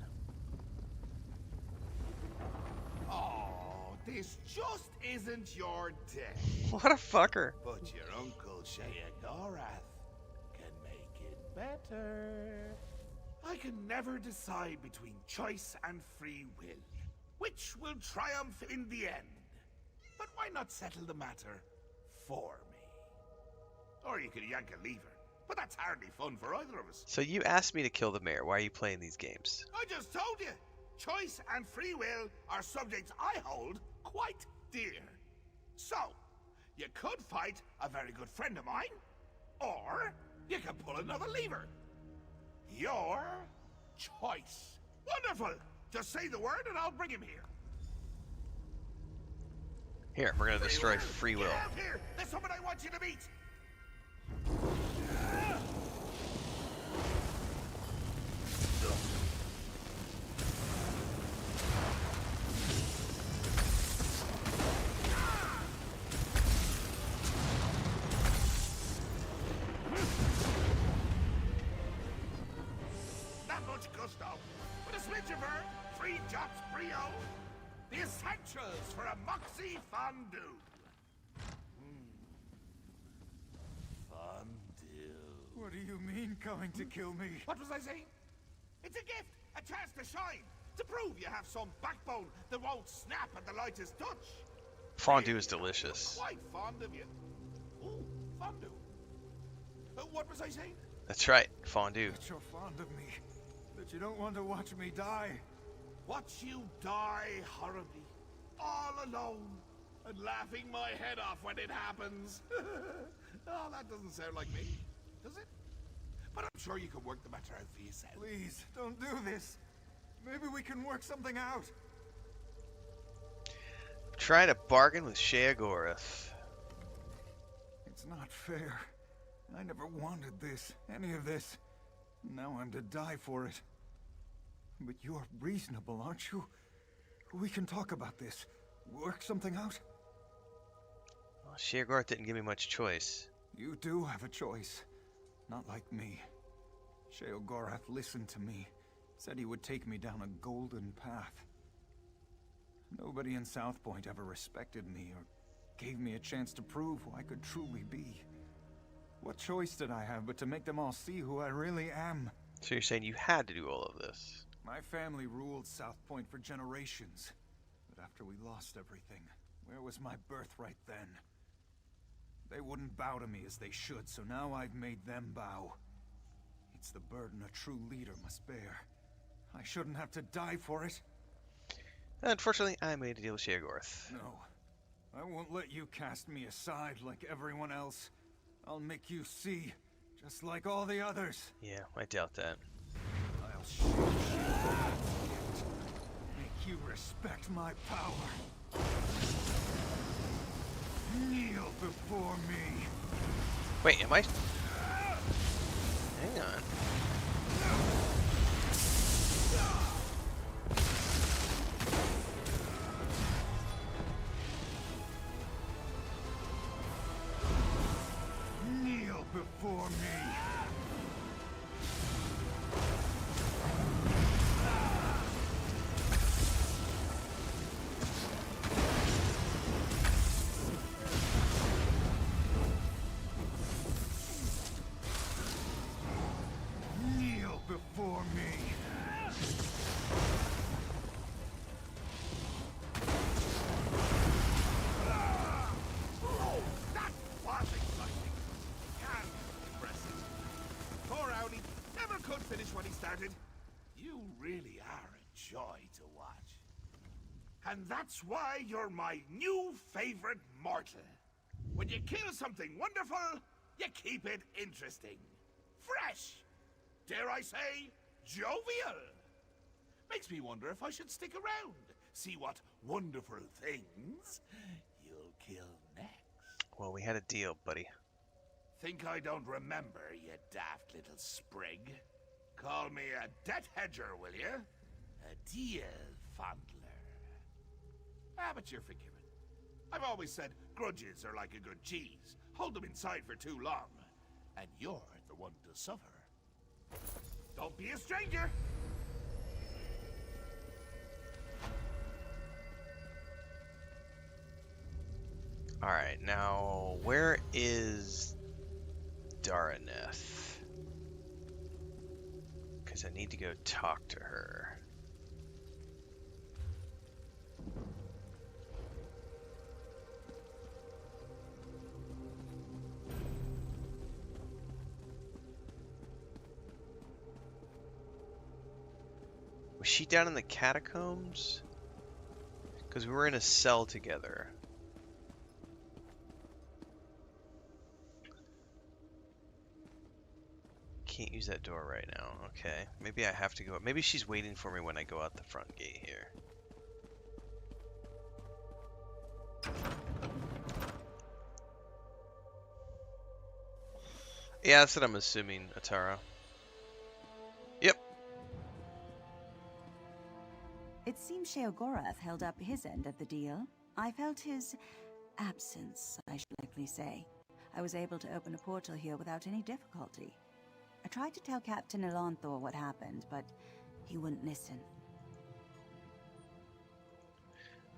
Oh, this just isn't your day. What a fucker. But your uncle Sheogorath can make it better. I can never decide between choice and free will. Which will triumph in the end? But why not settle the matter for me? Or you could yank a lever, but that's hardly fun for either of us. So you asked me to kill the mayor. Why are you playing these games? I just told you. Choice and free will are subjects I hold quite dear. So, you could fight a very good friend of mine, or you can pull another lever. Your choice. Wonderful! Just say the word and I'll bring him here. Here, we're gonna destroy free will. Get out here! There's someone I want you to meet! Not much gusto, but a smidge of herb, 3 drops brio, the essentials for a moxie fondue. Fondue. What do you mean, coming to kill me? What was I saying? It's a gift, a chance to shine, to prove you have some backbone that won't snap at the lightest touch. Fondue is delicious. Quite fond of you. Ooh, fondue. What was I saying? That's right, fondue. That you're fond of me. That you don't want to watch me die. Watch you die horribly, all alone, and laughing my head off when it happens. Oh, that doesn't sound like me, does it? But I'm sure you can work the matter out for yourself. Please, don't do this. Maybe we can work something out. Try to bargain with Sheogorath. It's not fair. I never wanted this, any of this. Now I'm to die for it. But you're reasonable, aren't you? We can talk about this. Work something out. Well, Sheogorath didn't give me much choice. You do have a choice. Not like me. Sheogorath listened to me. Said he would take me down a golden path. Nobody in South Point ever respected me or gave me a chance to prove who I could truly be. What choice did I have but to make them all see who I really am? So you're saying you had to do all of this? My family ruled South Point for generations. But after we lost everything, where was my birthright then? They wouldn't bow to me as they should, so now I've made them bow. It's the burden a true leader must bear. I shouldn't have to die for it. Unfortunately, I made a deal with Sheogorath. No. I won't let you cast me aside like everyone else. I'll make you see, just like all the others. Yeah, I doubt that. I'll show you. Make you respect my power. Kneel before me. Wait, am I... Hang on. Kneel before me. Kneel before me. That was exciting. And impressive. Poor Audi never could finish what he started. You really are a joy to watch. And that's why you're my new favorite mortal. When you kill something wonderful, you keep it interesting. Fresh. Dare I say, jovial. Makes me wonder if I should stick around. See what wonderful things you'll kill next. Well, we had a deal, buddy. Think I don't remember, you daft little sprig? Call me a debt hedger, will you? A deal fondler. Ah, but you're forgiven. I've always said grudges are like a good cheese. Hold them inside for too long, and you're the one to suffer. Don't be a stranger! Alright, now where is Daraneth? Because I need to go talk to her. Was she down in the catacombs? Because we were in a cell together. Can't use that door right now. Okay. Maybe I have to go. Maybe she's waiting for me when I go out the front gate here. Yeah, that's what I'm assuming, Atara. Yep. It seems Sheogorath held up his end of the deal. I felt his absence, I should likely say. I was able to open a portal here without any difficulty. I tried to tell Captain Elanthor what happened, but he wouldn't listen.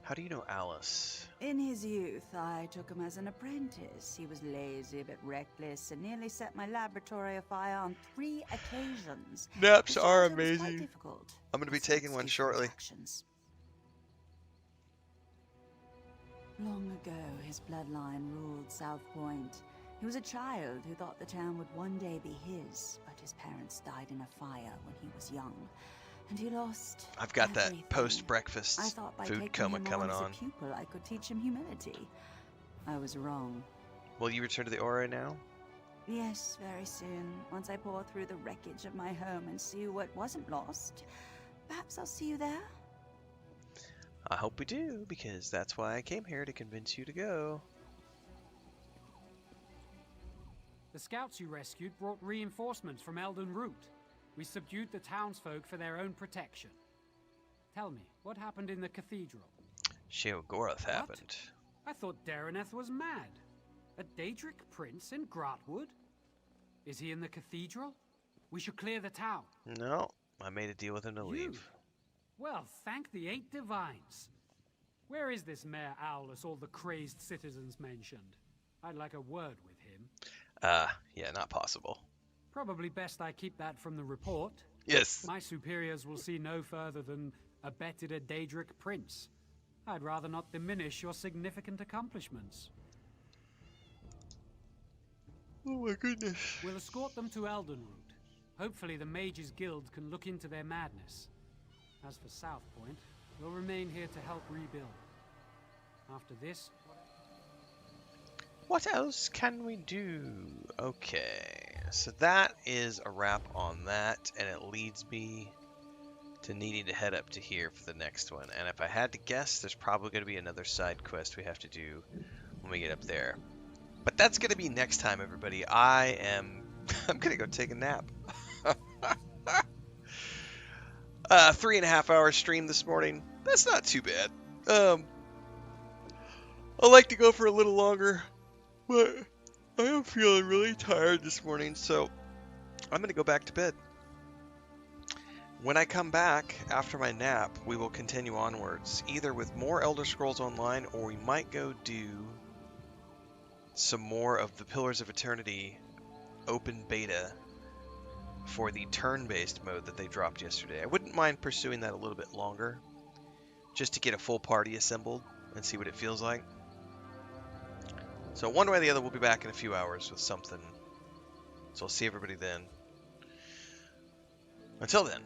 How do you know Alice? In his youth, I took him as an apprentice. He was lazy, but reckless, and nearly set my laboratory afire on 3 occasions. Naps It are turns out it was quite amazing. difficult. I'm going to be taking one shortly. Long ago, his bloodline ruled South Point. He was a child who thought the town would one day be his, but his parents died in a fire when he was young, and he lost I've got everything. that post-breakfast I thought by food taking coma him coming as on. a pupil, I could teach him humility. I was wrong. Will you return to the Aurory now? Yes, very soon. Once I pour through the wreckage of my home and see what wasn't lost, perhaps I'll see you there. I hope we do, because that's why I came here, to convince you to go. The scouts you rescued brought reinforcements from Elden Root. We subdued the townsfolk for their own protection. Tell me, what happened in the cathedral? Sheogorath happened. I thought Daraneth was mad. A Daedric prince in Grotwood? Is he in the cathedral? We should clear the town. No, I made a deal with him to leave. Well, thank the 8 divines. Where is this Mayor Owlus all the crazed citizens mentioned? I'd like a word with him. Yeah, not possible. Probably best I keep that from the report. Yes. My superiors will see no further than abetted a Daedric prince. I'd rather not diminish your significant accomplishments. Oh my goodness. We'll escort them to Elden Root. Hopefully the Mages Guild can look into their madness. As for South Point, we'll remain here to help rebuild. After this... What else can we do? Okay, so that is a wrap on that, and it leads me to needing to head up to here for the next one. And if I had to guess, there's probably going to be another side quest we have to do when we get up there. But that's going to be next time, everybody. I'm going to go take a nap. 3.5 hour stream this morning. That's not too bad. I like to go for a little longer, but I am feeling really tired this morning, so I'm going to go back to bed. When I come back after my nap, we will continue onwards, either with more Elder Scrolls Online, or we might go do some more of the Pillars of Eternity open beta for the turn-based mode that they dropped yesterday. I wouldn't mind pursuing that a little bit longer, just to get a full party assembled and see what it feels like. So one way or the other, we'll be back in a few hours with something. So I'll see everybody then. Until then.